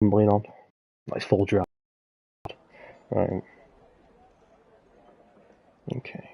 Tumbling on. Like full draft. Right. Okay.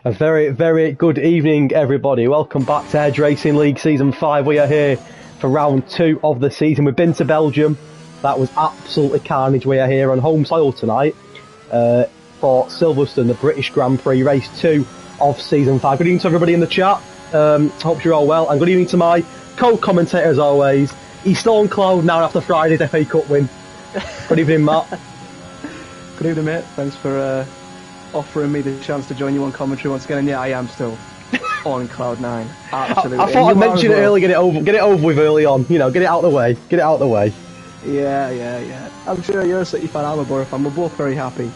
A very, very good evening, everybody. Welcome back to Edge Racing League Season 5. We are here for round 2 of the season. We've been to Belgium. That was absolutely carnage. We are here on home soil tonight for Silverstone, the British Grand Prix, race 2 of Season 5. Good evening to everybody in the chat. Hope you're all well. And good evening to my co-commentator, as always. He's still on cloud now after Friday's FA Cup win. Good evening, Matt. Good evening, mate. Thanks for offering me the chance to join you on commentary once again. And yeah, I am still on cloud 9. Absolutely. I thought I'd mention it early, get it over with early on. You know, get it out of the way. Get it out of the way. Yeah. I'm sure you're a City fan, I'm a Borough fan. We're both very happy.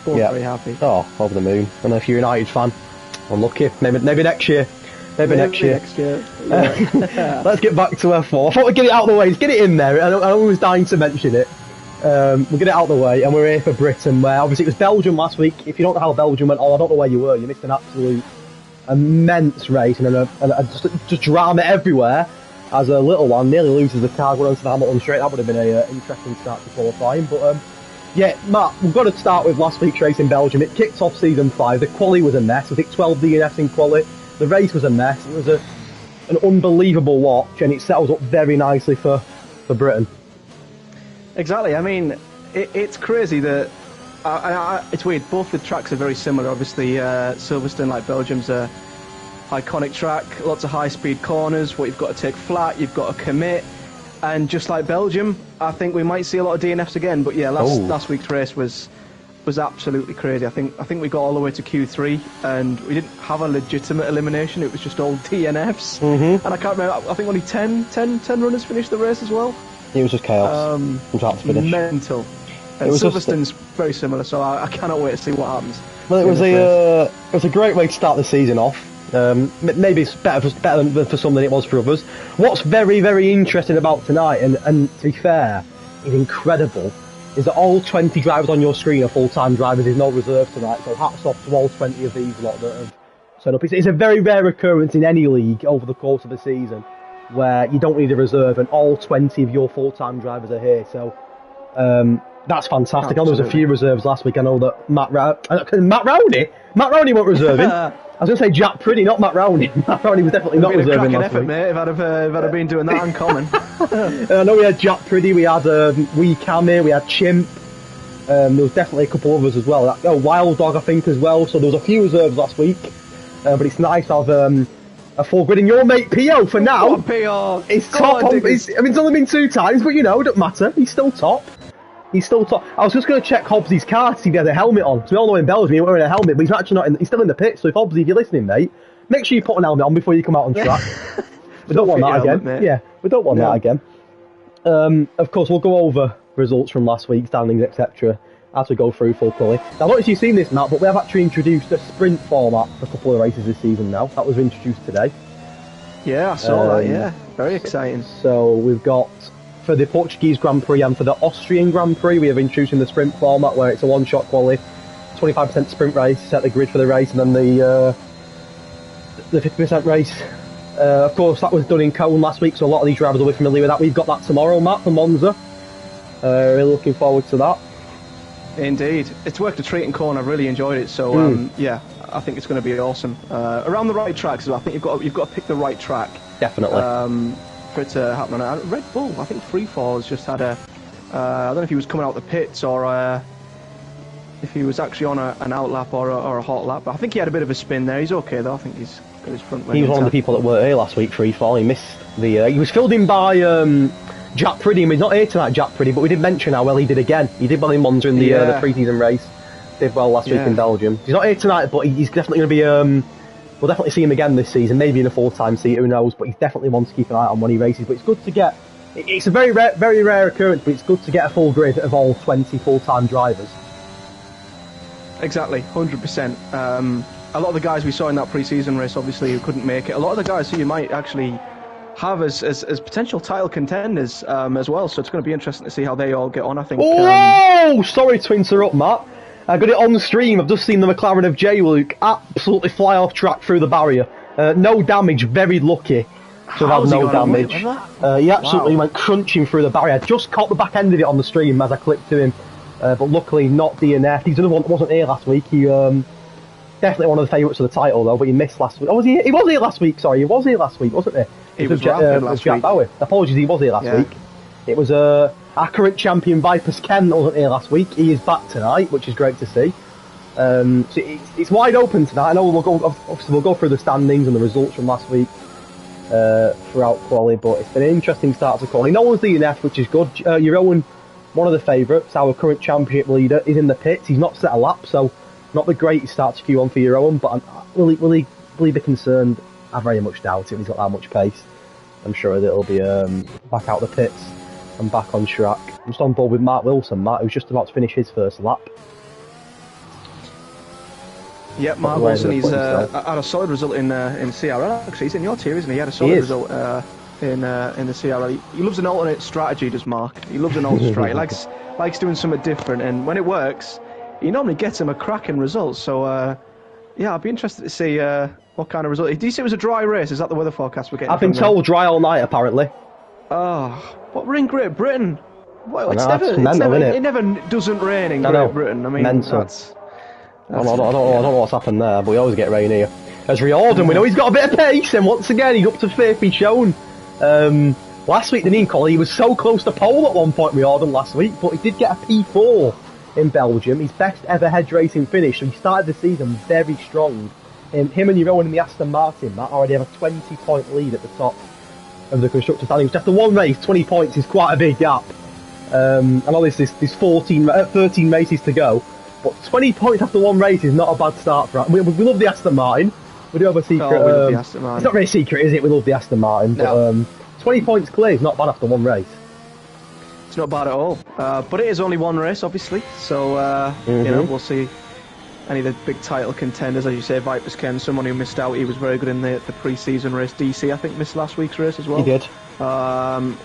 Very happy. Oh, over the moon. And if you're a United fan, unlucky. Maybe next year. Maybe next year. Yeah. Let's get back to F4. I thought we'd get it out of the way. Let's get it in there. I know we was dying to mention it. We'll get it out of the way, and we're here for Britain, where obviously it was Belgium last week. If you don't know how Belgium went, I don't know where you were. You missed an absolute immense race and just drama everywhere. As a little one nearly loses the car going onto the Hamilton straight. That would have been an interesting start to qualifying. But yeah, Matt, we've got to start with last week's race in Belgium. It kicked off Season 5. The quali was a mess. I think 12 DNFs in quali. The race was a mess. It was an unbelievable watch, and it set us up very nicely for Britain. Exactly. I mean, it's crazy that it's weird. Both the tracks are very similar. Obviously, Silverstone, like Belgium's a iconic track. Lots of high-speed corners. What you've got to take flat, you've got to commit. And just like Belgium, I think we might see a lot of DNFs again. But yeah, last week's race was absolutely crazy. I think we got all the way to Q3, and we didn't have a legitimate elimination. It was just all DNFs. And I can't remember. I think only 10 runners finished the race as well. It was just chaos from start to finish. Mental. And Silverstone's very similar, so I cannot wait to see what happens. Well, it was a great way to start the season off. Maybe it's better for some than it was for others. What's very, very interesting about tonight, and to be fair, is incredible, is that all 20 drivers on your screen are full-time drivers. There's no reserve tonight, so hats off to all 20 of these lot that have turned up. It's a very rare occurrence in any league over the course of a season, where you don't need a reserve and all 20 of your full-time drivers are here. So that's fantastic. Absolutely. I know there was a few reserves last week. I know that Matt Rowney weren't reserving. I was going to say Jack Priddy, not Matt Rowney. Matt Rowney was definitely not reserving last week. Mate, if I'd been doing that uncommon. I know we had Jack Priddy, we had Wee Cammy, we had Chimp. There was definitely a couple others as well. Wild Dog, I think, as well. So there was a few reserves last week. But it's nice to have a full grid, and your mate P.O. for now. P.O. He's top. It's only been 2 times, but you know, it doesn't matter. He's still top. I was just going to check Hobbsy's car to see if he had a helmet on. So we all know in Belgium he's wearing a helmet, but he's actually not. He's still in the pit. So if Hobbsy, if you're listening, mate, make sure you put an helmet on before you come out on track. We don't want that again. Helmet, yeah, we don't want that again. Of course, we'll go over results from last week, standings, etc. as we go through full quali. Now, I don't know if you've seen this, Matt, but we have actually introduced a sprint format for a couple of races this season now. That was introduced today. Yeah, I saw that, yeah. Very exciting. So we've got, for the Portuguese Grand Prix and for the Austrian Grand Prix, we have introducing the sprint format where it's a one-shot quali, 25% sprint race, set the grid for the race, and then the 50% race. Of course, that was done in Cone last week, so a lot of these drivers will be familiar with that. We've got that tomorrow, Matt, for Monza. Really looking forward to that. Indeed. It's worked a treat in Cone. I've really enjoyed it. So, yeah, I think it's going to be awesome. Around the right tracks as well. I think you've got to pick the right track. Definitely. For it to happen. Red Bull, I think Freefall has just had a... I don't know if he was coming out the pits or if he was actually on an out lap or a hot lap. But I think he had a bit of a spin there. He's okay, though. I think he's got his front wing. He was one of the people that were here last week, Freefall. He missed the... he was filled in by Jack Priddy, he's not here tonight, Jack Priddy, but we did mention how well he did again. He did well in Monza in the pre-season race. Did well last week in Belgium. He's not here tonight, but he's definitely going to be... we'll definitely see him again this season, maybe in a full-time seat, who knows, but he's definitely one to keep an eye on when he races. But it's good to get... It's a very rare occurrence, but it's good to get a full grid of all 20 full-time drivers. Exactly, 100%. A lot of the guys we saw in that pre-season race, obviously, who couldn't make it, a lot of the guys who you might actually have as potential title contenders as well, so it's going to be interesting to see how they all get on, I think. Oh, sorry to interrupt, Matt. I got it on the stream. I've just seen the McLaren of J. Luke absolutely fly off track through the barrier. No damage, very lucky to have no damage. He absolutely went crunching through the barrier. I just caught the back end of it on the stream as I clipped to him, but luckily not DNF. He's another one that wasn't here last week. He definitely one of the favourites of the title though, but he missed last week. Oh, was he? He was here last week. Sorry, he was here last week, wasn't he? He was rapid last week. Bowie. Apologies, he was here last week. It was our current champion Vipers Ken that wasn't here last week. He is back tonight, which is great to see. So it's wide open tonight. I know we'll go through the standings and the results from last week throughout quali, but it's been an interesting start to quali. No one's DNF, which is good. Your Owen, one of the favourites, our current championship leader, is in the pits. He's not set a lap, so not the greatest start to Q1 for your Owen, but will he be concerned? I very much doubt it. He's got that much pace. I'm sure that he'll be back out the pits and back on track. I'm just on board with Matt Wilson. Matt, who's just about to finish his first lap. Yep, Mark Wilson, he's had a solid result in CRL, actually. He's in your tier, isn't he? He had a solid result in the CRL. He loves an alternate strategy, does Mark. He loves an alternate strategy. He likes doing something different, and when it works, he normally gets him a cracking result. So, yeah, I'd be interested to see what kind of result. Did you say it was a dry race? Is that the weather forecast we're getting? I've been told dry all night, apparently. Oh, but we're in Great Britain. Well, it never doesn't rain in Great Britain. I mean, mental. I don't know what's happened there, but we always get rain here. As Riordan, we know he's got a bit of pace, and once again, he's up to fifth. He's shown. Last week, the Collie, he was so close to pole at one point, Riordan, last week, but he did get a P4 in Belgium, his best ever hedge racing finish, so he started the season very strong. Him and Rowan in the Aston Martin, Matt, already have a 20-point lead at the top of the constructor standings. Just after one race, 20 points is quite a big gap. I know there's 13 races to go, but 20 points after one race is not a bad start for us. We love the Aston Martin. We do have a secret. We love the Aston Martin. It's not very secret, is it? We love the Aston Martin, but 20 points clear is not bad after one race. It's not bad at all. But it is only one race, obviously, so you know, we'll see any of the big title contenders, as you say. Vipers Ken, someone who missed out. He was very good in the pre-season race. DC, I think, missed last week's race as well. He did.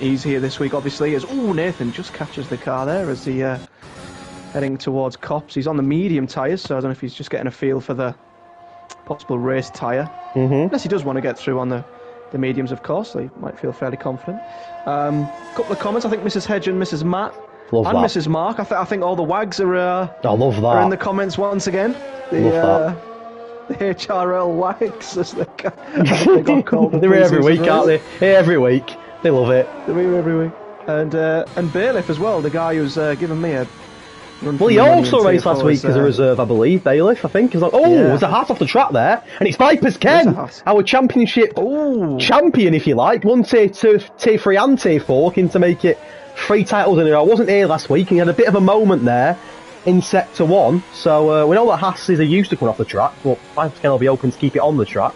He's here this week, obviously. Nathan just catches the car there as he heading towards Cops. He's on the medium tyres, so I don't know if he's just getting a feel for the possible race tyre. Unless he does want to get through on the mediums, of course, so he might feel fairly confident. Couple of comments. I think Mrs. Hedge and Mrs. Matt love and that. Mrs. Mark. I think all the wags are. I love that. Are in the comments once again. The HRL wags, as they got called. They're here every week, aren't they? Here every week. They love it. They're here every week. And Bailiff as well, the guy who's given me a. Well, he also raced last week as a reserve, I believe. Bailiff, I think. He's like, there's a hat off the track there, and it's Vipers Ken, our championship champion, if you like. Won tier 2, tier 3 and tier 4, looking to make it 3 titles in a row. I wasn't here last week, and he had a bit of a moment there in Sector 1. So we know that Haas is used to coming off the track, but Vipers Ken will be open to keep it on the track.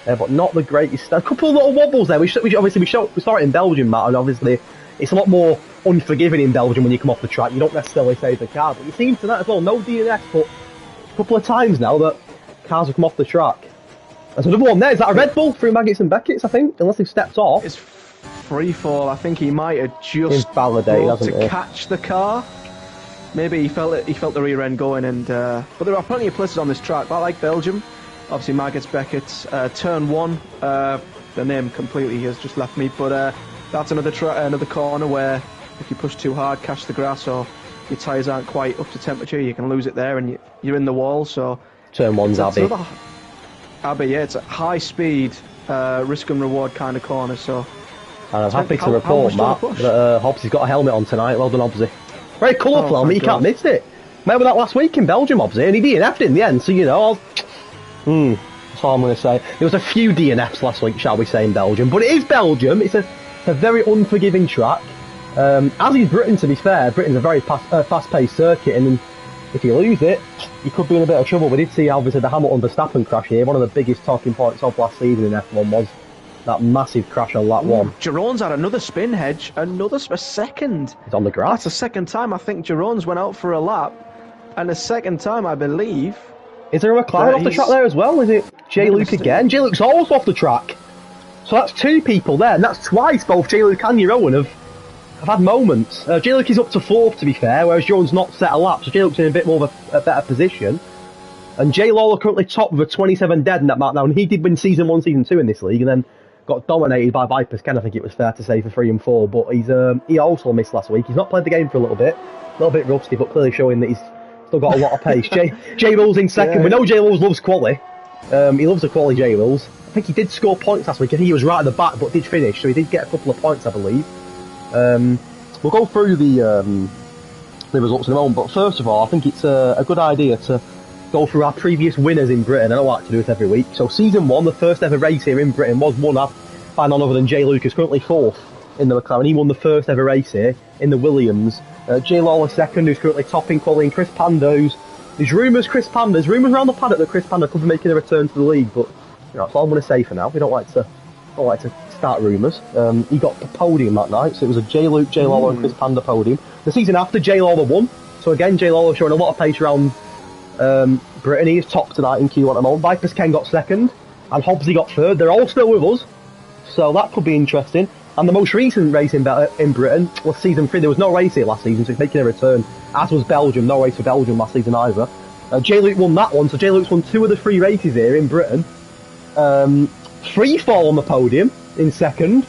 But not the greatest. A couple of little wobbles there. We saw it in Belgium, Matt, and obviously it's a lot more unforgiving in Belgium when you come off the track. You don't necessarily save the car, but you seem tonight as well. No DNF, but a couple of times now that cars have come off the track. There's another one there. Is that a Red Bull through Maggots and Beckett's, I think? Unless they've stepped off. It's free fall. I think he might have just to catch the car. Maybe he felt the rear end going, and but there are plenty of places on this track. But I like Belgium. Obviously, Maggots, Beckett's. Turn 1. The name completely has just left me, but that's another corner where if you push too hard, catch the grass, or your tyres aren't quite up to temperature, you can lose it there, and you're in the wall. So Turn 1's Abbey. Abbey, yeah, it's a high speed, risk and reward kind of corner. So, and I'm happy to report, Matt, that Hobbsy's got a helmet on tonight. Well done, Hobbsy. Very colourful helmet. You can't miss it. Remember that last week in Belgium, Hobbsy, and he DNF'd in the end. So you know, that's all I'm going to say. There was a few DNFs last week, shall we say, in Belgium, but it is Belgium. It's a very unforgiving track. As is Britain, to be fair. Britain's a very fast-paced circuit, and if you lose it, you could be in a bit of trouble. We did see, obviously, the Hamilton-Verstappen crash here. One of the biggest talking points of last season in F1 was that massive crash on lap 1. Jeroen's had another spin, Hedge. A second. He's on the grass. That's the second time I think Jeroen's went out for a lap. And the second time, I believe... Is there a McLaren off the track there as well? Is it J-Luke again? J-Luke's also off the track. So that's 2 people there, and that's twice both J-Luke and Jeroen have had moments. J-Luke is up to 4th, to be fair, whereas Jeroen's not set a lap, so J-Luke's in a bit more of a better position. And J. Lawler currently top with a 27 dead in that mark now, and he did win Season 1, Season 2 in this league, and then got dominated by Vipers Ken, I think it was fair to say, for 3 and 4, but he also missed last week. He's not played the game for a little bit rusty, but clearly showing that he's still got a lot of pace. J. Wills in second. We know J. Wills loves quali. He loves a quali J. Wills. I think he did score points last week. I think he was right at the back, but did finish, so he did get a couple of points, I believe. We'll go through the results in a moment, but first of all, I think it's a good idea to go through our previous winners in Britain. I don't like to do this every week. So Season 1, the first ever race here in Britain, was won by none other than J. Lucas, currently 4th in the McLaren. He won the first ever race here in the Williams. J. Lawler second, who's currently topping quality, and Chris Panda, there's rumours around the paddock that Chris Panda could be making a return to the league, but that's all I'm going to say for now. We don't like to start rumours. He got the podium that night, so it was a J. Luke, J. Lawler and Chris Panda podium. The season after, J. Lawler won, so again, J. Lawler showing a lot of pace around Britain. He is top tonight in Q1 at the moment. Vipers Ken got second, and Hobbsy got third. They're all still with us, so that could be interesting. And the most recent race in Britain was Season 3. There was no race here last season, so he's making a return, as was Belgium. No race for Belgium last season either. J. Luke won that one, so J. Luke's won 2 of the 3 races here in Britain. Free fall on the podium in second,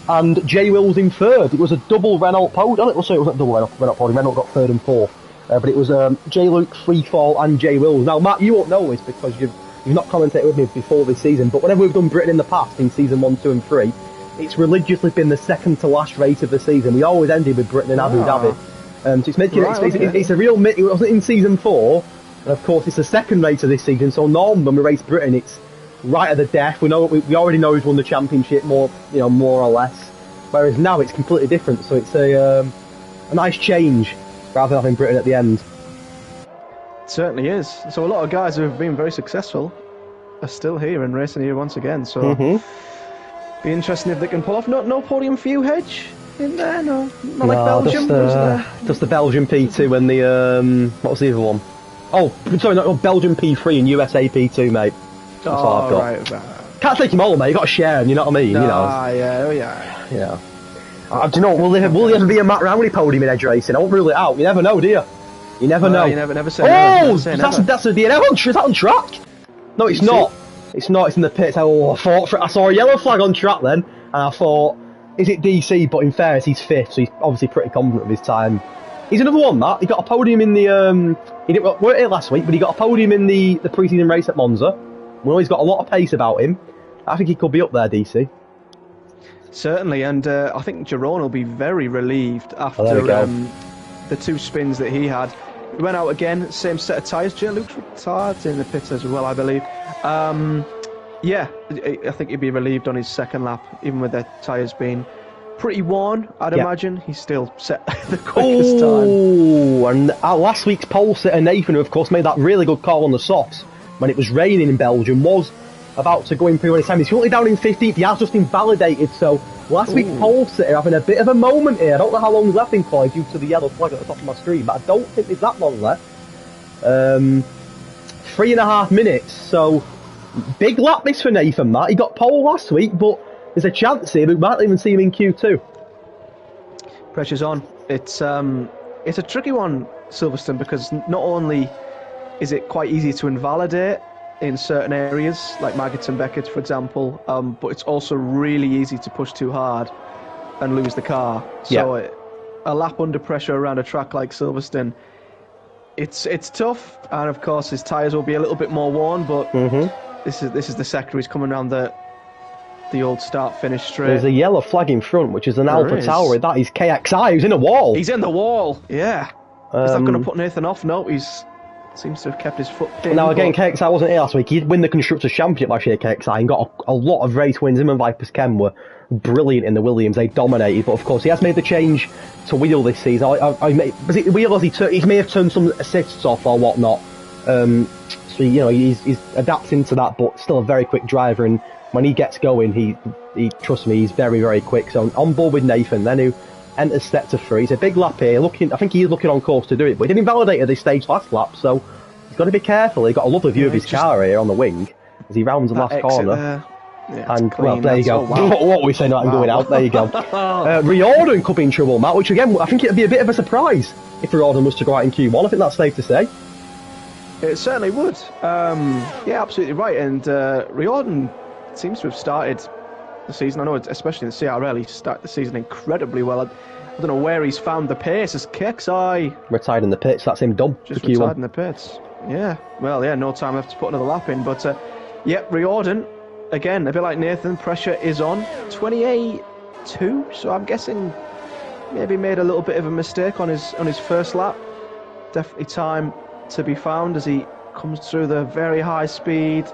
and J. Wills in third. It was a double Renault podium. It wasn't a double Renault podium. Renault got 3rd and 4th. But it was J. Luke, free fall, and J. Wills. Now, Matt, you won't know this because you've not commentated with me before this season, but whenever we've done Britain in the past, in Season 1, 2 and 3, it's religiously been the second to last race of the season. We always ended with Britain in Abu Dhabi. So it's making it's a real... It wasn't in Season 4, and of course it's the second race of this season, so normally when we race Britain, it's right at the death. We already know who's won the championship, more or less. Whereas now it's completely different, so it's a nice change rather than having Britain at the end. It certainly is. So a lot of guys who have been very successful are still here and racing here once again, so be interesting if they can pull off. No podium for you, Hedge, in there? No, not like Belgium? Just the Belgian P2 and the, what was the other one? Oh, sorry, no, Belgian P3 and USA P2, mate. That's all I've got. Right. Can't take them all, mate. You've got to share them, you know what I mean? Yeah. Do you know, will there ever be a Matt Rowney podium in edge racing? I won't rule it out. You never know, do you? You never know. You never say never. That's a DNF. Is that on track? No, it's not. It's not. It's in the pits. I saw a yellow flag on track then, and I thought, is it DC? But in fairness, he's 5th, so he's obviously pretty confident of his time. He's another one, Matt. He got a podium in the... he didn't work here last week, but he got a podium in the pre-season race at Monza. We know he's got a lot of pace about him. I think he could be up there, DC. Certainly, and I think Jeroen will be very relieved after the 2 spins that he had. He went out again, same set of tyres. J. Luke's retired in the pits as well, I believe. Yeah, I think he'd be relieved on his second lap, even with the tyres being pretty worn, I'd imagine. He's still set the quickest time. Oh, and last week's pole sitter Nathan, who of course made that really good call on the softs when it was raining in Belgium, was about to go in pre-running time. He's currently down in 15th. He has just invalidated, so last week's pole sitter having a bit of a moment here. I don't know how long's left in quali due to the yellow flag at the top of my screen, but I don't think there's that long left. 3.5 minutes, so big lap this for Nathan, Matt. He got pole last week, but there's a chance here we might even see him in Q2. Pressure's on. It's a tricky one, Silverstone, because not only is it quite easy to invalidate in certain areas, like Maggots and Beckett, for example, but it's also really easy to push too hard and lose the car. So a lap under pressure around a track like Silverstone, it's tough, and of course his tyres will be a little bit more worn, but this is the sector he's coming around the old start-finish straight. There's a yellow flag in front, which is an Alpha Tauri. That is KXI, who's in a wall. He's in the wall, yeah. Is that going to put Nathan off? No, he's seems to have kept his foot pinned. Now again, KXI wasn't here last week. He'd win the Constructors' Championship last year, KXI, and got a lot of race wins. Him and Vipers Ken were brilliant in the Williams. They dominated, but of course he has made the change to wheel this season. Was it wheel? He may have turned some assists off or whatnot. So he's adapting to that, but still a very quick driver. And when he gets going, he trust me, he's very, very quick. So on board with Nathan, then who enters sector 3. It's a big lap here. I think he's looking on course to do it, but he didn't invalidate at this stage last lap, so he's got to be careful. He's got a lovely view of his car here on the wing as he rounds the last corner. Yeah, and clean, well, there you go. What were we saying about him going out? There you go. Riordan could be in trouble, Matt, which again, I think it'd be a bit of a surprise if Riordan was to go out in Q1. I think that's safe to say. It certainly would. Yeah, absolutely right. And Riordan seems to have started the season. I know, especially in the CRL, he started the season incredibly well. I don't know where he's found the pace. As KXI retired in the pits, that's him done. Just retired in the pits. Yeah. Well, yeah, no time left to put another lap in. But Riordan, again, a bit like Nathan, pressure is on. 28-2. So I'm guessing maybe made a little bit of a mistake on his first lap. Definitely time to be found as he comes through the very high speed.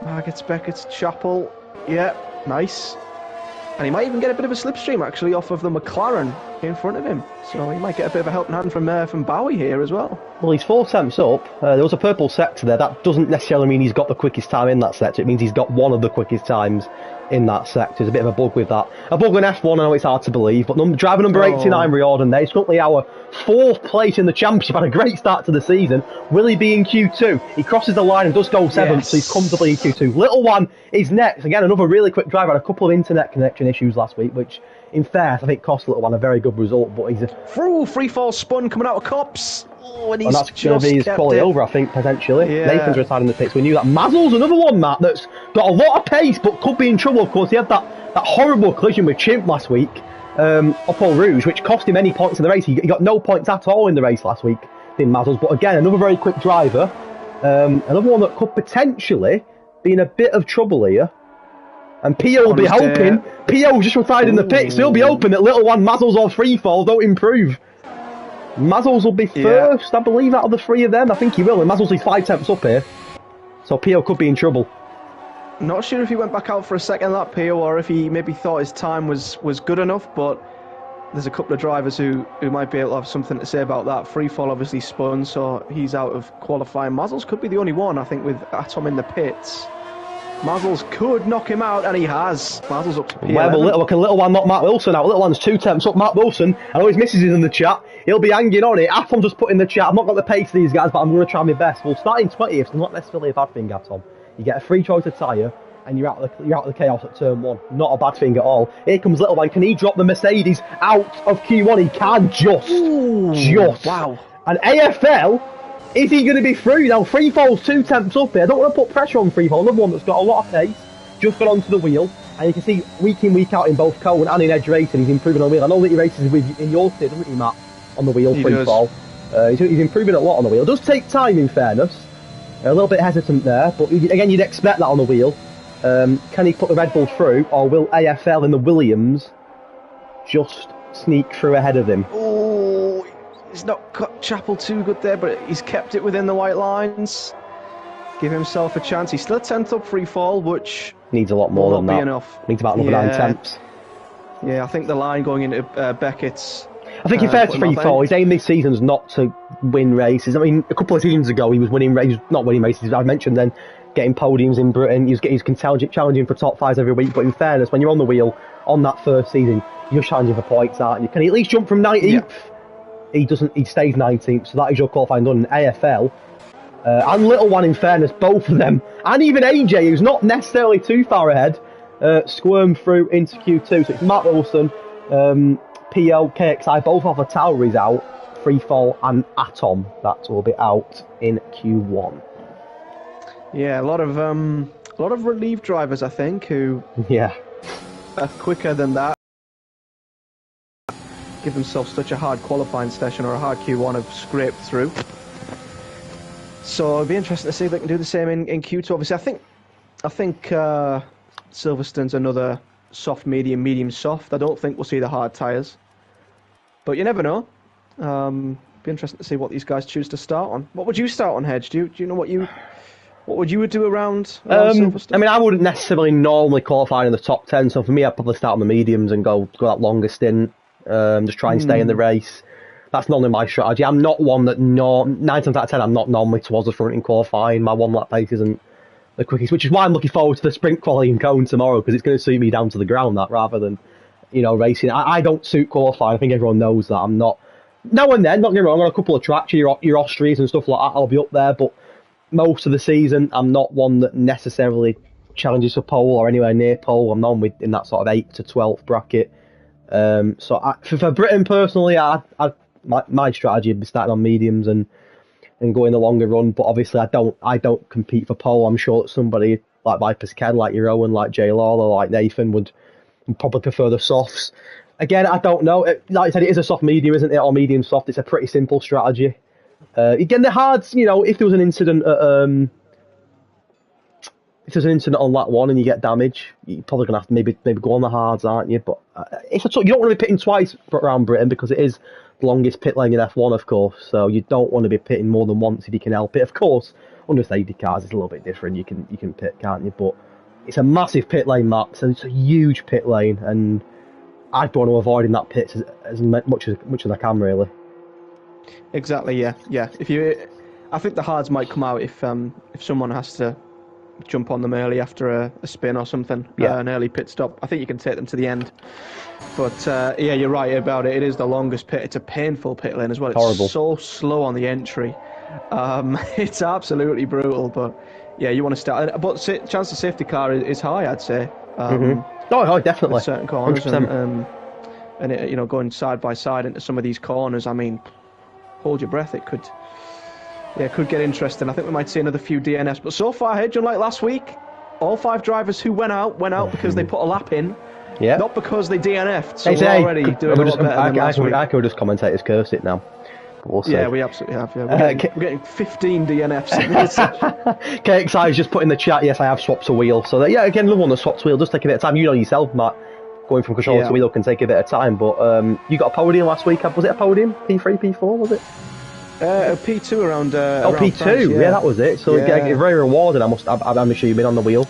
Margaret's Beckett's Chapel. Yeah, nice. And he might even get a bit of a slipstream actually off of the McLaren in front of him. So he might get a bit of a helping hand from Bowie here as well. Well, he's 4 tenths up. There was a purple sector there. That doesn't necessarily mean he's got the quickest time in that sector. It means he's got one of the quickest times in that sector. There's a bit of a bug with that. A bug in F1, I know it's hard to believe, but driver number 89, Riordan there. He's currently our 4th place in the championship. Had a great start to the season. Will he be in Q2? He crosses the line and does go 7th, so he's comfortably in Q2. Little One is next. Again, another really quick driver. Had a couple of internet connection issues last week, which, in fairness, I think cost Little One a very good result, but he's a... Free fall spun coming out of Cops. And that's going to be his quality over, I think, potentially. Yeah. Nathan's retired in the pits. We knew that. Mazel's another one, Matt, that's got a lot of pace, but could be in trouble, of course. He had that horrible collision with Chimp last week, up Eau Rouge, which cost him any points in the race. He got no points at all in the race last week, in Mazel's. But again, another very quick driver. Another one that could potentially be in a bit of trouble here. And Pio will be hoping. Pio just retired in the pits, so he'll be hoping that Little One, Mazel's or Freefall don't improve. Mazel's will be first, I believe, out of the 3 of them. I think he will, and Mazel's is 5 tenths up here. So Pio could be in trouble. Not sure if he went back out for a second lap, Pio, or if he maybe thought his time was good enough, but there's a couple of drivers who might be able to have something to say about that. Freefall obviously spun, so he's out of qualifying. Mazel's could be the only one, I think, with Atom in the pits. Mazel's could knock him out, and he has. Mazel's up to P11. Well, can Little One knock Matt Wilson out? Little One's 2 tenths up. Matt Wilson, I know his missus is in the chat. He'll be hanging on it. Atom just put in the chat, I've not got the pace of these guys, but I'm going to try my best. Well, starting 20th is not necessarily a bad thing, Atom. You get a free choice of tyre, and you're out of the chaos at turn 1. Not a bad thing at all. Here comes Little One. Can he drop the Mercedes out of Q1? He can just. Wow. And AFL, is he going to be through? Now, Freefall's 2 tenths up here. I don't want to put pressure on Freefall. Another one that's got a lot of pace. Just got onto the wheel. And you can see week in, week out in both Cone and in Edge Racing, he's improving on the wheel. I know that he races with in your steer, doesn't he, Matt? On the wheel, Freefall. He's improving a lot on the wheel. It does take time, in fairness. A little bit hesitant there, but again, you'd expect that on the wheel. Can he put the Red Bull through, or will AFL in the Williams just sneak through ahead of him? Oh, he's not cut Chapel too good there, but he's kept it within the white lines. Give himself a chance. He's still 10th up free fall, which needs a lot more than that. Enough. Needs about another 9 tenths. Yeah, I think the line going into Beckett's. I think in fair to free fall, his aim this season is not to win races. I mean, a couple of seasons ago, he was winning races, not winning races. I mentioned then getting podiums in Britain. He's challenging for top 5s every week. But in fairness, when you're on the wheel on that first season, you're challenging for points, aren't you? Can he at least jump from 19th? Yeah. He doesn't. He stays 19th, so that is your qualifying done in AFL. And Little One, in fairness, both of them, and even AJ, who's not necessarily too far ahead, squirm through into Q2. So it's Matt Wilson, PO, KXI, both of the Toweries out, Freefall and Atom, that will be out in Q1. Yeah, a lot of relief drivers, I think, who are quicker than that. Give themselves such a hard qualifying session or a hard Q1 have scraped through. So it'll be interesting to see if they can do the same in Q2. Obviously, I think Silverstone's another soft, medium, soft. I don't think we'll see the hard tyres, but you never know. be interesting to see what these guys choose to start on. What would you start on, Hedge? Do you know what you would do around Silverstone? I mean, I wouldn't necessarily normally qualify in the top 10, so for me, I'd probably start on the mediums and go that longer stint, just try and stay in the race. That's normally my strategy. I'm not one that 9 times out of 10, I'm not normally towards the front in qualifying. My one lap pace isn't the quickest, which is why I'm looking forward to the sprint quality in Cone tomorrow, because it's going to suit me down to the ground, that, rather than, racing. I don't suit qualifying. I think everyone knows that. I'm not. Now and then, not get me wrong, on a couple of tracks, your Austrias and stuff like that, I'll be up there, but most of the season, I'm not one that necessarily challenges for pole or anywhere near pole. I'm normally in that sort of 8th to 12th bracket. So for Britain personally, my strategy would be starting on mediums and going the longer run. But obviously, I don't compete for pole. I'm sure that somebody like Vipers Ken, like your Owen, like Jay Lawler, like Nathan would probably prefer the softs. Again, I don't know. Like I said, it is a soft medium, isn't it? Or medium soft. It's a pretty simple strategy. Again, the hards, if there was an incident if there's an incident on lap 1 and you get damage, you're probably gonna have to maybe go on the hards, aren't you? But you don't want to be pitting twice around Britain, because it is the longest pit lane in F1, of course. So you don't want to be pitting more than once if you can help it. Of course, under safety cars, it's a little bit different. You can pit, can't you? But it's a massive pit lane, Matt. So it's a huge pit lane, and I'd want to avoid in that pit as much as I can, really. Exactly. Yeah. I think the hards might come out if someone has to jump on them early after a spin or something. Yeah. An early pit stop. I think you can take them to the end. But yeah, you're right about it. It is the longest pit. It's a painful pit lane as well. It's horrible. So slow on the entry. It's absolutely brutal. But yeah, you want to start. But chance of safety car is high, I'd say. Oh, definitely. Certain corners 100%. and it, going side by side into some of these corners. I mean, hold your breath. It could get interesting. I think we might see another few DNFs. But so far, Hedge, unlike last week, all 5 drivers who went out because they put a lap in. Yeah. Not because they DNF'd. So we're already doing a lot better than last week. I could just commentators curse it now. We'll see. Yeah, we absolutely have. Yeah. We're getting 15 DNFs. KXI's just put in the chat, yes, I have swapped a wheel. So that, yeah, again, another one that swaps a wheel does take a bit of time. You know yourself, Matt, going from controller to wheel can take a bit of time. But you got a podium last week. Was it a podium? P3, P4, was it? P2 around P2, France, yeah, that was it. So very rewarding, I'm assuming, on the wheel.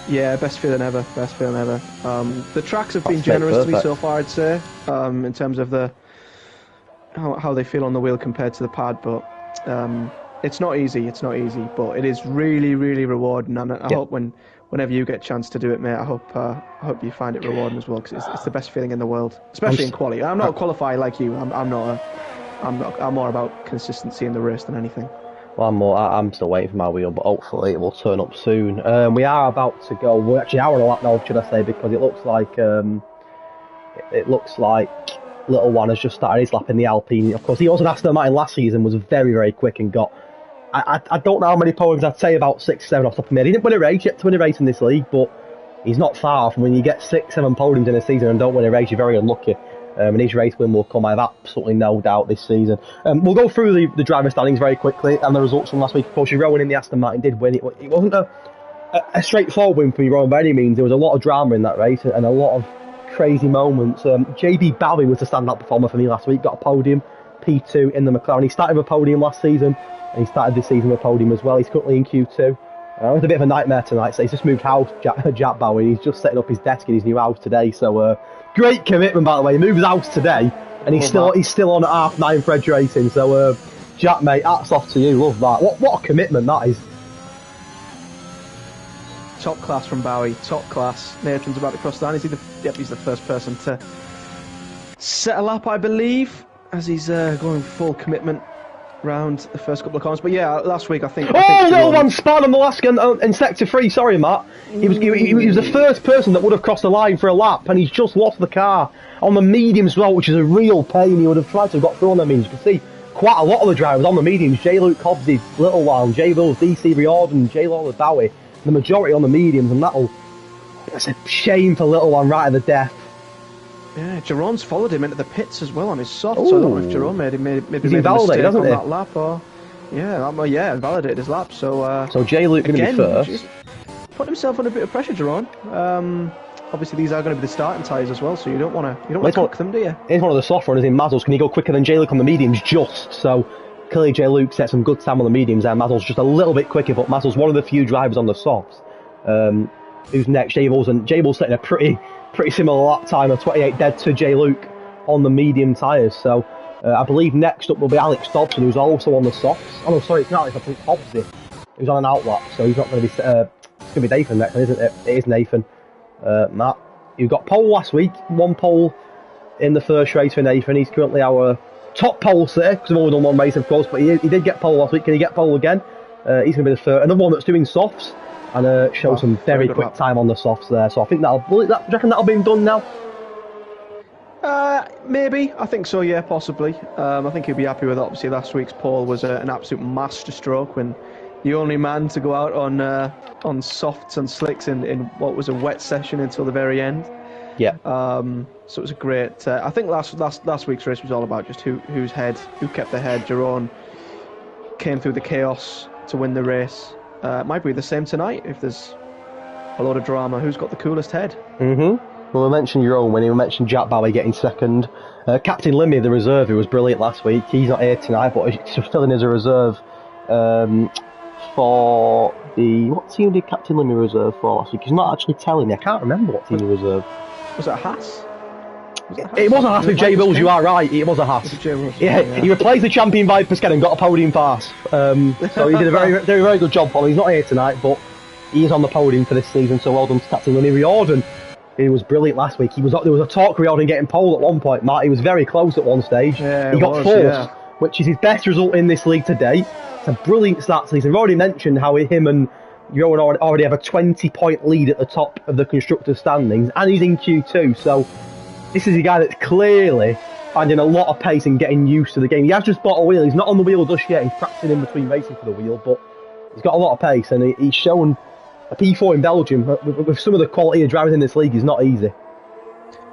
Yeah, best feeling ever. The tracks have been generous to me so far, I'd say, in terms of how they feel on the wheel compared to the pad. But it's not easy, but it is really, really rewarding. And I hope whenever you get a chance to do it, mate, I hope you find it rewarding as well, because it's the best feeling in the world, especially in quali. I'm not a qualifier like you. I'm more about consistency in the race than anything. Well, I'm still waiting for my wheel, but hopefully it will turn up soon. We are about to go. We're actually hour and a lap now, should I say, because it looks like Little One has just started his lap in the Alpine. Of course, he was an Aston Martin last season, was very, very quick and got. I don't know how many podiums. I'd say about 6, 7 off the top of my head. He didn't win a race yet to win a race in this league, but he's not far off. When you get 6, 7 podiums in a season and don't win a race, you're very unlucky. And his race win will come, I have absolutely no doubt, this season. We'll go through the driver standings very quickly and the results from last week. Of course, Rowan in the Aston Martin did win. It wasn't a straightforward win for Rowan by any means. There was a lot of drama in that race and a lot of crazy moments. JB Bowie was the standout performer for me last week. Got a podium, P2 in the McLaren. He started with a podium last season and he started this season with a podium as well. He's currently in Q2. It was a bit of a nightmare tonight, so he's just moved house, Jack Bowie. He's just setting up his desk in his new house today, so great commitment, by the way. He moved house today, and he's still on at 9:30 for Edge Racing, so Jack, mate, hats off to you, love that. What a commitment that is. Top class from Bowie, top class. Nathan's about to cross the line. He's the first person to set a lap, I believe, as he's going full commitment round the first couple of corners. But yeah, last week I think Little One spun on the last in sector 3. Sorry, Matt. He was the first person that would have crossed the line for a lap, and he's just lost the car on the mediums as well, which is a real pain. He would have tried to have got through on them. You can see quite a lot of the drivers on the mediums. J. Luke Hobbsy, Little One, J. Wills, DC Riordan, J. Lawler Bowie. The majority on the mediums, and that's a shame for Little One right at the death. Yeah, Jerome's followed him into the pits as well on his soft, so I don't know if Jerome maybe made a mistake on that lap, or invalidated his lap. So J. Luke going to be first. He's put himself under a bit of pressure, Jerome. obviously these are going to be the starting tyres as well, so you don't want to cook them, do you? Here's one of the soft runners in Mazzles. Can he go quicker than J Luke on the mediums? Just so. Clearly, J Luke set some good time on the mediums there. Mazzles just a little bit quicker, but Mazzles one of the few drivers on the softs. Who's next? J Bulls, and J Bulls setting a pretty similar lap time of 28 dead to J Luke on the medium tyres. So I believe next up will be Alex Thompson, who's also on the softs. Oh no, sorry, it's not Alex. I think Hobbsy, who's on an outlap, so he's not going to be. It's going to be Nathan next, isn't it? It is Nathan. Matt, you got pole last week. One pole in the first race for Nathan. He's currently our top pole sitter, because we've only done one race, of course, but he did get pole last week. Can he get pole again? He's going to be the third. Another one that's doing softs, and show some very quick time on the softs there. So I think do you reckon that'll be done now? Maybe. I think so, yeah, possibly. I think he'll be happy with it. Obviously, last week's pole was an absolute masterstroke when the only man to go out on softs and slicks in what was a wet session until the very end. Yeah. So it was a great. I think last week's race was all about just who kept the head. Jerome came through the chaos to win the race. It might be the same tonight if there's a lot of drama. Who's got the coolest head? Well, we mentioned Jerome when we mentioned Jack Bowie getting second. Captain Limmy, the reserve, who was brilliant last week. He's not here tonight, but he's still in as a reserve for the. What team did Captain Limmy reserve for last week? He's not actually telling me. I can't remember what team he reserved. Was it a Haas? It was a Haas with J Bills, you are right, it was a Haas. Yeah, he replaced the champion Viper Scan and got a podium pass. So he did a very good job for him. He's not here tonight, but he is on the podium for this season, so well done to Captain Limmy Riordan. He was brilliant last week. There was a talk Riordan getting pole at one point, Matt. He was very close at one stage. Yeah, he got fourth, which is his best result in this league to date. It's a brilliant start season. We've already mentioned how him and Johan already have a 20-point lead at the top of the constructors' standings, and he's in Q2, so this is a guy that's clearly finding a lot of pace and getting used to the game. He has just bought a wheel. He's not on the wheel just yet. He's practicing in between racing for the wheel, but he's got a lot of pace, and he's shown a P4 in Belgium. With some of the quality of drivers in this league, is not easy.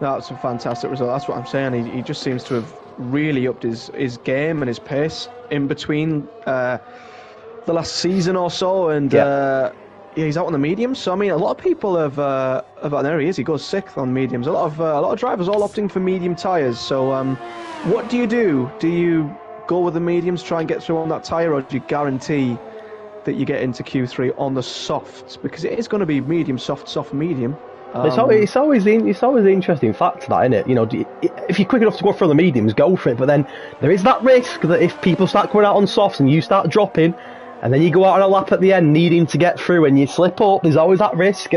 No, that's a fantastic result. That's what I'm saying. He just seems to have really upped his game and his pace in between the last season or so, and he's out on the mediums. So I mean, a lot of people have there he is. He goes 6th on mediums. A lot of drivers all opting for medium tyres. So what do? Do you go with the mediums, try and get through on that tyre, or do you guarantee that you get into Q3 on the softs? Because it is going to be medium, soft, medium. It's always the interesting fact, that, isn't it? You know, if you're quick enough to go for the mediums, go for it. But then there is that risk that if people start coming out on softs and you start dropping, and then you go out on a lap at the end needing to get through and you slip up, there's always that risk.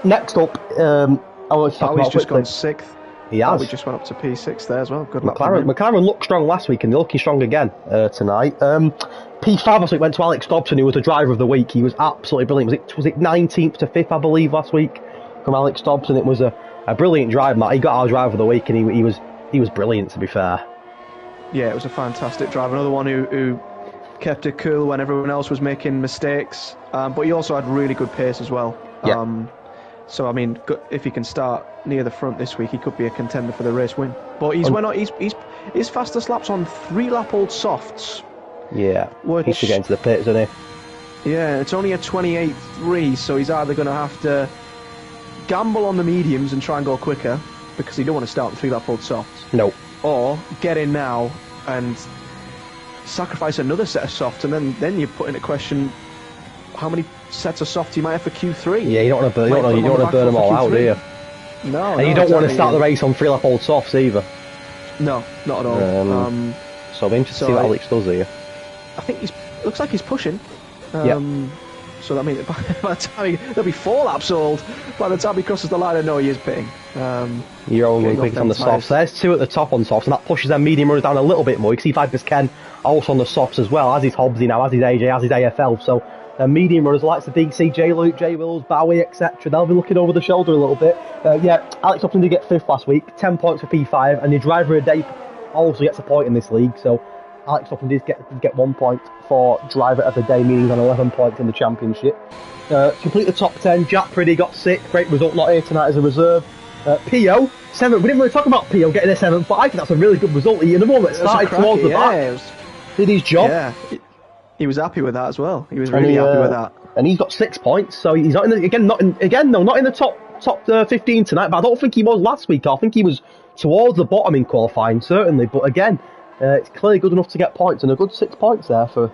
Next up, Bowie's just gone 6th. He has. We just went up to P6 there as well. Good luck. McLaren looked strong last week and they're looking strong again tonight. P5 last week went to Alex Thompson, who was the driver of the week. He was absolutely brilliant. Was it 19th to 5th, I believe, last week from Alex Thompson? It was a brilliant drive, Matt. He got our driver of the week and he was brilliant, to be fair. Yeah, it was a fantastic drive. Another one who kept it cool when everyone else was making mistakes, but he also had really good pace as well. Yeah. So I mean, if he can start near the front this week, he could be a contender for the race win. But his fastest laps on 3-lap-old softs. Yeah, he's to get into the pits, isn't he? Yeah, it's only a 28.3, so he's either going to have to gamble on the mediums and try and go quicker, because he don't want to start on 3-lap-old softs. No. Or get in now and sacrifice another set of softs, and then you put into question how many sets of softs you might have for Q3. Yeah, you don't want to burn them all out, do you? No. And you don't want to start the race on 3-lap-old softs either. No, not at all. So I'm interested to see what Alex does here. I think looks like he's pushing. So that means by the time there'll be 4 laps old by the time he crosses the line. I know he is pitting. You're only quick on the softs. There's 2 at the top on softs, and that pushes their medium runners down a little bit more. You can see Vipers Ken also on the softs as well, as is Hobbsy now, as is AJ, as is AFL. So medium runners like the DC, J Luke, J Wills, Bowie, etc. They'll be looking over the shoulder a little bit. Alex Thompson did get 5th last week, 10 points for P5, and the driver of the day also gets a point in this league. So Alex Thompson did get 1 point for driver of the day, meaning he's on 11 points in the championship. Complete the top 10. Jack Priddy got 6th. Great result, not here tonight as a reserve. P.O. 7th. We didn't really talk about P.O. getting a 7th, but I think that's a really good result. He, in the moment, started towards the back. Did his job. Yeah, he was happy with that as well. He was really happy with that. And he's got 6 points, so he's not in the, not in the top top 15 tonight, but I don't think he was last week. I think he was towards the bottom in qualifying, certainly. But again, it's clearly good enough to get points, and a good 6 points there for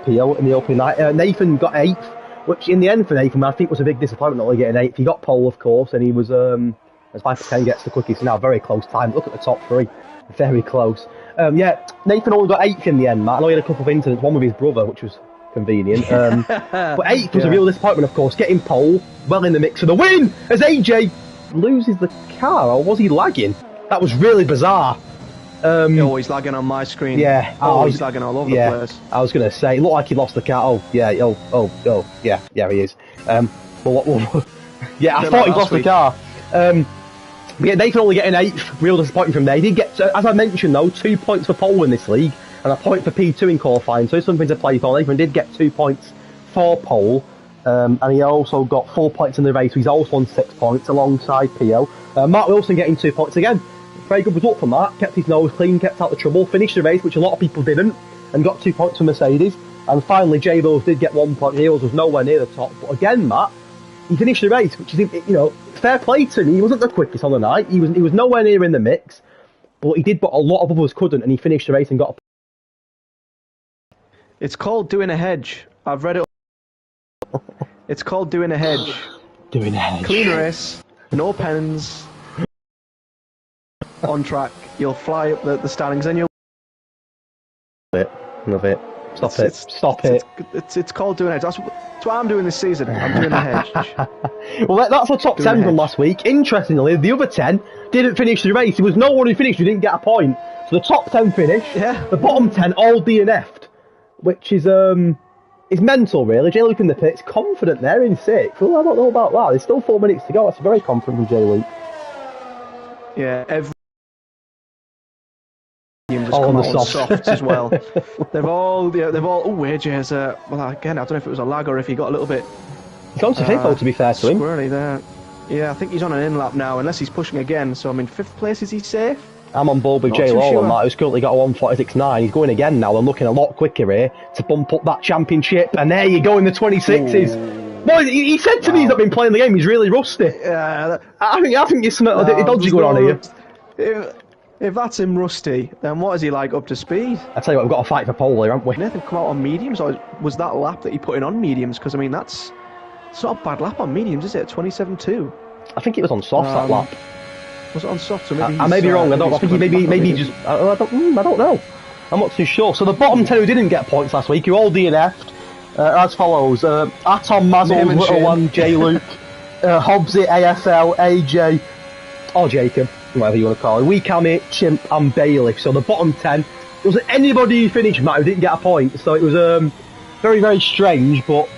Pio in the opening night. Nathan got 8th, which in the end for Nathan, I think was a big disappointment not only getting 8th. He got pole, of course, and he was, as 5 gets the quickest now, very close time. Look at the top 3, very close. Yeah, Nathan only got 8th in the end, Matt. I know he had a couple of incidents, one with his brother, which was convenient. But 8th was a real disappointment, of course. Getting pole, well in the mix for the win, as AJ loses the car, or was he lagging? That was really bizarre. You're always lagging on my screen. Yeah, always lagging all over the place. I was going to say, it looked like he lost the car. Oh, yeah, yeah, he is. Yeah, I thought he lost the car. Yeah, Nathan only getting 8th, real disappointing from there. He did get, as I mentioned though, 2 points for pole in this league, and a point for P2 in qualifying, so it's something to play for. Nathan did get 2 points for pole, and he also got 4 points in the race, so he's also on 6 points alongside Pio. Mark Wilson getting 2 points again. Very good result for Mark, kept his nose clean, kept out the trouble, finished the race, which a lot of people didn't, and got 2 points for Mercedes. And finally, J Rose did get 1 point. Heroes was nowhere near the top, but again, Matt, he finished the race, which is, you know, fair play to him. He wasn't the quickest on the night. He was nowhere near in the mix, but he did, but a lot of others couldn't, and he finished the race and got a... It's called doing a hedge. I've read it. It's called doing a hedge. Doing a hedge. Clean race, no pens. On track, you'll fly up the standings, and you'll... Love it. Stop it. It's called doing a hedge. That's what I'm doing this season. I'm doing a hedge. Well, that's the top 10 from last week. Interestingly, the other 10 didn't finish the race. There was no one who finished who didn't get a point. So the top 10 finished. Yeah. The bottom 10 all DNF'd, which is mental, really. J Luke in the pits, confident there in 6th. Well, I don't know about that. There's still 4 minutes to go. That's very confident from J Luke. Yeah, every just come out on softs as well. They've all. Oh, AJ's. Well, again, I don't know if it was a lag or if he got a little bit. He's gone to 5th, to be fair to him. Squirrely there. Yeah, I think he's on an in-lap now, unless he's pushing again. So, I mean, 5th place, is he safe? I'm on board with Jay Law on that, who's currently got a 146.9. He's going again now and looking a lot quicker here to bump up that championship. And there you go in the 26s. Boy, he said to me he's not been playing the game. He's really rusty. Yeah, I think it's a dodgy going on here. If that's him rusty, then what is he like up to speed? I tell you what, we've got to fight for pole here, haven't we? Nathan come out on mediums, or was that lap that he put in on mediums? Because I mean, it's not a bad lap on mediums, is it? 27.2. I think it was on softs that lap. Was it on soft? So maybe I may be wrong. I think he maybe just. I don't know. I'm not too sure. So the bottom 10 who didn't get points last week, who all DNF'd, as follows: Atom, Mazzle, Little One, J Luke, Hobbsy, ASL, AJ, or Jacob, whatever you want to call it. Weekami, Chimp, and Bailey. So the bottom 10, there wasn't anybody who finished, Matt, who didn't get a point. So it was very, very strange, but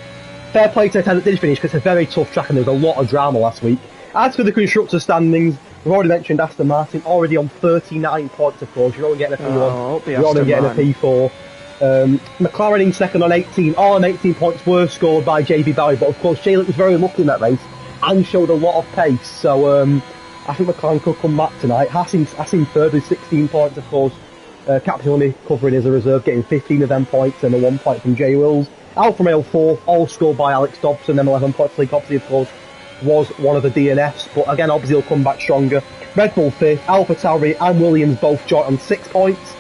fair play to the 10 that did finish, because it's a very tough track and there was a lot of drama last week. As for the constructor standings, we've already mentioned Aston Martin, already on 39 points, of course. You're only getting a P1, you're only getting a P4. McLaren in second on 18, all on 18 points were scored by JB Barry, but of course J-Luke was very lucky in that race and showed a lot of pace, so I think McLaren could come back tonight. Haas in third with 16 points, of course. Captain only covering as a reserve, getting 15 of them points and a 1 point from J Wills. Alfa Romeo fourth, all scored by Alex Dobson, then 11 points. Lee Copsey, of course, was one of the DNFs, but again, obviously he'll come back stronger. Red Bull fifth, Alpha Tauri and Williams both joint on 6 points.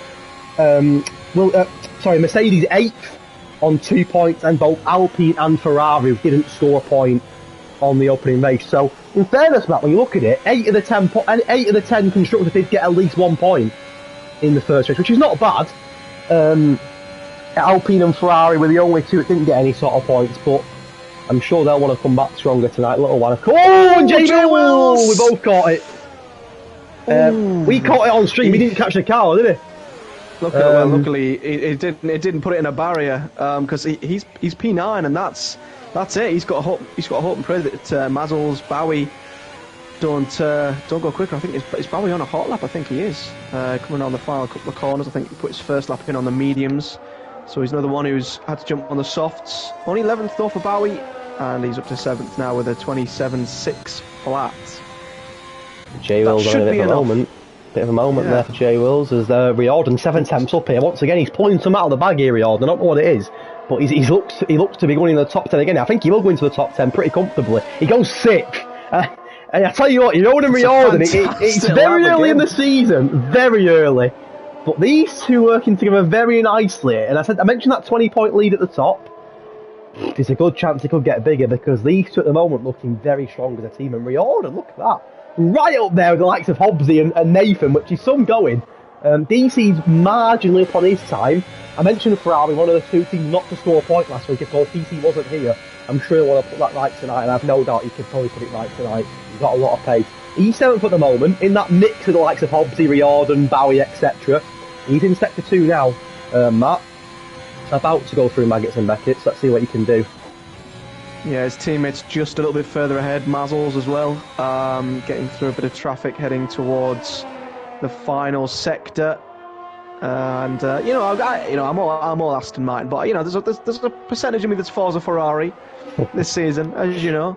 Mercedes 8th on 2 points, and both Alpine and Ferrari didn't score a point on the opening race. So, in fairness, Matt, when you look at it, 8 of the 10 constructors did get at least 1 point in the first race, which is not bad. Alpine and Ferrari were the only two that didn't get any sort of points, but I'm sure they'll want to come back stronger tonight. Little one, of course. Oh, and J Wills! We both caught it. We caught it on stream. He didn't catch the car, did he? Luckily, it didn't put it in a barrier, because he's P9, and that's it. He's got to hope and pray that Mazzles, Bowie don't go quicker. I think it's Bowie on a hot lap. I think he is coming on the final couple of corners. I think he put his first lap in on the mediums, so he's another one who's had to jump on the softs. Only 11th though for Bowie, and he's up to 7th now with a 27.6 flat. J Wills on a bit of a moment there for J Wills as Riordan 7 temps up here. Once again, he's pulling some out of the bag here, Riordan. I don't know what it is, but he looks to be going in the top 10 again. I think he will go into the top 10 pretty comfortably. He goes 6th. And I tell you what, Riordan, it's very early in the season, very early. But these two working together very nicely. And I mentioned that 20-point lead at the top. There's a good chance it could get bigger because these two at the moment looking very strong as a team. And Riordan, look at that. Right up there with the likes of Hobbsy and Nathan, which is some going. DC's marginally up on his time. I mentioned Ferrari, one of the two teams not to score a point last week. Of course, DC wasn't here. I'm sure he'll want to put that right tonight, and I have no doubt he could probably put it right tonight. He's got a lot of pace. He's 7th at the moment, in that mix of the likes of Hobbsy, Riordan, Bowie, etc. He's in Sector 2 now, Matt. About to go through Maggots and Beckett's. Let's see what he can do. Yeah, his teammates just a little bit further ahead, Mazzles as well, getting through a bit of traffic, heading towards the final sector. And I'm all Aston Martin, but there's a percentage of me that's Forza Ferrari this season, as you know.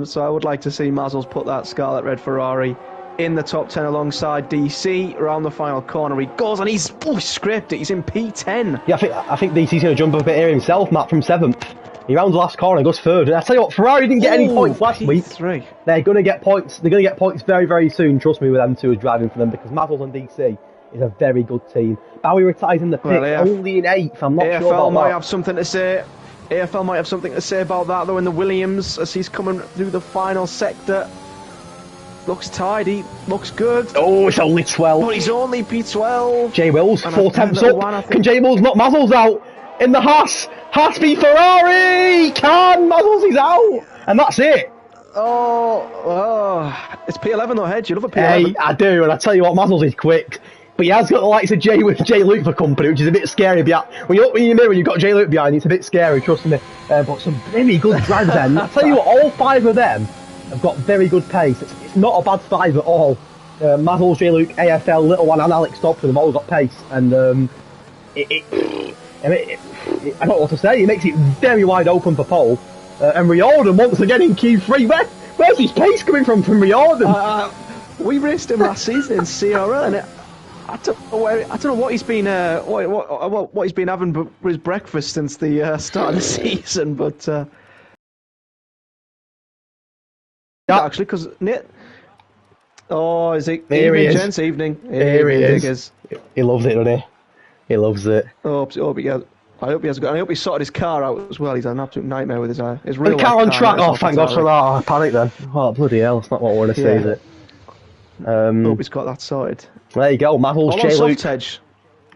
So I would like to see Mazzles put that Scarlet Red Ferrari in the top 10 alongside DC around the final corner. He goes and he's scraped it. He's in P10. Yeah, I think DC's going to jump up a bit here himself, Matt, from 7th. He rounds the last corner and goes third. And I tell you what, Ferrari didn't get any points last week. They're going to get points. They're going to get points very, very soon. Trust me, with them two driving for them, because Mazzles and DC is a very good team. Bowie retires in the pit, only in 8th. I'm not sure about AFL might have something to say. AFL might have something to say about that, though, in the Williams, as he's coming through the final sector. Looks tidy, looks good. Oh, it's only 12. But he's only P12. J Wills, 4 tenths up. Can J Wills knock Mazzles out? In the Haas v Ferrari! Can! Mazzles is out! And that's it. It's P11 though, Hedge. You love a P11. Hey, I do, and I tell you what, Mazzles is quick. But he has got the likes of Jay Luke for company, which is a bit scary. When you look in your mirror and you've got Jay Luke behind, it's a bit scary, trust me. But some very good drivers then. I tell you what, all 5 of them have got very good pace. It's not a bad 5 at all. Mazzles, Jay Luke, AFL, Little One and Alex Thompson have all got pace. And I don't know what to say. It makes it very wide open for pole. And Riordan once again in Q3. Where's his pace coming from Riordan? We raced him last season in CRL, and I don't know what he's been what he's been having for his breakfast since the start of the season, but actually, because is it here evening, he is. gents? Evening. Here he is. He loves it, doesn't he? He loves it. I hope he has. I hope he sorted his car out as well. He's an absolute nightmare with his real the car on track. Oh, thank God for that. I panicked then. Oh, bloody hell! It's not what I want to say, is it? Hope he's got that sorted. There you go, Mazzles, J Luke.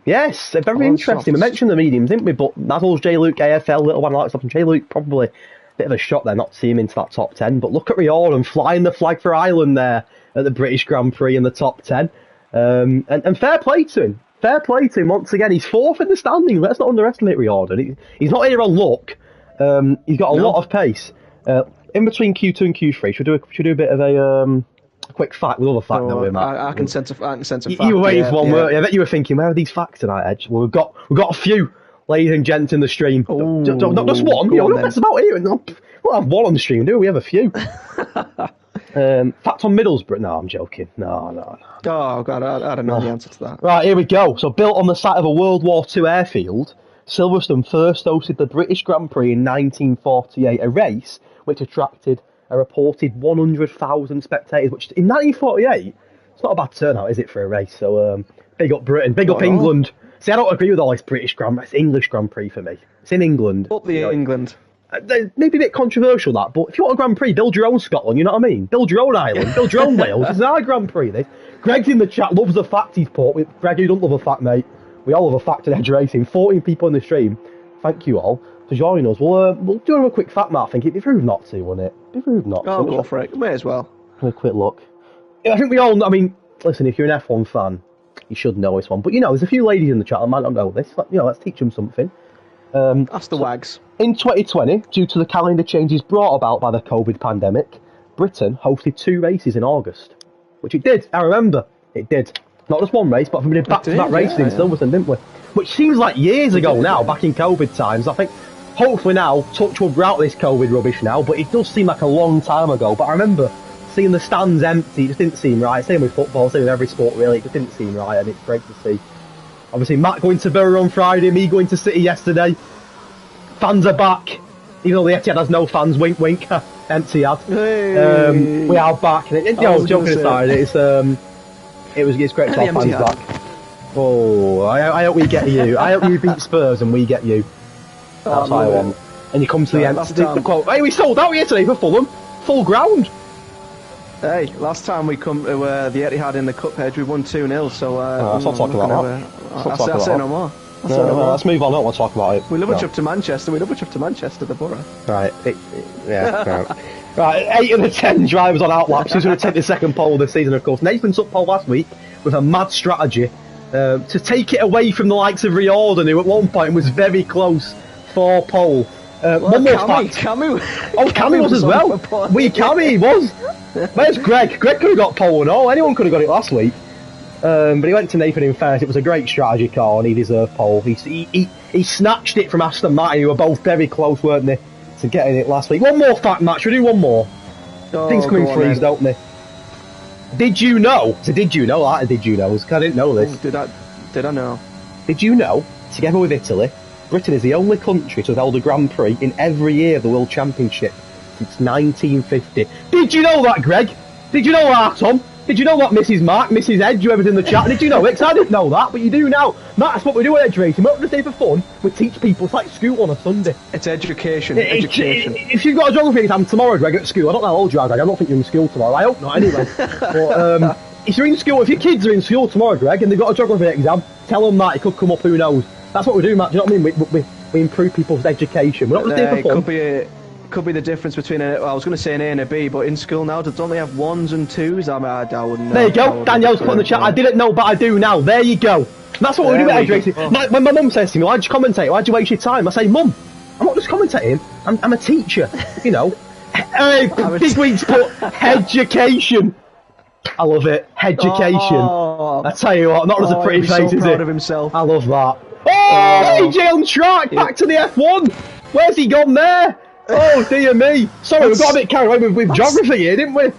Yes, they're very interesting. We mentioned the mediums, didn't we? But Mazzles, J Luke, AFL, Little One, Alex, and J Luke probably a bit of a shot there not to see him into that top 10. But look at Riordan flying the flag for Ireland there at the British Grand Prix in the top 10. And fair play to him. Fair play to him once again. He's 4th in the standings. Let's not underestimate Riordan. He's not here on luck. He's got a lot of pace. In between Q2 and Q3, should we do a bit of a quick fact? We love a fact, don't we, Matt? I can sense a fact. You were waiting for one word. I bet you were thinking, where are these facts tonight, Edge? Well, we've got a few, ladies and gents, in the stream. Not just one. Don't mess about here. We'll have one on the stream, do we? We have a few. Fact on Middlesbrough? No, I'm joking. No. Oh, God, I don't know the answer to that. Right, here we go. So, built on the site of a World War II airfield, Silverstone first hosted the British Grand Prix in 1948, a race which attracted a reported 100,000 spectators, which in 1948, it's not a bad turnout, is it, for a race? So, big up Britain, big up England. See, I don't agree with all this British Grand Prix. It's English Grand Prix for me. It's in England. Up the England. Maybe a bit controversial, that, but if you want a Grand Prix, build your own Scotland, you know what I mean? Build your own Ireland, build your own Wales. It's our Grand Prix, this. Greg's in the chat, loves the fact he's put. Greg, you don't love a fact, mate. We all love a fact in Edge Racing. 14 people in the stream. Thank you all for joining us. We'll do a quick fact, Matt, I think. It'd be rude not to, wouldn't it? It'd be rude not to. I'll go for it. May as well. Have a quick look. Yeah, I think we all, I mean, listen, if you're an F1 fan, you should know this one. But, there's a few ladies in the chat that might not know this. Let's teach them something. That's the wags. In 2020, due to the calendar changes brought about by the COVID pandemic, Britain hosted 2 races in August. Which it did, I remember. It did. Not just one race, but we did back-to-back races in Silverstone, didn't we? Which seems like years ago now, back in COVID times. I think, hopefully now, touch wood, we're out of this COVID rubbish now, but it does seem like a long time ago. But I remember seeing the stands empty, it just didn't seem right. Same with football, same with every sport really, it just didn't seem right, and it's great to see. Obviously, Matt going to Borough on Friday, me going to City yesterday. Fans are back, even though the Etihad has no fans, wink wink. empty ad. Hey. We are back. Joking aside, it's great to have fans back. Oh, I hope we get you. I hope you beat Spurs and we get you. That's what I want. And you come to the end. Hey, we sold out yesterday for Fulham. Full ground. Hey, last time we come to the Etihad in the Cup hedge, we won 2-0. So let's not talk about that. I'll say no more. Let's move on. I don't want to talk about it. We love a trip to Manchester. We love a trip to Manchester, the borough. Right. Right. 8 of the 10 drivers on outlaps. Who's going to take the second pole this season? Of course, Nathan took pole last week with a mad strategy to take it away from the likes of Riordan, who at one point was very close for pole. One more fact. Cammy was as well. Cammy was. Where's Greg? Greg could have got pole and all. Anyone could have got it last week. But he went to Nathan in fairness. It was a great strategy call and he deserved pole. He snatched it from Aston Martin, who were both very close, weren't they, to getting it last week. One more fact, Matt. Should we do one more? Things come in threes, don't they? Did you know? So did you know that? Did you know? Because I didn't know this. Did I know? Did you know, together with Italy, Britain is the only country to have held a Grand Prix in every year of the World Championship since 1950. Did you know that, Greg? Did you know that, Tom? Did you know what, Mrs. Mark, Mrs. Edge, whoever's in the chat? Did you know it? 'Cause I didn't know that, but you do now. Matt, that's what we do at Edge Racing. We're not just here for fun. We teach people. It's like school on a Sunday. It's education. If you've got a geography exam tomorrow, Greg, at school, I don't know how old you are, Greg. I don't think you're in school tomorrow. I hope not, anyway. But if you're in school, if your kids are in school tomorrow, Greg, and they've got a geography exam, tell them that it could come up. Who knows? That's what we do, Matt. Do you know what I mean? We improve people's education. We're not just here for fun. Could be the difference between I was going to say an A and a B, but in school now, don't they have 1s and 2s? I wouldn't know. There you go. Danielle's put in the chat. I didn't know, but I do now. There you go. That's what we do at Edge Racing. When my mum says to me, "Why'd you commentate? Why'd you waste your time?" I say, "Mum, I'm not just commentating. I'm a teacher. You know." Big week's put education. I love it. Education. I tell you what, not as a pretty face, so is proud it? Of himself. I love that. AJ on track. Back to the F1. Where's he gone there? Oh dear me! Sorry, we got a bit carried away with geography here, didn't we?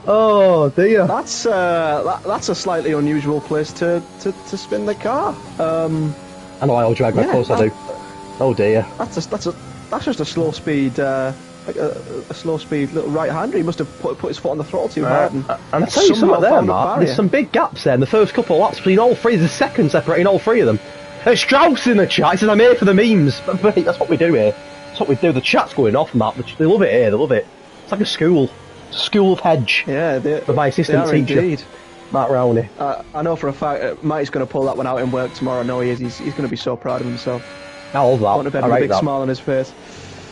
Oh dear. That's a slightly unusual place to spin the car. I know I'll drag my course. I do. Oh dear. That's just a slow speed, like a slow speed little right hander. He must have put his foot on the throttle too hard. And I tell you something there, Mark. There's some big gaps there in the first couple of laps between all three. There's a second separating all three of them. Strauss in the chat. He says, "I'm here for the memes." But mate, that's what we do here. That's what we do. The chat's going off, Matt. They love it here. They love it. It's like a school. It's a school of hedge. Yeah, with my assistant teacher, indeed. Matt Rowney. I know for a fact Mike's going to pull that one out in work tomorrow. I know he is. He's going to be so proud of himself. I love that. I want to bet with a big smile on his face.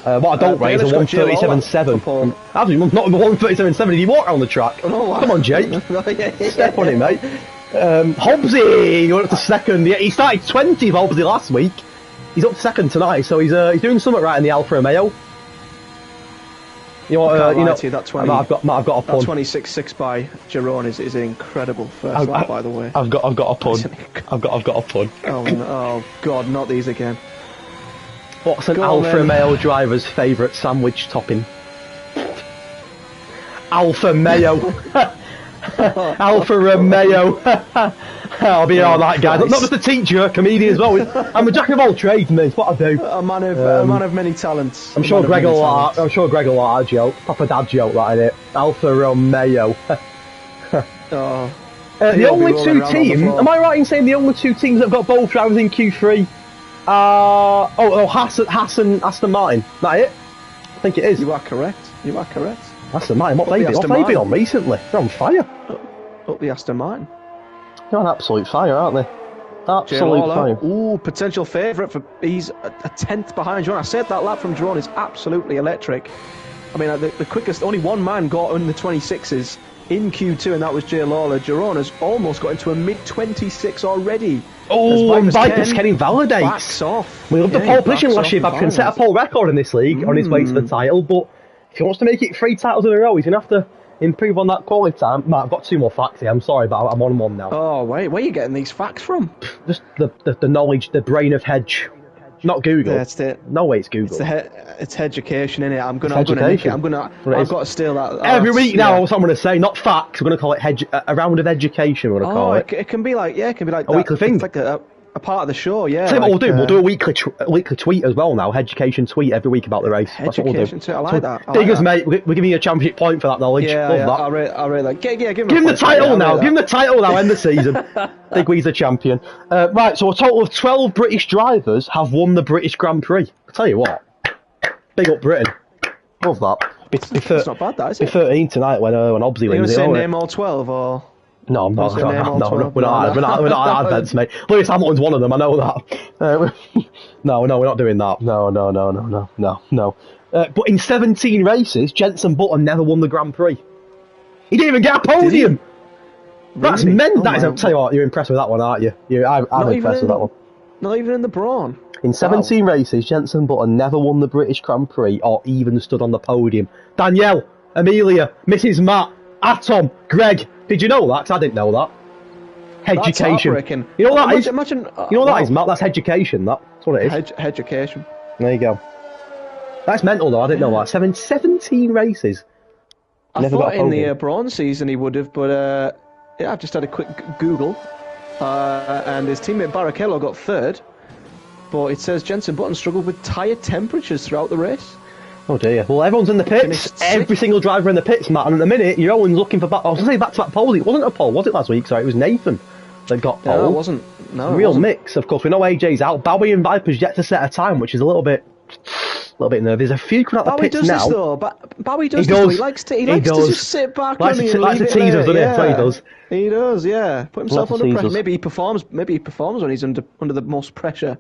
What I don't rate is a 137.7. Absolutely not a 137.7. Did he walk around the track? Oh, come on, Jake. Step on him, mate. Hobbsy going up to second. Yeah, he started 20th, Hobbsy, last week. He's up to second tonight, so he's doing something right in the Alfa Romeo. You know, that 20, I've got a pun. That 26.6 by Jerome is an incredible first lap, by the way. I've got a pun. I've got a pun. Oh God, not these again. What's an Alfa Romeo driver's favourite sandwich topping? Alfa Mayo. Alfa Romeo. I'll be all that guy. Not just a teacher, a comedian as well. I'm a jack of all trades, mate. It's what I do. A man of many talents. I'm sure Greg will like our joke. Proper dad joke, that is it. Alfa Romeo. The only two teams. Am I right in saying the only two teams that have got both drivers in Q3? Haas and Aston Martin. Is that it? I think it is. You are correct. Aston Martin. What have they been on recently? They're on fire. Up the Aston Martin. They're on absolute fire, aren't they? Absolute fire. Ooh, potential favourite for. He's a tenth behind Jerome. I said that lap from Jerome is absolutely electric. I mean, the quickest. Only one man got in the 26s in Q2, and that was Jay Lawler. Jerome has almost got into a mid-26 already. Oh, and Viper's Kenny validates. Backs off. We loved the pole position last year. Viper can set a pole record in this league on his way to the title, but if he wants to make it 3 titles in a row, he's going to have to improve on that quality time. Matt, I've got 2 more facts here. I'm sorry, but I'm on one now. Oh, wait, where are you getting these facts from? Just the knowledge, the brain of Hedge. Not Google. That's it. No way, it's Google. It's education, innit? I've got to steal that. Every week now, that's what I'm going to say. Not facts. We're going to call it a round of education. We're going to call it. It can be like, a weekly thing. It's like a a part of the show. Yeah. Tell you what we'll do. We'll do a weekly tweet as well now. Education tweet every week about the race. That's what we'll do. Tweet. I like that. Dig us, mate. We're giving you a championship point for that knowledge. Yeah, Love yeah. that. I really like. Yeah, give him the title now. Give him the title now. End the season. Big Wee's the champion. Right. So a total of 12 British drivers have won the British Grand Prix. I'll tell you what. Big up Britain. Love that. It's not bad, that is it? 13 tonight when Obsley wins. Are you going to say name all 12? Or no, I'm not. We're not advents, mate. Lewis Hamilton's one of them. I know that. No, we're not doing that. No. But in 17 races, Jenson Button never won the Grand Prix. He didn't even get a podium. That's mental. I'll tell you what, you're impressed with that one, aren't you? I'm impressed with that one. Not even in the Brawn. In 17 races, Jenson Button never won the British Grand Prix or even stood on the podium. Danielle, Amelia, Mrs. Matt, Atom, Greg. Did you know that? 'Cause I didn't know that. Education. You know what that is? Imagine, you know what that is, Matt? That's education. That's what it is. Education. There you go. That's mental, though. I didn't know that. 17 races. I thought in the Brawn season he would have, but I've just had a quick Google, and his teammate Barrichello got third. But it says Jenson Button struggled with tyre temperatures throughout the race. Oh dear. Well, everyone's in the pits. Every single driver in the pits, Matt. And at the minute, you're always looking for back. I was going to say back-to-back poles. It wasn't a pole, was it, last week? Sorry, it was Nathan that got pole. No, it wasn't. No, real mix. Of course, we know AJ's out. Bowie and Viper's yet to set a time, which is a little bit nervous. There's a few coming out the pits now. Bowie does this though. He likes to just sit back and leave to tease us, doesn't he? That's what he does. He does, yeah. Put himself under pressure. Maybe he performs when he's under the most pressure.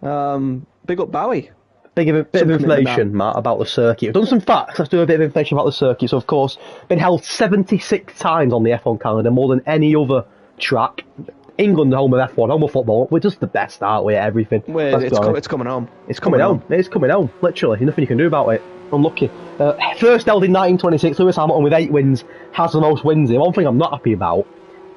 Big up Bowie. Bit of information, Matt, about the circuit. We've done some facts. Let's do a bit of information about the circuit. So, of course, been held 76 times on the F1 calendar, more than any other track. England, home of F1, home of football. We're just the best, aren't we, at everything? It's coming home. It's coming home. It's coming home, literally. There's nothing you can do about it. Unlucky. First held in 1926, Lewis Hamilton with 8 wins has the most wins. The one thing I'm not happy about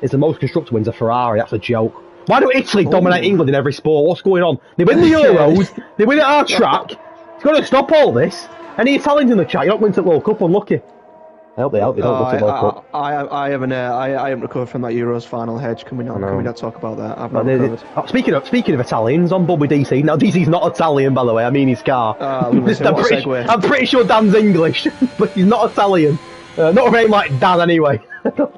is the most constructor wins a Ferrari. That's a joke. Why do Italy dominate England in every sport? What's going on? They win the Euros, they win at our track. It's got to stop all this. Any Italians in the chat? You're not going to the World Cup, unlucky. I hope they don't go to the World Cup. I haven't recovered from that Euros final hedge. Can we not talk about that? I've not recovered. Speaking of Italians, on board with DC. Now, DC's not Italian, by the way. I mean his car. I'm pretty sure Dan's English, but he's not Italian. Not a name like Dan, anyway.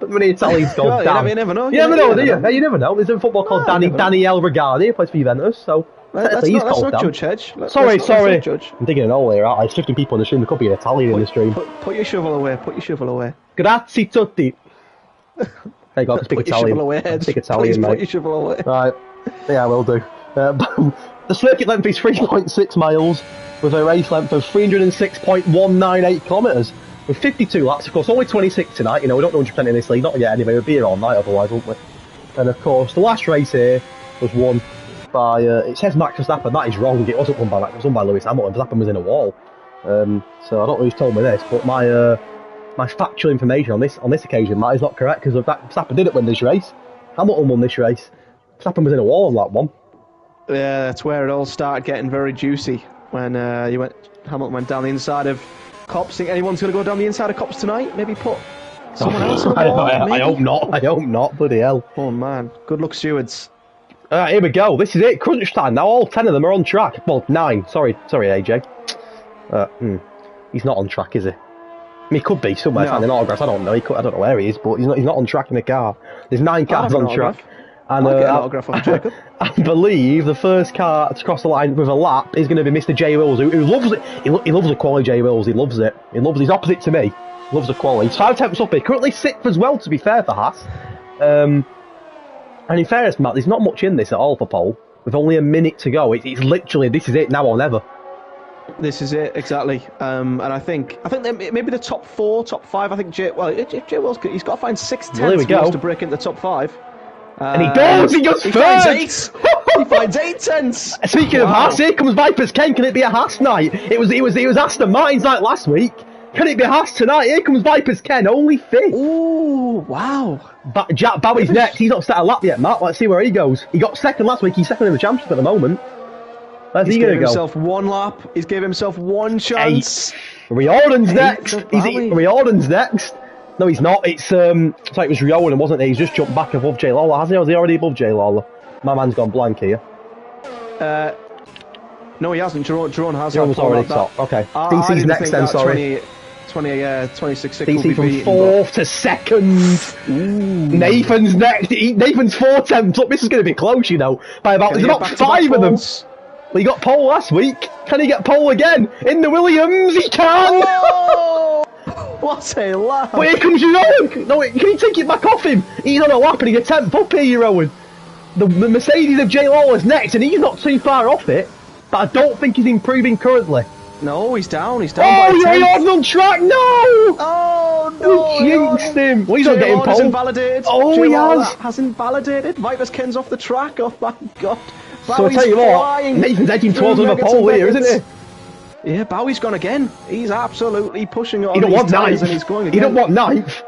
Many Italians called Dan. You never know. You never know, do you? You never know. There's a football called Daniele Reggiani, who plays for Juventus, so let's not judge, Hedge. Sorry. I'm digging an hole here, aren't I? There's 15 people in the stream. There could be an Italian in the stream. Put your shovel away. Grazie tutti. There you go, speak Italian. Speak Italian, mate. Put your shovel away. Right. Yeah, I will do. The circuit length is 3.6 miles, with a race length of 306.198 kilometres. With 52 laps, of course, only 26 tonight. You know, we don't know 100% in this league, not yet anyway. We'll be here all night otherwise, won't we? And of course, the last race here was won by, it says Max Verstappen. That is wrong. It wasn't won by Max, it was won by Lewis Hamilton. Verstappen was in a wall. So I don't know who's told me this, but my factual information on this occasion, Matt, is not correct, because Verstappen didn't win this race. Hamilton won this race. Verstappen was in a wall on that one. Yeah, that's where it all started getting very juicy, when Hamilton went down the inside of Cops. Think anyone's going to go down the inside of Cops tonight? Maybe put someone else on the ball? I hope not. Bloody hell. Oh man, good luck, stewards. Here we go. This is it. Crunch time. Now all 10 of them are on track. Well, 9. Sorry, AJ. He's not on track, is he? I mean, he could be somewhere finding autographs. I don't know. I don't know where he is, but he's not on track in the car. There's 9 cars on track. And I'll get an autograph off Jacob. I believe the first car to cross the line with a lap is going to be Mr. J. Wills, who loves it. He loves the quality, J. Wills. He loves it. He's opposite to me. He loves the quality. He's 5 tenths up here. Currently 6th as well, to be fair, for Haas. And in fairness, Matt, there's not much in this at all for Pole. With only a minute to go. It's literally, this is it, now or never. This is it, exactly. And I think maybe the top 4, top 5, I think J. Wills, he's got to find 6 tenths to break into the top 5. And he does! He goes third! He finds 8 tenths! Speaking of Haas, here comes Viper's Ken. Can it be a Haas night? It was Aston Martin's night last week. Can it be Haas tonight? Here comes Viper's Ken, only 5th. Ooh, wow. Jack Bowie's next. He's not set a lap yet, Matt. Let's see where he goes. He got 2nd last week. He's 2nd in the championship at the moment. Where's he going to go? He's giving himself 1 lap. He's giving himself 1 chance. 8. Riordan's next. Riordan's next. No, he's not. It's it was Riordan, wasn't he? He's just jumped back above Jay Lawler, hasn't he? Or is he already above Jay Lawler? My man's gone blank here. No, he hasn't. Jerome has. Jerome's already top. Okay. DC's next then, sorry. 26 DC from 4th to 2nd. Ooh. Nathan's next. Nathan's 4 tenths up. This is going to be close, you know. By about, there's about 5 of them. Well, he got pole last week. Can he get pole again? In the Williams, he can! Oh! What a lap! But here comes Jeroen! No, can you take it back off him? He's on a lap and he's a 10th up here, Jeroen. The Mercedes of J. Lawler's next, and he's not too far off it. But I don't think he's improving currently. No, he's down. He's down by 10. Oh, you're on track! No! Oh, no! He jinxed him. Well, he's not getting pole. Invalidated. Oh, he has invalidated. Viper's Ken's off the track. Oh, my God. So I tell you what, Nathan's edging towards another pole here, isn't he? Yeah, Bowie's gone again. He's absolutely pushing on. He don't want 9th. And he's going again. He don't want 9th.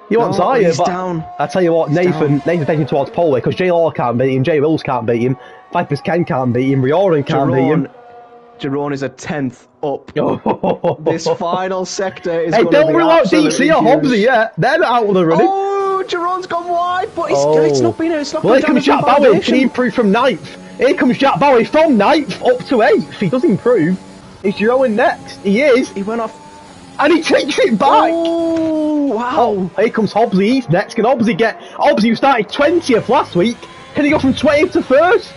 He wants higher, he's but down. I tell you what, Nathan's edging towards pole because J. Law can't beat him, J. Wills can't beat him, Viper's Ken can't beat him, Rioran can't beat him. Jerome is a 10th up. This final sector is Hey, don't rule out DC or Hobbsy yet. They're not out of the running. Oh, Jerome's gone wide, but it's not been. Well, here comes Jack Bowie. Can he improve from 9th? Here comes Jack Bowie from 9th up to 8th. He does improve. Is Jeroen next? He is. He went off. And he takes it back. Oh, wow. Oh, here comes Hobbsy. He's next. Can Hobbsy get... Hobbsy, who started 20th last week, can he go from 20th to 1st?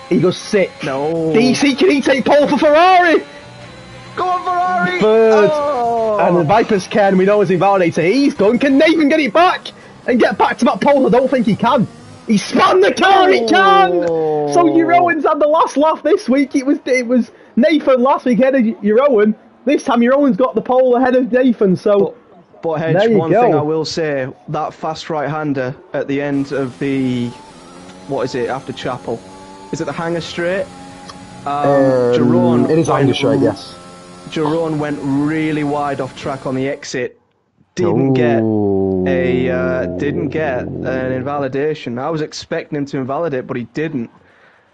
He goes 6th. No. DC, can he take pole for Ferrari? Go on, Ferrari. 3rd. Oh. And the Viper's Ken, we know is invalidated. He's done. Can Nathan get it back and get back to that pole? I don't think he can. He spun the car. He can. So Jeroen's had the last laugh this week. It was Nathan last week ahead of Jeroen. This time Jeroen's got the pole ahead of Nathan. So, but Hedge, one thing I will say: that fast right-hander at the end of the after Chapel? Is it the Hanger Straight? Jeroen. It is Hanger Straight, yes. Jeroen went really wide off track on the exit. Didn't get an invalidation. I was expecting him to invalidate, but he didn't.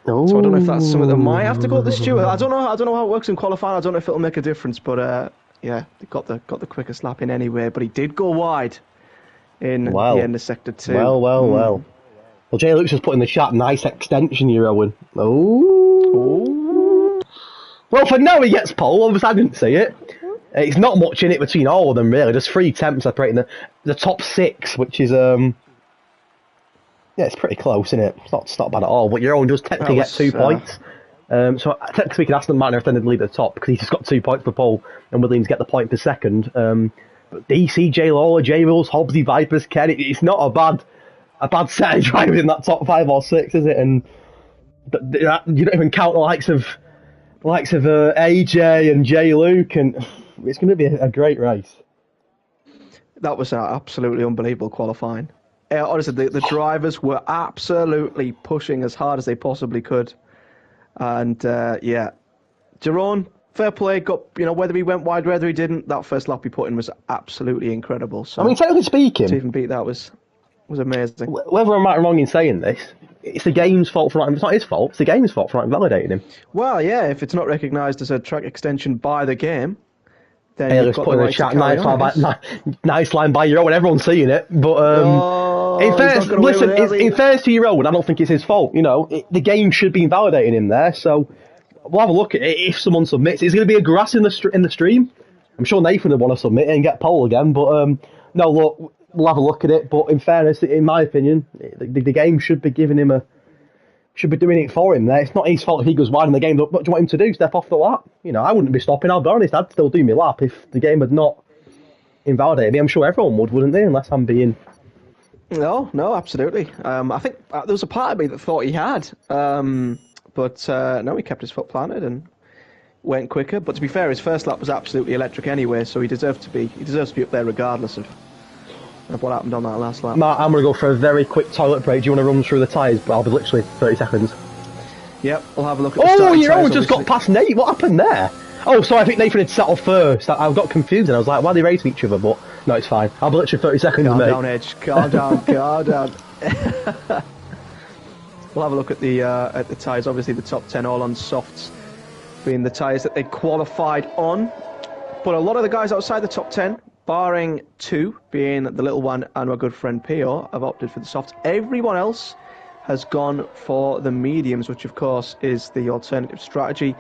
So I don't know if that's something that might have to go to the steward. I don't know how it works in qualifying. I don't know if it'll make a difference, but yeah, he got the quickest lap in anyway. But he did go wide in the end of sector 2. Well. Well, Jay Luke's just put in the chat, nice extension, Jeroen. Oh. Well, for now he gets pole. Obviously, I didn't see it. It's not much in it between all of them, really. There's 3 temps separating the top 6, which is yeah, it's pretty close, isn't it? It's not bad at all. But Jeroen does technically get 2 points. So technically, we can ask the Martin if they didn't lead at the top because he's just got 2 points for pole, and Williams get the point for second. But DC, J Lawler, J Wills, Hobbsy, Vipers, Ken, it's not a bad set of drivers in that top 5 or 6, is it? And you don't even count the likes of AJ and J Luke, and it's going to be a great race. That was absolutely unbelievable qualifying. Honestly, the drivers were absolutely pushing as hard as they possibly could, and yeah, Jeroen, fair play. Got whether he went wide, whether he didn't. That first lap he put in was absolutely incredible. So, I mean, technically speaking, to even beat that was amazing. Whether I'm right or wrong in saying this, it's the game's fault for not. It's not his fault. It's the game's fault for not invalidating him. Well, yeah, if it's not recognised as a track extension by the game, then you've got the right to carry on. Nice line by Jeroen. Everyone's seeing it, but in fairness to Jeroen, I don't think it's his fault. The game should be invalidating him there. So we'll have a look at it. If someone submits, it's going to be a grass in the stream. I'm sure Nathan would want to submit it and get pole again, but no, look. We'll have a look at it, but in fairness, in my opinion, the game should be giving him should be doing it for him there. It's not his fault if he goes wide in the game. What do you want him to do? Step off the lap? I wouldn't be stopping, I'll be honest. I'd still do my lap if the game had not invalidated me. I'm sure everyone would, wouldn't they? Unless I'm being... No, absolutely. I think there was a part of me that thought he had. But no, he kept his foot planted and went quicker. But to be fair, his first lap was absolutely electric anyway, so he deserves to be up there regardless of what happened on that last lap. Matt, I'm going to go for a very quick toilet break. Do you want to run through the tyres? But I'll be literally 30 seconds. Yep, we'll have a look at the starting tyres. Jeroen just got past Nate. What happened there? Oh, so I think Nathan had settled first. I got confused and I was like, why are they racing each other? But no, it's fine. I'll be literally 30 seconds, calm mate. Calm down, Edge. Calm down, calm down. We'll have a look at the tyres. Obviously, the top 10 all on softs, being the tyres that they qualified on. But a lot of the guys outside the top 10, barring 2, being the little one and my good friend Pio, have opted for the softs. Everyone else has gone for the mediums, which of course is the alternative strategy.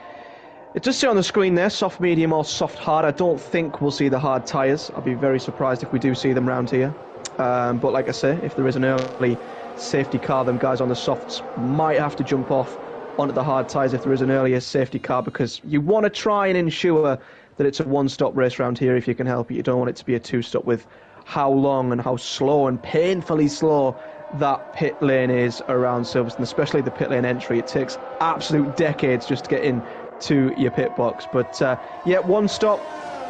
It does say on the screen there, soft, medium or soft hard. I don't think we'll see the hard tyres. I'll be very surprised if we do see them round here. But like I say, if there is an early safety car, them guys on the softs might have to jump off onto the hard tyres if there is an earlier safety car, because you want to try and ensure that it's a one-stop race round here if you can help it. You don't want it to be a two-stop with how long and how slow and painfully slow that pit lane is around Silverstone, especially the pit lane entry. It takes absolute decades just to get in to your pit box. But yeah, one stop,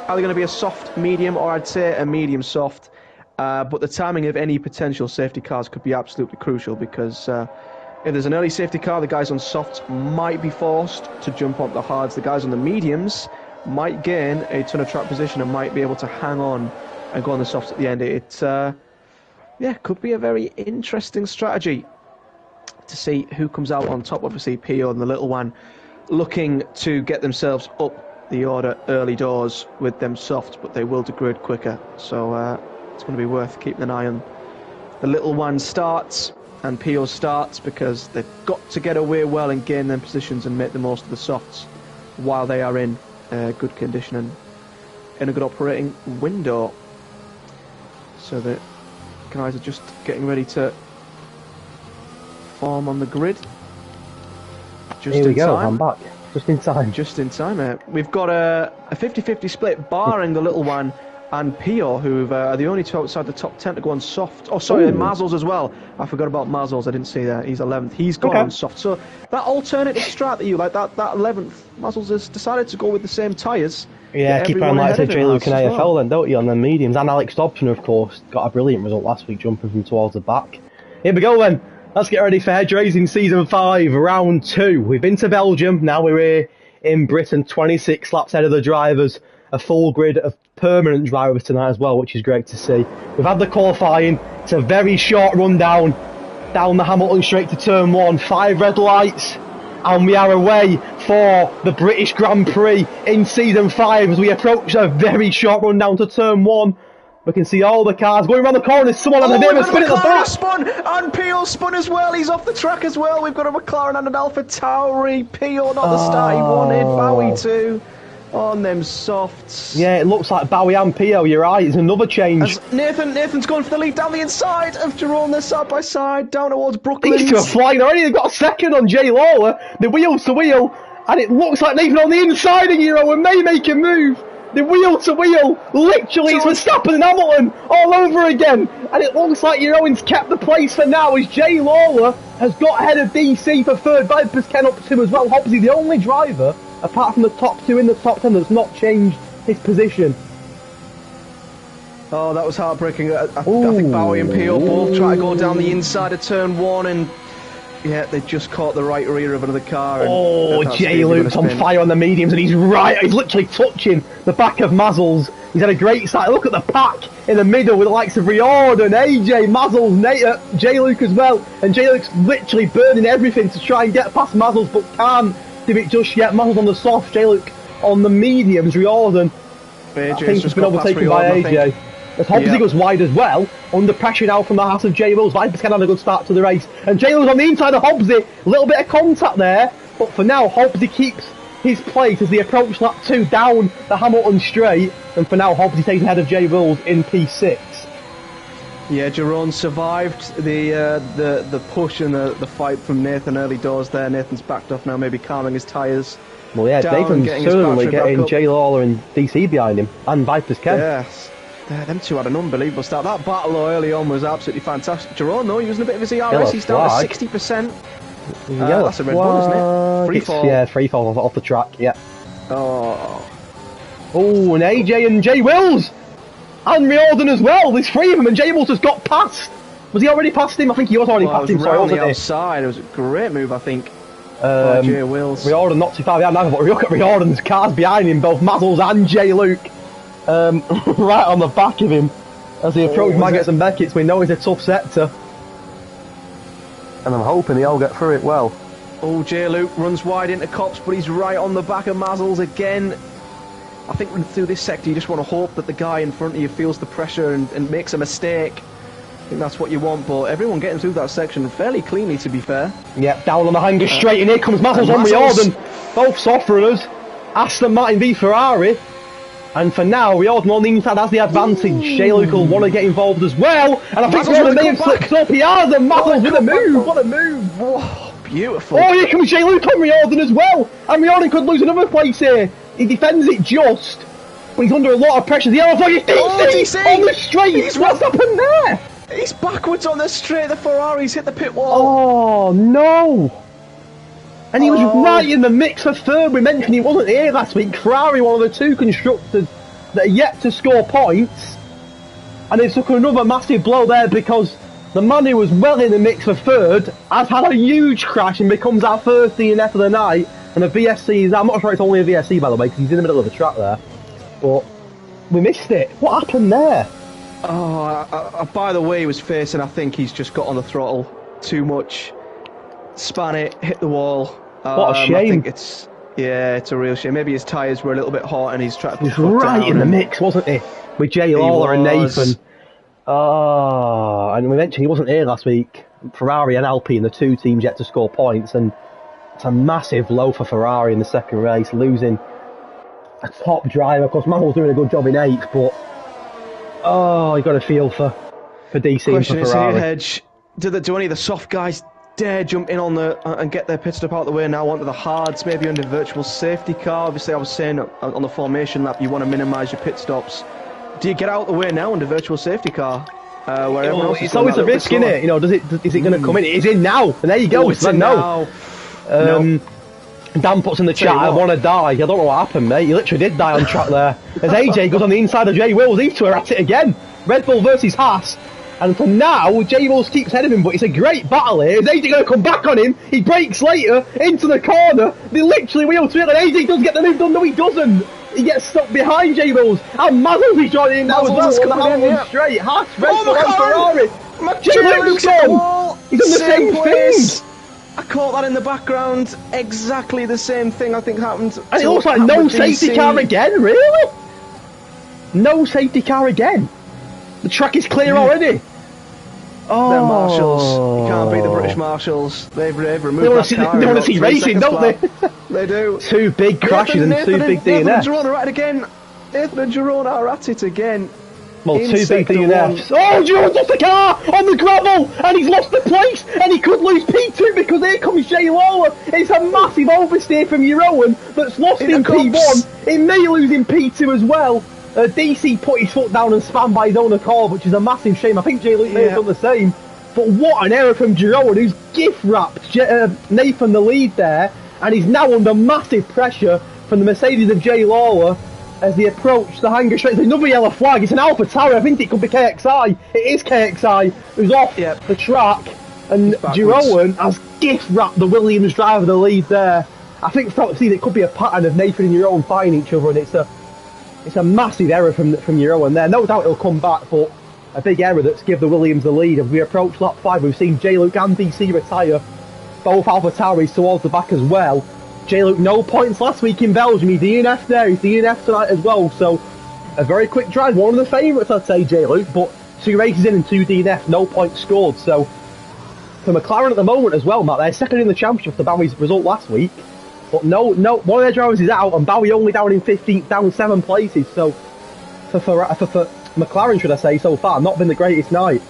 either going to be a soft medium or I'd say a medium soft. But the timing of any potential safety cars could be absolutely crucial, because if there's an early safety car, the guys on softs might be forced to jump onto the hards. The guys on the mediums might gain a ton of track position and might be able to hang on and go on the softs at the end. It yeah, could be a very interesting strategy to see who comes out on top. Obviously, Pio and the little one looking to get themselves up the order early doors with them softs, but they will degrade quicker. So it's going to be worth keeping an eye on the little one starts and Pio starts, because they've got to get away well and gain them positions and make the most of the softs while they are in good condition and in a good operating window. So the guys are just getting ready to form on the grid. Just Here we go, time. I'm back. Just in time. Just in time, mate. We've got a 50-50 split, barring the little one and Pio, who are the only two outside the top 10 to go on soft. Oh, sorry, and Mazzles as well. I forgot about Mazzles. I didn't see that. He's 11th. He's gone on soft. So that alternative strat that you like, that 11th, Mazzles has decided to go with the same tyres. Yeah, keep on, like I said, J. Luke and AFL then, don't you, on the mediums. And Alex Dobson, of course, got a brilliant result last week, jumping from towards the back. Here we go then. Let's get ready for Hedge Racing Season 5, Round 2. We've been to Belgium, now we're here in Britain, 26 laps ahead of the drivers. A full grid of permanent drivers tonight as well, which is great to see. We've had the qualifying. It's a very short run down the Hamilton straight to turn 1. 5 red lights, and we are away for the British Grand Prix in Season 5 as we approach a very short run down to turn 1. We can see all the cars going around the corners. Someone on a bit of a spin at the back. Spun, and Pio spun as well. He's off the track as well. We've got a McLaren and an Alpha Tauri. Pio not the start he wanted. Bowie too. On them softs. Yeah, it looks like Bowie and Pio, you're right, it's another change. As Nathan's going for the lead down the inside of Jerome, they're side by side, down towards Brooklyn. These two are flying already, they've got a second on Jay Lawler, the wheel to wheel, and it looks like Nathan on the inside of Euro and may make a move. The wheel to wheel, literally, it's Verstappen and Hamilton all over again, and it looks like Euro's kept the place for now as Jay Lawler has got ahead of DC for third. Vipers Ken up to him as well. Obviously the only driver, apart from the top two in the top 10, that's not changed his position. Oh, that was heartbreaking. I think Bowie and Pio both try to go down the inside of turn 1, and yeah, they just caught the right rear of another car. And Jay Luke's on fire on the mediums, and he's literally touching the back of Mazzles. He's had a great start. Look at the pack in the middle with the likes of Riordan, AJ, Mazzles, Jay Luke as well. And Jay Luke's literally burning everything to try and get past Mazzles, but can't do it just yet. Mazzles on the soft, Jay Luke on the mediums. Riordan, I think, has been overtaken by AJ. As Hobbsy goes wide as well, under pressure now from the house of Jay Wills. Vipers can have a good start to the race. And Jay Wills on the inside of Hobbsy. A little bit of contact there, but for now, Hobbsy keeps his place as they approach lap 2 down the Hamilton straight. And for now, Hobbsy takes ahead of Jay Wills in P6. Yeah, Jerome survived the push and the fight from Nathan early doors there. Nathan's backed off now, maybe calming his tyres. Well, yeah, Nathan's certainly getting Jay Lawler and DC behind him, and Vipers Ken. Yes. Them two had an unbelievable start. That battle early on was absolutely fantastic. Jerome, though, using a bit of his ERS, he's down to 60%. That's a red one, isn't it? Free fall. Yeah, free fall off the track, yeah. Oh, and AJ and Jay Wills! And Riordan as well, there's 3 of them, and Jay Wills has got past. Was he already past him? I think he was already past him. Right on the outside, it was a great move, I think. Jay Wills. Riordan not too far behind now, but look at Riordan's cars behind him, both Mazzles and Jay Luke. Right on the back of him as he approaches Maggots and Beckett's. We know it's a tough sector, and I'm hoping they all get through it well. Jay Luke runs wide into Cops, but he's right on the back of Mazzles again. I think through this sector you just want to hope that the guy in front of you feels the pressure and makes a mistake. I think that's what you want, but everyone getting through that section fairly cleanly, to be fair. Yep, down on the hanger straight, and here comes Mazzles on Riordan. Both soft runners. Aston Martin v Ferrari. And for now, Riordan on the inside has the advantage. J-Luke will want to get involved as well. And I think Riordan may have slipped up. He has, and Mazzles with a move. What a move. Whoa, beautiful. Oh, here comes J-Luke on Riordan as well. And Riordan could lose another place here. He defends it just. But he's under a lot of pressure. The yellow flag is DC on the straight. What's happened there? He's backwards on the straight. The Ferrari's hit the pit wall. Oh, no. And he was right in the mix for third. We mentioned he wasn't here last week. Ferrari, one of the two constructors that are yet to score points. And it took another massive blow there because the man who was well in the mix for third has had a huge crash and becomes our first DNF of the night. And the VSC is, I'm not sure it's only a VSC by the way, because he's in the middle of the track there. But we missed it. What happened there? Oh, by the way he was facing, I think he's just got on the throttle too much. Span it, hit the wall. What a shame. I think it's a real shame. Maybe his tyres were a little bit hot and he's trying to put He was right in the mix, wasn't he? With Jay Lawler and Nathan. Oh, and we mentioned he wasn't here last week. Ferrari and Alpine, the two teams yet to score points, and it's a massive low for Ferrari in the second race, losing a top driver. Of course, Manuel's doing a good job in 8th, but you got to feel for DC and for Ferrari. Hedge, do any of the soft guys dare jump in on and get their pit stop out of the way now onto the hards, maybe under virtual safety car? Obviously, I was saying on the formation lap you want to minimise your pit stops. Do you get out of the way now under virtual safety car? Where everyone else it's always a risk, isn't it? You know, is it going to come in? It is in now, and there you go. It's in now. Dan puts in the chat, I want to die. I don't know what happened, mate. You literally did die on track there. As AJ goes on the inside of Jay Wills, these two are at it again. Red Bull versus Haas. And for now, Jay Wills keeps ahead of him, but it's a great battle here. Is AJ going to come back on him? He breaks later into the corner. They literally wheel to it, and AJ does get the move done. No, he doesn't. He gets stuck behind Jay Wills. And Mazzles is joining in now as well. On the Hamilton straight. Haas, Red Bull, and Ferrari. Jay Luke's gone. He's done the same thing. I caught that in the background. Exactly the same thing I think happened. And it looks like no safety car again, really? No safety car again. The track is clear already. Oh, they're marshals. You can't beat the British marshals. They've removed that car. They want to see racing, don't they? They do. 2 big crashes and 2 big DNFs. Nathan and Jerome are at it again. Nathan and Jerome are at it again. Well, 2 big DNFs. Oh, Jerome's lost the car on the gravel, and he's lost the place, and he could lose P2 because here comes Jay Lawler. It's a massive oversteer from Jeroen that's lost in P1. It may lose in P2 as well. DC put his foot down and spun by his own accord, which is a massive shame. I think Jay Luke may have done the same. But what an error from Jeroen, who's gift-wrapped Nathan the lead there, and he's now under massive pressure from the Mercedes of Jay Lawler as they approach the hanger straight. It's another yellow flag. It's an Alpha Tower. I think it could be KXI. It is KXI who's off the track, and Jeroen has gift-wrapped the Williams driver the lead there. I think it could be a pattern of Nathan and Jeroen fighting each other, and it's a massive error from Jeroen there. No doubt he'll come back, but a big error that's give the Williams the lead. As we approach lap 5, we've seen J-Luke and DC retire. Both Alpha Tauris towards the back as well. J-Luke, no points last week in Belgium. He's DNF there. He's DNF tonight as well. So, a very quick drive. One of the favourites, I'd say, J-Luke. But 2 races in and 2 DNF, no points scored. So, for McLaren at the moment as well, Matt, they're second in the championship after Bowie's result last week. But no, one of their drivers is out, and Bowie only down in 15th, down 7 places. So, for McLaren, should I say, so far, not been the greatest night.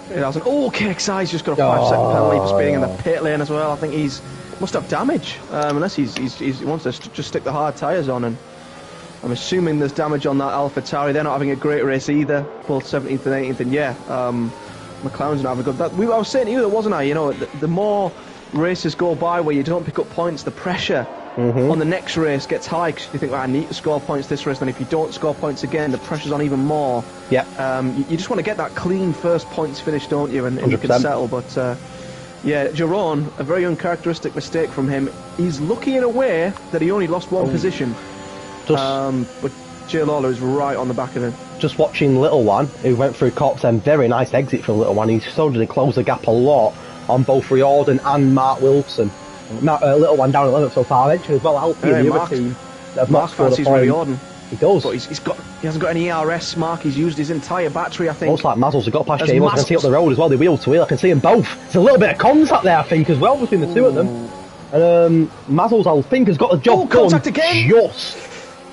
It hasn't. Oh, KXI's just got a 5-second penalty for speeding in the pit lane as well. I think he's must have damage, unless he wants to just stick the hard tyres on. And I'm assuming there's damage on that Alpha Tauri. They're not having a great race either, both 17th and 18th. And McLaren's not having a good. I was saying to you, wasn't I? You know, the more races go by where you don't pick up points, the pressure on the next race gets high, because you think, well, I need to score points this race, and if you don't score points again, the pressure's on even more. You just want to get that clean first points finish, don't you, and you can settle. But Jeroen, a very uncharacteristic mistake from him. He's lucky in a way that he only lost 1 position, but Jay Lawler is right on the back of him. Just watching Little One, who went through Cops, and very nice exit from Little One. He's started to close the gap a lot on both Riordan and Mark Wilson. Little One down at 11th so far. I mentioned as well, Alfie and the other team that have not scored a point. He does. But he hasn't got any ERS mark. He's used his entire battery, I think. Looks like Mazzles have got past As J. I can see up the road as well. They wheel to wheel. I can see them both. There's a little bit of contact there, I think, as well between the two of them. And Mazzles, I think, has got the job done again. just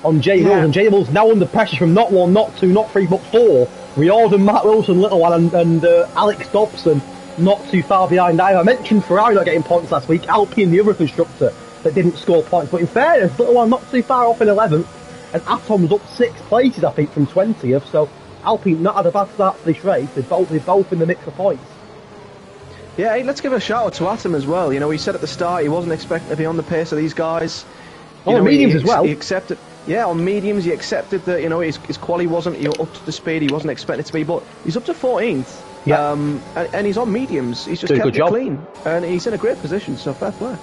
on J. Mills, and J. Mills now under pressure from not 1, not 2, not 3, but 4. Riordan, Matt Wilson, Little One, and Alex Dobson not too far behind either. I mentioned Ferrari not getting points last week. Alpine, the other constructor that didn't score points, but in fairness, Little One not too far off in 11th, and Atom's up 6 places, I think, from 20th. So Alpine not had a bad start to this race. They're both in the mix for points. Yeah, hey, let's give a shout out to Atom as well. You know, he said at the start he wasn't expecting to be on the pace of these guys. On mediums as well. He accepted, yeah, on mediums he accepted that, you know, his quali wasn't up to the speed he wasn't expected to be, but he's up to 14th. Yeah. And he's on mediums. He's just kept it clean, and he's in a great position. So fair play.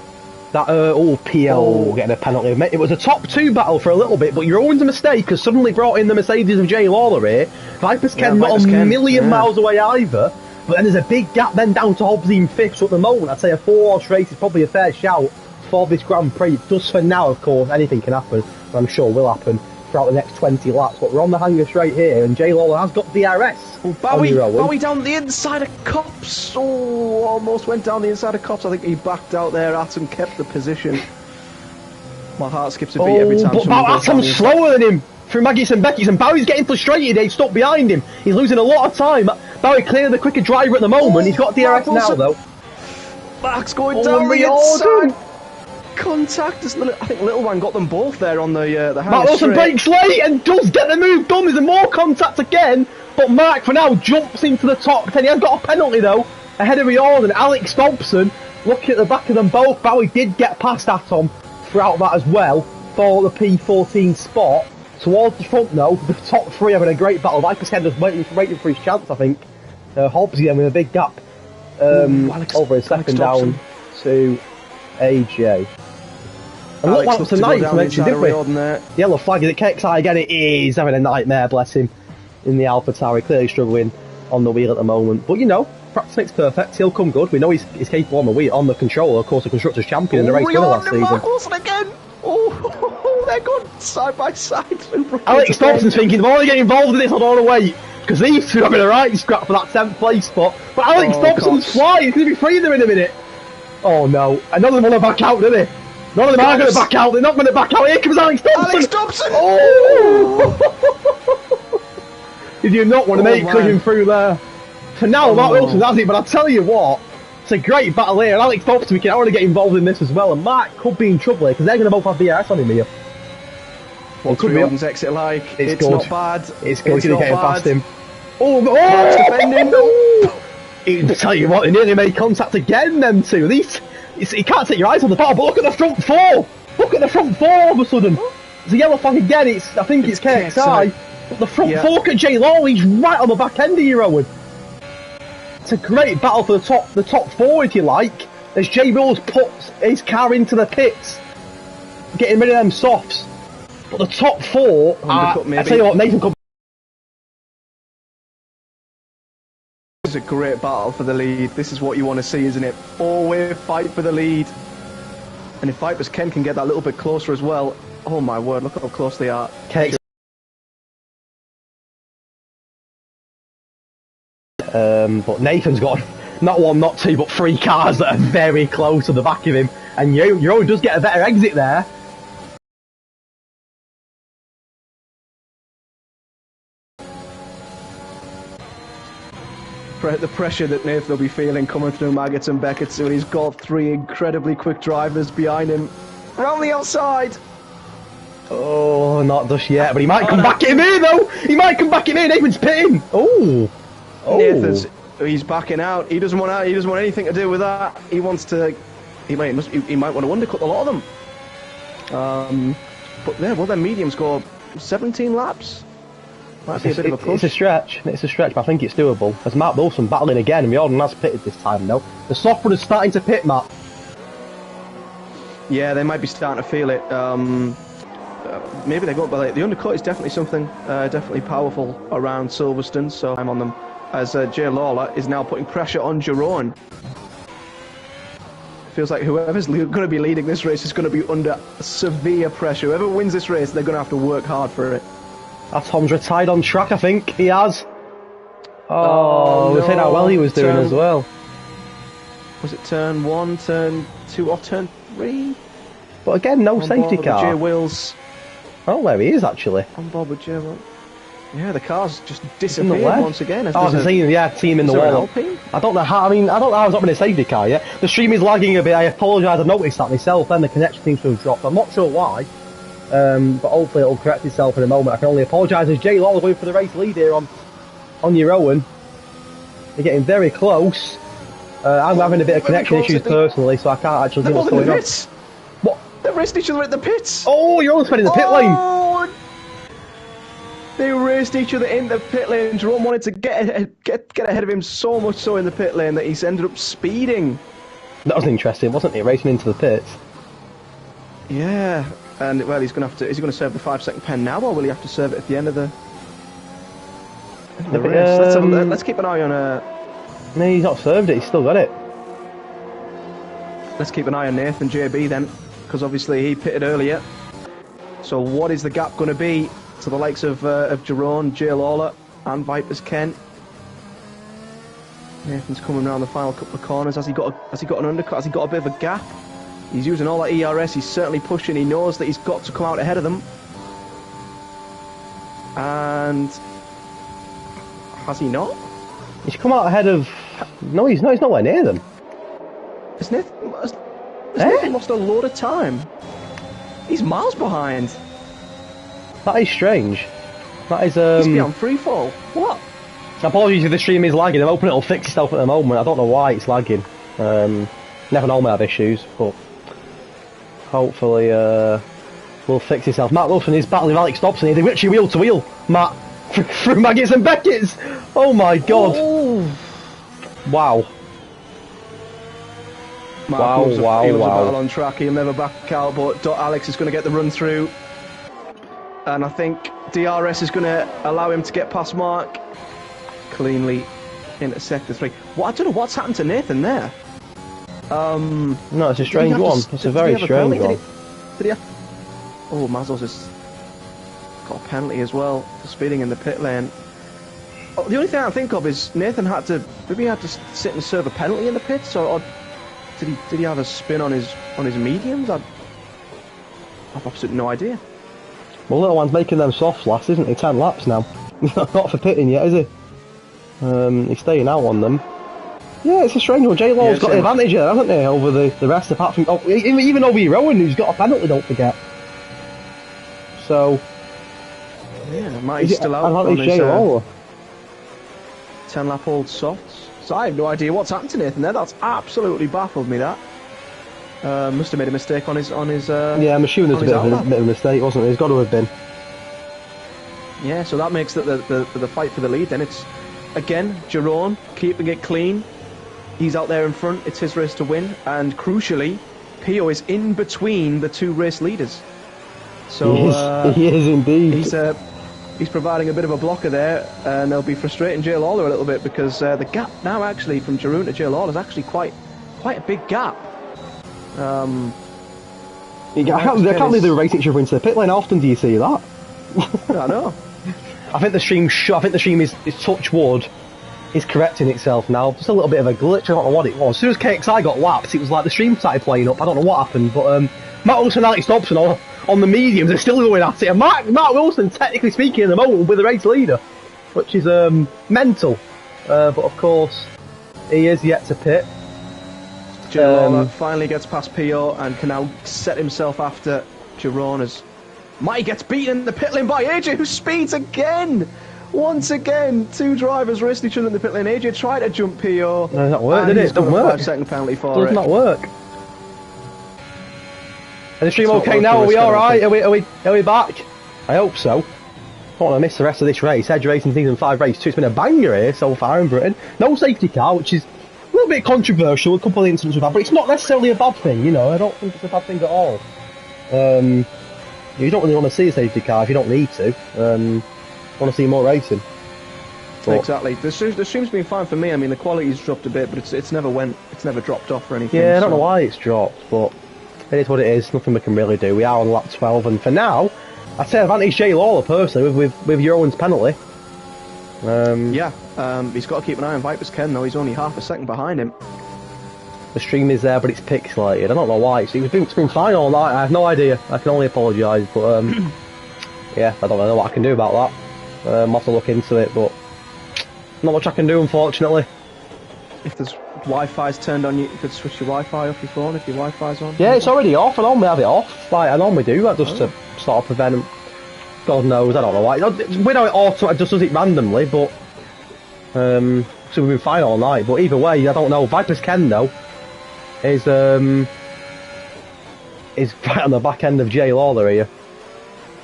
That PL getting a penalty. It was a top 2 battle for a little bit, but your own's a mistake because suddenly brought in the Mercedes of Jay Lawler here. Vipers Ken not a million miles away either. But then there's a big gap then down to Hobbsy in 5th. So at the moment, I'd say a 4-horse race is probably a fair shout for this Grand Prix. Just for now, of course, anything can happen. And I'm sure will happen throughout the next 20 laps. But we're on the hanger straight here, and Jay Lawler has got DRS. Bowie down the inside of Cops. Oh, almost went down the inside of Cops. I think he backed out there. Atom kept the position. My heart skips a beat every time. But Atom's slower than him through Maggies and Becky's, and Bowie's getting frustrated. He's stuck behind him. He's losing a lot of time. Bowie clearly the quicker driver at the moment. He's got DRS now, though. Max going down the inside. Contact. I think Little One got them both there on the Matt Wilson breaks late and does get the move done. There's more contact again, but Mark for now jumps into the top 10. He has got a penalty though ahead of Riordan. Alex Thompson looking at the back of them both. Bowie did get past Atom throughout that as well for the P14 spot. Towards the front though, the top 3 having a great battle. Vipers Head just waiting for his chance, I think. Hobbs again with a big gap over his second down to AJ. And look what tonight to mention, didn't we? Yellow flag, is it KXI again? It is having a nightmare, bless him, in the Alpha Tower. Clearly struggling on the wheel at the moment. But you know, practice makes perfect. He'll come good. We know he's capable on the wheel, on the controller. Of course, the Constructors champion in the race winner last season. Wilson again! Oh, they're going side by side. Alex Thompson's thinking, if I want to get involved in this, I don't want to wait. Because these two are having a right scrap for that 10th place spot. But Alex Thompson's flying. He's going to be 3 of them in a minute. Oh no. And none of them want to back out, do they? None of them are going to back out. They're not going to back out. Here comes Alex Thompson. Alex Thompson! Oh! Did you not want to make clicking through there? For now, Mark Wilson has it, but I'll tell you what. It's a great battle here. And Alex Thompson, I want to get involved in this as well. And Mark could be in trouble here because they're going to both have DRS on him here. What's Riordan's exit like? It's good. Not bad. It's good. He's getting past him. Mark's defending. I tell you what, they nearly made contact again, them two. You can't take your eyes on the ball, but look at the front 4! Look at the front 4 all of a sudden! It's a yellow flag again, I think it's KXI. But the front 4, look at Jay Law, he's right on the back end of your Owen. It's a great battle for the top 4, if you like, as Jay Mills puts his car into the pits, getting rid of them softs. But the top 4, I tell you what, Nathan could. This is a great battle for the lead. This is what you want to see, isn't it? 4-way fight for the lead. And if Vipers Ken can get that little bit closer as well, oh my word, look how close they are. But Nathan's got not 1, not 2, but 3 cars that are very close to the back of him. And Euro does get a better exit there. The pressure that Nathan will be feeling coming through Maggots and Beckett soon. He's got 3 incredibly quick drivers behind him. Around the outside. Oh, not just yet, but he might come back in here though. He might come back in here. Nathan's pitting. Oh. Nathan's he's backing out. He doesn't want out. He doesn't want anything to do with that. He wants to. He might want to undercut a lot of them. But yeah, well, their mediums go 17 laps. Might be a bit of a push. It's a stretch, but I think it's doable. As Matt Wilson battling again, and Riordan has pitted this time though. The soft is starting to pit, Matt. Yeah, they might be starting to feel it. Maybe they got, but the undercut is definitely something, definitely powerful around Silverstone. So I'm on them as Jay Lawler is now putting pressure on Jerome. feels like whoever's going to be leading this race is going to be under severe pressure. Whoever wins this race, they're going to have to work hard for it. Tom's retired on track, I think. He has. Oh, we've seen how well he was doing as well. Was it turn 1, turn 2, or turn 3? But again, no safety car. J Wills. Oh, there he is actually. On board with J Wills. Yeah, the car's just disappeared once again. I can see team in the wall. I don't know how. I don't know how it's not been a safety car yet. The stream is lagging a bit. I apologise. I noticed that myself. Then the connection seems to have dropped. I'm not sure why. But hopefully it'll correct itself in a moment. I can only apologise as Jay Lawler going for the race lead here on your own. You're getting very close. I'm having a bit of connection issues personally, so I can't actually see what's going on. What? They raced each other at the pits. Oh, you're almost in the pit lane. They raced each other in the pit lane. Jerome wanted to get ahead of him so much so in the pit lane that he's ended up speeding. That was interesting, wasn't it? Racing into the pits. Yeah, and well, he's going to serve the 5-second pen now, or will he have to serve it at the end of the race? Let's keep an eye on. No, he's not served it. He's still got it. Let's keep an eye on Nathan JB then, because obviously he pitted earlier. So what is the gap going to be to the likes of Jerome, Jay Lawler, and Vipers Kent? Nathan's coming around the final couple of corners. Has he got an undercut? Has he got a bit of a gap? He's using all that ERS. He's certainly pushing. He knows that he's got to come out ahead of them. And has he not? He's come out ahead of. No, he's not. He's nowhere near them. Has Nathan lost a load of time? He's miles behind. That is strange. That is He's beyond free fall. What? Apologies if the stream is lagging. I'm hoping it'll fix itself at the moment. I don't know why it's lagging. Never normally have issues, but hopefully will fix itself. Matt Wilson is battling Alex Thompson here. They literally wheel to wheel. Matt through Maggots and Beckett's. Oh my god! Oh. Wow. Mark he was a battle on track. He'll never back out, but Alex is going to get the run through. And I think DRS is going to allow him to get past Mark cleanly into sector 3. Well, I don't know what's happened to Nathan there. No, it's a strange one. It's a very strange one. Did he have... Oh, Mazos has got a penalty as well for speeding in the pit lane. Oh, the only thing I think of is Nathan had to sit and serve a penalty in the pits, or did he have a spin on his mediums? I've absolutely no idea. Well, little one's making them soft last, isn't he? 10 laps now. He's not for pitting yet, is he? He's staying out on them. Yeah, it's a strange one. J Law's got the advantage there, hasn't he, over the rest, apart from even over your Owen, who's got a penalty, don't forget. So yeah, Matty's still out on his 10-lap old softs. So I have no idea what's happened to Nathan there. That's absolutely baffled me. That must have made a mistake on his. Yeah, I'm assuming there's a bit of a mistake, wasn't it? There's got to have been. Yeah, so that makes the fight for the lead. Then it's again Jerome keeping it clean. He's out there in front. It's his race to win, and crucially, Pio is in between the two race leaders. So he is indeed. He's providing a bit of a blocker there, and they'll be frustrating Jay Lawler a little bit, because the gap now actually from Jerome to Jay Lawler is actually quite a big gap. I can't believe they were racing each other into the pit lane. How often do you see that? I know. I think the stream is touch wood. Is correcting itself now. Just a little bit of a glitch. I don't know what it was. As soon as KXI got lapped, it was like the stream started playing up. I don't know what happened, but Matt Wilson and Alex Thompson on the mediums are still going at it. And Matt Wilson, technically speaking, in the moment with the race leader, which is mental. But of course, he is yet to pit. Jay Lawler finally gets past Pio and can now set himself after Jerome as Matty gets beaten in the pit lane by AJ, who speeds again. Once again, two drivers racing each other in the pit lane. AJ tried to jump Pio. No, it's not work, did it? It doesn't work. 5-second penalty for it. Does not work. And the stream okay now? Are we alright? Are we back? I hope so. Don't want to miss the rest of this race. Edge Racing Season 5 Race 2. It's been a banger here so far in Britain. No safety car, which is a little bit controversial. A couple of incidents we've had, but it's not necessarily a bad thing, you know. I don't think it's a bad thing at all. You don't really want to see a safety car if you don't need to. Want to see more racing. But exactly. The stream's been fine for me. I mean, the quality's dropped a bit, but it's never dropped off or anything. yeah, I don't know why it's dropped, but it is what it is. Nothing we can really do. We are on lap 12, and for now, I'd say advantage Jay Lawler personally with your Owens penalty. He's got to keep an eye on Viper's Ken though. He's only half a second behind him. The stream is there, but it's pixelated. I don't know why. It's been fine all night. I have no idea. I can only apologise, but yeah, I don't know what I can do about that. I'll have to look into it, but not much I can do, unfortunately. If there's Wi-Fi's turned on, you could switch your Wi-Fi off your phone if your Wi-Fi's on. Yeah, it's already off. I normally have it off. Like I normally do that just to sort of prevent. God knows, I don't know why. We know it just does it randomly, but so we've been fine all night. But either way, I don't know. Viper's Ken though is right on the back end of Jay Lawler here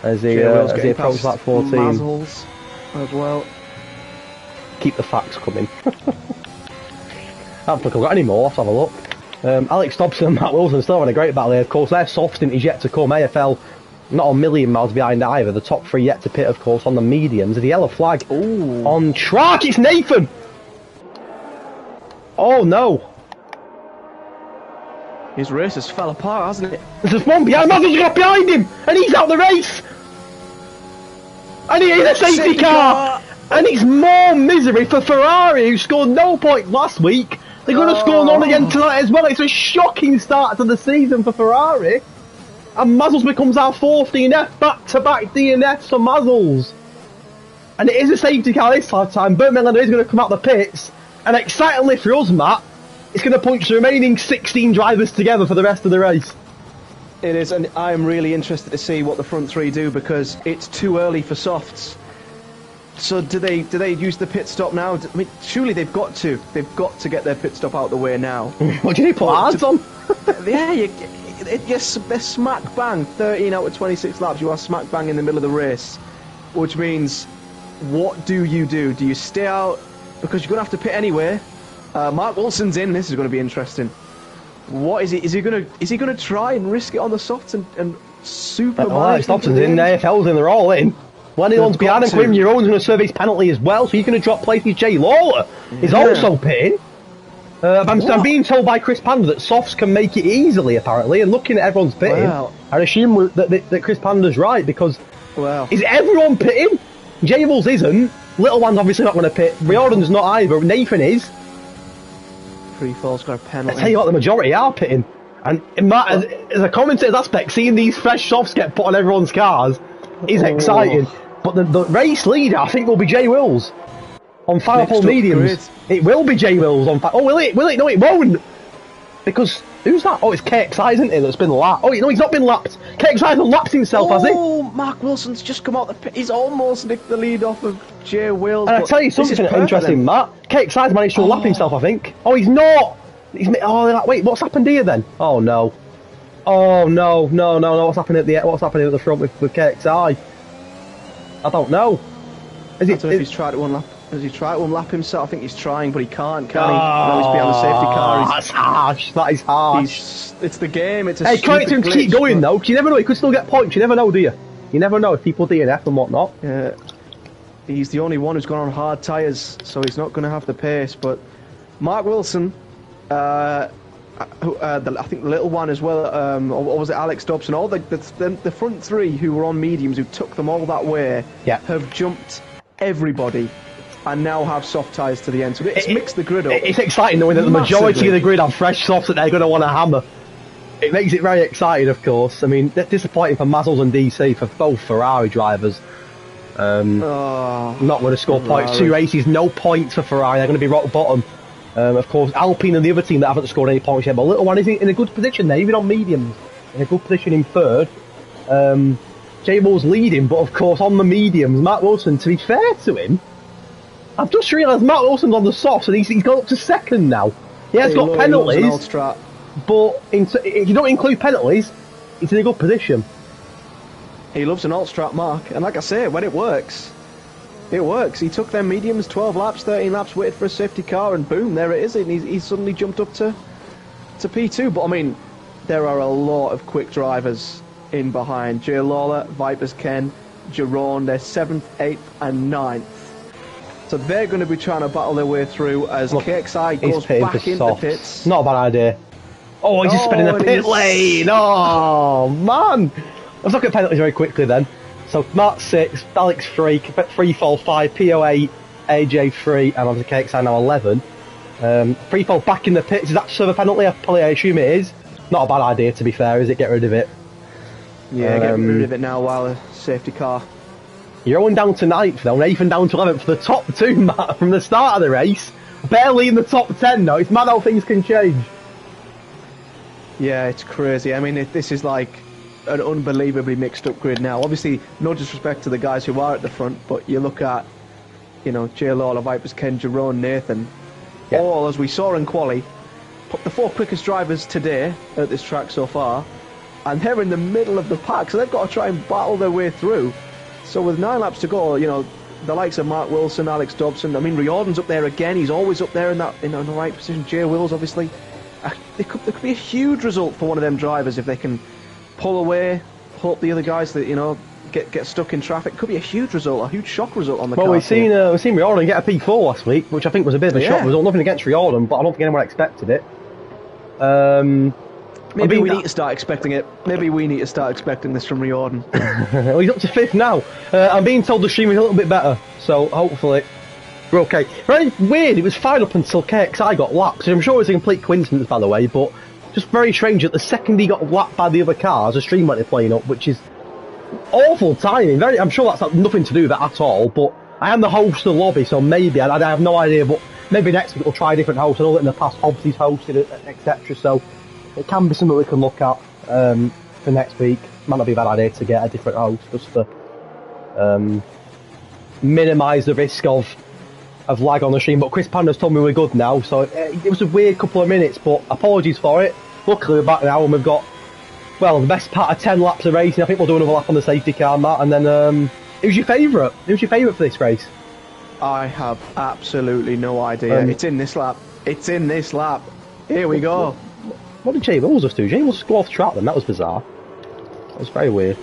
as he approaches that 14. Mazzles as well. Keep the facts coming. I don't think I've got any more. Let's have a look. Alex Thompson and Matt Wilson still having a great battle here. Of course, their soft stint is yet to come. AFL not a million miles behind either. The top three yet to pit, of course, on the mediums. The yellow flag on track. It's Nathan. Oh no. His race has fell apart, hasn't it? There's one behind. Mazzle's got behind him, and he's out the race. And he is a safety car. And it's more misery for Ferrari, who scored no points last week. They're going to score none again tonight as well. It's a shocking start to the season for Ferrari. And Mazzles becomes our fourth DNF, back-to-back DNFs for Mazzles. And it is a safety car this time. Bert Millender is going to come out the pits. And excitingly for us, Matt, it's going to punch the remaining 16 drivers together for the rest of the race. It is, and I'm really interested to see what the front three do, because it's too early for softs. So do they use the pit stop now? I mean, surely they've got to get their pit stop out of the way now. What do you put hards on? Yeah, they're smack bang 13 out of 26 laps. You are smack bang in the middle of the race, which means, what do? Do you stay out because you're gonna have to pit anyway? Mark Wilson's in. This is going to be interesting. What is he? Is he gonna try and risk it on the softs and super? Thompson's in. AFL's in. They're all in. When anyone's behind him, Quinn, your own's going to serve his penalty as well, so he's going to drop places. Jay Lawler is also pitting. I'm being told by Chris Panda that softs can make it easily, apparently, and looking at everyone's pitting, I assume that Chris Panda's right, because is everyone pitting? Jay Wills isn't. Little One's obviously not going to pit. Riordan's not either. Nathan is. Free fall's got a penalty. I tell you what, the majority are pitting. And Matt, as a commentator's aspect, seeing these fresh softs get put on everyone's cars is exciting. But the race leader, I think, will be Jay Wills on final pole mediums. It will be Jay Wills on. Oh, will it? Will it? No, it won't. Because who's that? Oh, it's KXI, isn't it? That's been lapped. Oh, no, he's not been lapped. KXI hasn't lapped himself, has he? Oh, Mark Wilson's just come out the pit. He's almost nicked the lead off of Jay Wills. And I tell you something interesting, Matt. KXI's managed to lap himself, I think. Oh, he's not. Wait, what's happened here then? Oh no. Oh no. What's happening at the front with KXI? I don't know. I don't know if he's tried to unlap. Has he tried to unlap himself? I think he's trying, but he can't, can he? No, he's behind the safety car. That's harsh. That is harsh. It's the game. It's a hey, try to keep going though, because you never know. He could still get points. You never know, do you? You never know if people DNF and whatnot. Yeah. He's the only one who's gone on hard tyres, so he's not going to have the pace. But Mark Wilson, I think the little one as well, or was it Alex Dobson? All the front three who were on mediums, who took them all that way, have jumped everybody and now have soft tyres to the end. So it's mixed the grid up. It's exciting knowing that the majority of the grid have fresh softs that they're going to want to hammer. It makes it very exciting, of course. I mean, disappointing for Mazzles and DC, for both Ferrari drivers. Not going to score points. 2 races, no points for Ferrari. They're going to be rock bottom. Of course, Alpine and the other team that haven't scored any points yet, but Little One is in a good position there, even on mediums. In a good position in third. Jay Will's leading, but of course on the mediums, Matt Wilson, to be fair to him, I've just realised Matt Wilson's on the softs and he's gone up to second now. He has got penalties, but if you don't include penalties, he's in a good position. He loves an alt-strat, Mark, and like I say, when it works, it works. He took them mediums, 12 laps, 13 laps, waited for a safety car, and boom, there it is. And he's suddenly jumped up to P2. But I mean, there are a lot of quick drivers in behind. Jay Lawler, Vipers Ken, Jerome, they're 7th, 8th, and 9th. So they're going to be trying to battle their way through as KXI goes back into the pits. Not a bad idea. Oh, he's just spinning the pit lane. Oh, man. Let's look at penalties very quickly then. So, Matt 6, Alex 3, free fall 5, PO 8, AJ 3, and obviously KXI now 11. Free fall back in the pits. Is that serve a penalty? I assume it is. Not a bad idea, to be fair, is it? Get rid of it. Yeah, get rid of it now while a safety car. You're going down to 9th though, and even down to 11th for the top 2, Matt, from the start of the race. Barely in the top 10 though. It's mad how things can change. Yeah, it's crazy. I mean, this is like an unbelievably mixed up grid now. Obviously, no disrespect to the guys who are at the front, but you look at, you know, Jay Lawler, Vipers, Ken, Jerome, Nathan, all, as we saw in quali, the 4 quickest drivers today at this track so far, and they're in the middle of the pack, so they've got to try and battle their way through. So with 9 laps to go, you know, the likes of Mark Wilson, Alex Dobson, I mean, Riordan's up there again. He's always up there in the right position. Jay Wills, obviously. There could be a huge result for one of them drivers if they can pull away, hope the other guys that, you know, get stuck in traffic. Could be a huge result, a huge shock result on the car. Well, we've seen Riordan get a P4 last week, which I think was a bit of a shock result. Nothing against Riordan, but I don't think anyone expected it. Maybe we need to start expecting it. Maybe we need to start expecting this from Riordan. Well, he's up to 5th now. I'm being told the stream is a little bit better, so hopefully we're okay. Very weird, it was fine up until KXI got lapped. I'm sure it's a complete coincidence, by the way, but just very strange that the second he got lapped by the other cars, the stream went playing up, which is awful timing. I'm sure that's got nothing to do with that at all, but I am the host of the lobby, so maybe, I have no idea, but maybe next week we'll try a different host. I know that in the past Hobbs' hosted it, etc., so it can be something we can look at for next week. Might not be a bad idea to get a different host just to minimise the risk of lag on the stream. But Chris Panda's told me we're good now, so it was a weird couple of minutes, but apologies for it. Luckily we're back now and we've got, well, the best part of 10 laps of racing. I think we'll do another lap on the safety car, Matt, and then who's your favourite? Who's your favourite for this race? I have absolutely no idea. It's in this lap. It's in this lap. Here we go. What did Jay Wills just do? Jay Wills go off track then, that was bizarre. That was very weird.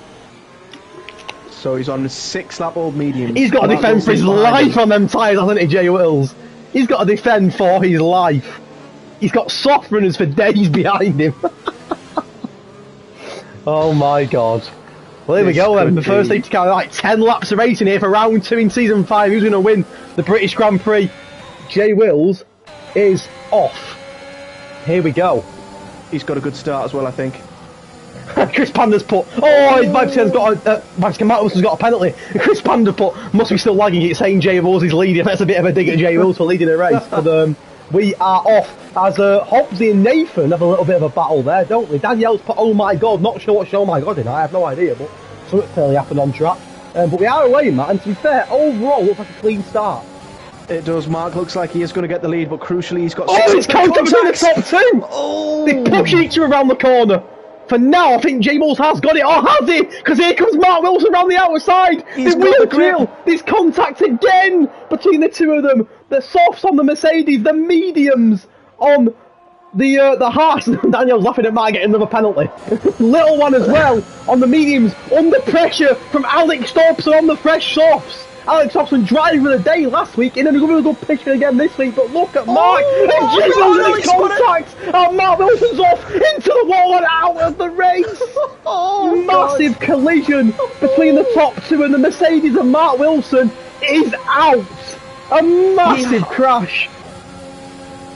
So he's on 6 lap old medium. He's got to defend for his life on them tyres, hasn't he, Jay Wills? He's got to defend for his life. He's got soft runners for days behind him. Oh my god. Well, here we go then. The first safety car, like 10 laps of racing here for round 2 in season 5. Who's going to win the British Grand Prix? Jay Wills is off. Here we go. He's got a good start as well, I think. Chris Panda's put, Matt Wilson's got a penalty. Chris Panda put, must be still lagging it, saying Jay Wills is leading. That's a bit of a dig at Jay Wills for leading the race. But we are off as Hobbsy and Nathan have a little bit of a battle there, don't we? Danielle's put, oh my god, not sure what's oh my god in. I have no idea, but something clearly happened on track. But we are away, Matt, and to be fair, overall looks like a clean start. It does. Mark looks like he is going to get the lead, but crucially he's got... Oh, it's contact between the top 2! Oh. They push each other around the corner. For now, I think J Balls has got it. Oh, has he? Because here comes Mark Wilson around the outside. He's the wheel drill. There's contact again between the two of them. The softs on the Mercedes, the mediums on the Haas. Daniel's laughing at Mark getting another penalty. Little one as well on the mediums. Under pressure from Alex Thompson on the fresh softs. Alex Thompson driver of the day last week, in a really good picture again this week, but look at Mark, and Jay Wilson's contact, and Mark Wilson's off into the wall and out of the race. Massive collision between the top 2 and the Mercedes, and Mark Wilson is out. A massive crash.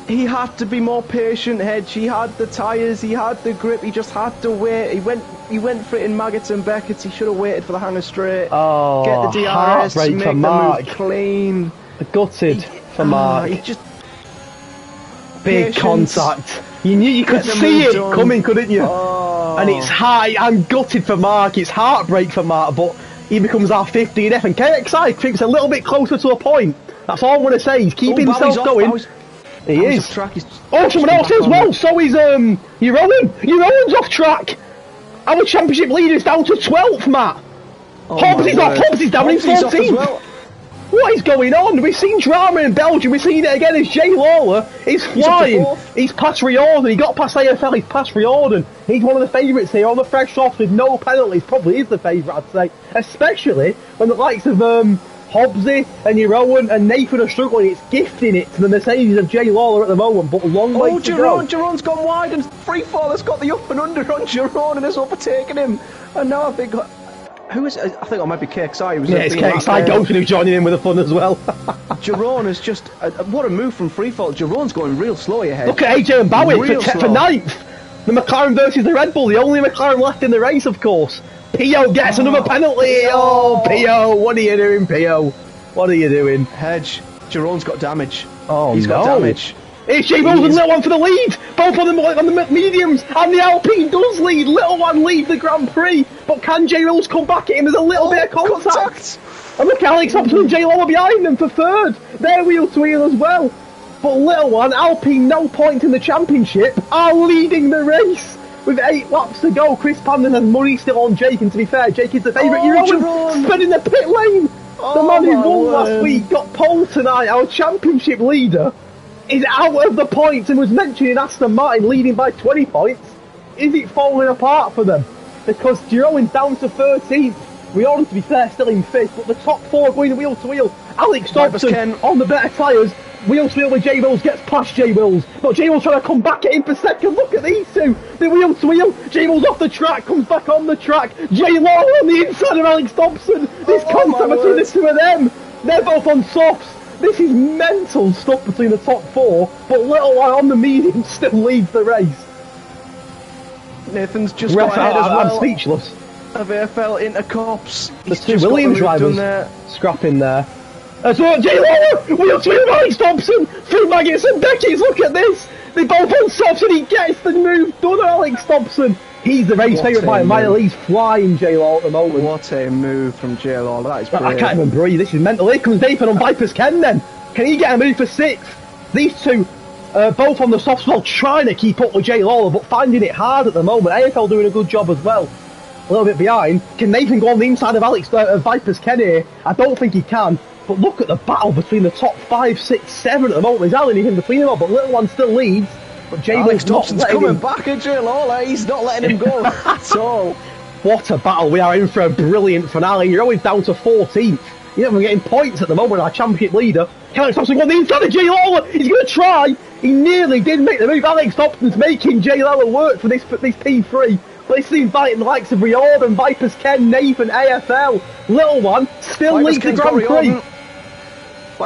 He had to be more patient, Hedge. He had the tyres, he had the grip, he just had to wait. He went for it in Maggots and Beckett's. He should have waited for the hanger straight. Oh, get the DRS, make for the Mark. move clean. Gutted for Mark. He just big contact. You knew you could see it coming, couldn't you? Oh. And it's high. I'm gutted for Mark. It's heartbreak for Mark, but he becomes our 15F, and KXI thinks a little bit closer to a point. That's all I'm going to say. He's keeping himself going. He is. Oh, someone else as well. So is Jeroen. Jeroen's off track. Our championship leader is down to 12th, Matt. Hobbs is off. Hobbs is down in 14th. Well. What is going on? We've seen drama in Belgium. We've seen it again as Jay Lawler is flying. He's past Riordan. He got past AFL. He's past Riordan. He's one of the favourites here on the fresh off with no penalties. Probably is the favourite, I'd say. Especially when the likes of Hobbsy and your Owen and Nathan are struggling. It's gifting it to the Mercedes of Jay Lawler at the moment, but a long way to go. Jerome's gone wide and Freefall has got the up and under on Jerome and has overtaken him. And now I think... Who is it? I think it might be KXI. Yeah, it's KXI Goshen who's joining in with the fun as well. Jerome is just... what a move from Freefall. Jerome's going real slow ahead. Look at AJ and Bowie for ninth. The McLaren versus the Red Bull, the only McLaren left in the race, of course. Pio gets another penalty. Oh, Pio, what are you doing, Pio? What are you doing? Hedge, Jerome's got damage. Oh, He's got damage. It's J Rose and Little One for the lead. Both on the mediums, and the Alpine does lead. Little One leads the Grand Prix, but can J Rose come back at him? There's a little bit of contact. And look, Alex Thompson and J Lower behind them for third. They're wheel to wheel as well. But Little One, Alpine, no point in the championship, are leading the race. With 8 laps to go, Chris Pandon has money still on Jake, and to be fair, Jake is the favourite. Jerome spinning the pit lane. The man who won last week got pole tonight. Our championship leader is out of the points and was mentioning Aston Martin leading by 20 points. Is it falling apart for them? Because Jerome's down to 13th. Riordan, to be fair, still in 5th, but the top 4 going wheel to wheel. Alex Thompson on the better tyres. Wheel to wheel with J Wills, gets past J Wills, but J Wills trying to come back at him for second. Look at these two, the wheel to wheel. J Wills off the track, comes back on the track. J Law on the inside of Alex Thompson. This contact between the two of them. They're both on softs. This is mental stuff between the top 4, but Little One on the medium still leads the race. Nathan's just got ahead as well. I'm speechless. Of AFL into Cops. There's 2 Williams drivers scrapping there. As well, J Lawler, wheel to wheel Alex Thompson, through Maggots and Becky's, look at this! They both on softs and he gets the move done on Alex Thompson. He's the race favourite by a mile, he's flying J Lawler at the moment. What a move from J Lawler, that is brilliant. I can't even breathe, this is mental. Here comes Nathan on Viper's Ken then. Can he get a move for 6th? These two, both on the softs, well, trying to keep up with J Lawler, but finding it hard at the moment. AFL doing a good job as well. A little bit behind. Can Nathan go on the inside of Viper's Ken here? I don't think he can. But look at the battle between the top 5, 6, 7 at the moment. There's hardly anything between them all, but Little One still leads. But Alex Thompson's coming back at J Lawler. He's not letting him go at all. What a battle. We are in for a brilliant finale. You're always down to 14th. You're not even getting points at the moment, our championship leader. Alex Thompson on the inside of J Lawler. He's going to try. He nearly did make the move. Alex Thompson's making J Lawler work for this P3. But he's inviting the likes of Riordan, Vipers Ken, Nathan, AFL. Little One still leads the Grand Prix.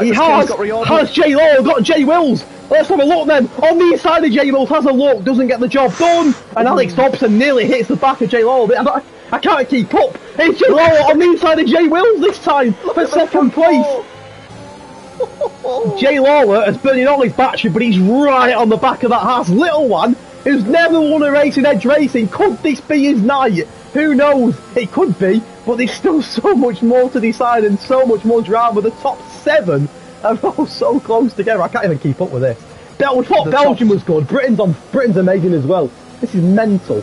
He has J Law, got J Wills. Let's have a look then. On the inside of J Wills, has a look, doesn't get the job done. And Alex Thompson nearly hits the back of J Law. I can't keep up. It's J Law on the inside of J Wills this time for second place. J Lawler has burning all his battery, but he's right on the back of that Haas. Little One, who's never won a race in Edge Racing. Could this be his night? Who knows? It could be, but there's still so much more to decide and so much more drama. The top 7 are all so close together. I can't even keep up with this. Belgium was good. Britain's amazing as well. This is mental.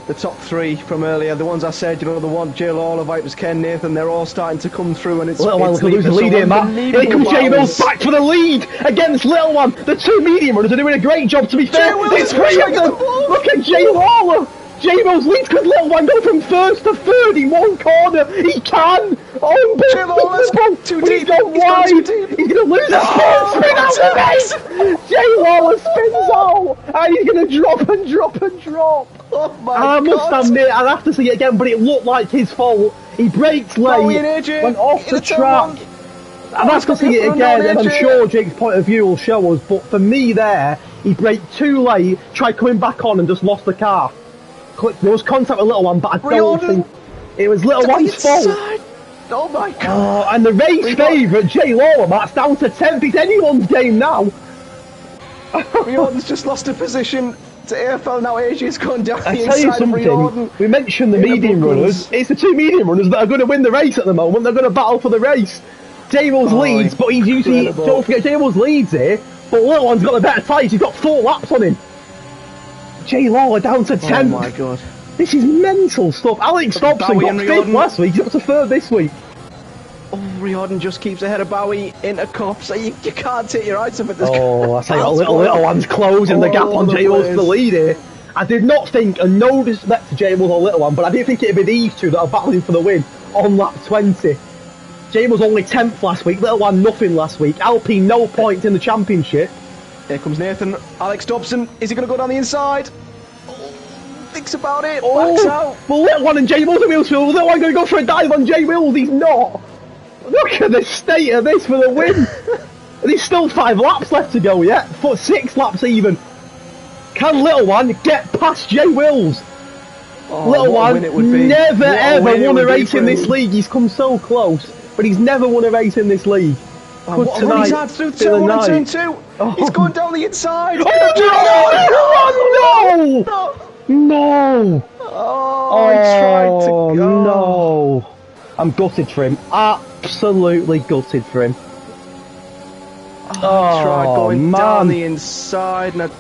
The top 3 from earlier, the ones I said, the one, J Lawler, Vipers Ken, Nathan, they're all starting to come through, and it's Little One could lose the lead here, Matt. Here comes J Mills back for the lead against Little One. The 2 medium runners are doing a great job, to be fair. It's 3 of them. Look at J Lawler. J Mills leads because Little One goes from 1st to 3rd in one corner. He can. J Lawler's too deep. He's gone wide. He's going to lose a spin out the race. J Lawler spins out, and he's going to drop and drop. Oh my God. I must admit, I'll have to see it again, but it looked like his fault. He brakes late, went off the track. I'll have to see it again, and I'm sure Jake's point of view will show us, but for me there, he braked too late, tried coming back on and just lost the car. There was contact with Little One, but I don't think it was Little One's fault. Oh my God. Oh, and the race favourite, J Lawler, that's down to 10th. It's anyone's game now. Riordan's just lost a position to AFL now. AJ's gone down I the tell you inside something, of Riordan. we mentioned the medium runners. It's the 2 medium runners that are going to win the race at the moment. They're going to battle for the race. J Wills leads, but he's usually, don't forget, J Wills leads here, but Little One's got the better tyres. He's got 4 laps on him. J Lawler down to 10th. Oh my God. This is mental stuff. Alex Thompson got 5th last week. He's up to 3rd this week. Oh, Riordan just keeps ahead of Bowie into Cops. You can't take your eyes off it. Oh, I say Little One's closing the gap on J Wills for the lead here. I did not think, and no disrespect to J Wills or Little One, but I didn't think it'd be these two that are battling for the win on lap 20. Jay was only 10th last week, Little One nothing last week, Alpine no points in the championship. Here comes Nathan, Alex Thompson, is he going to go down the inside? Thinks about it, backs out. Well, Little One and Jay Wills at Wheelsfield. Little One going to go for a dive on Jay Wills. He's not. Look at the state of this for the win. There's still 5 laps left to go yet. 6 laps even. Can Little One get past Jay Wills? Little One never ever won a race in this league. He's come so close, but he's never won a race in this league. What a run he's had through turn 1 and turn 2. He's going down the inside. Oh, no! No! Oh, he tried to go. No! I'm gutted for him. Absolutely gutted for him. He tried going down the inside and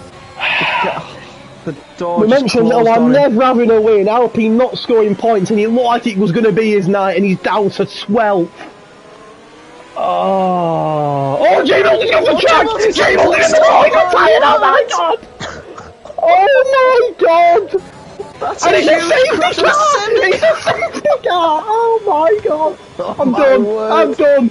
the door. We mentioned Little One never having a win, Alpine not scoring points, and it looked like it was going to be his night, and he's down to 12th. Oh, Jay Milton's got the track! Jay Milton's in the wall! He got tired! Oh my god! Oh my god! That's and a it's a huge safety car! It's a safety car! Oh my god! I'm done!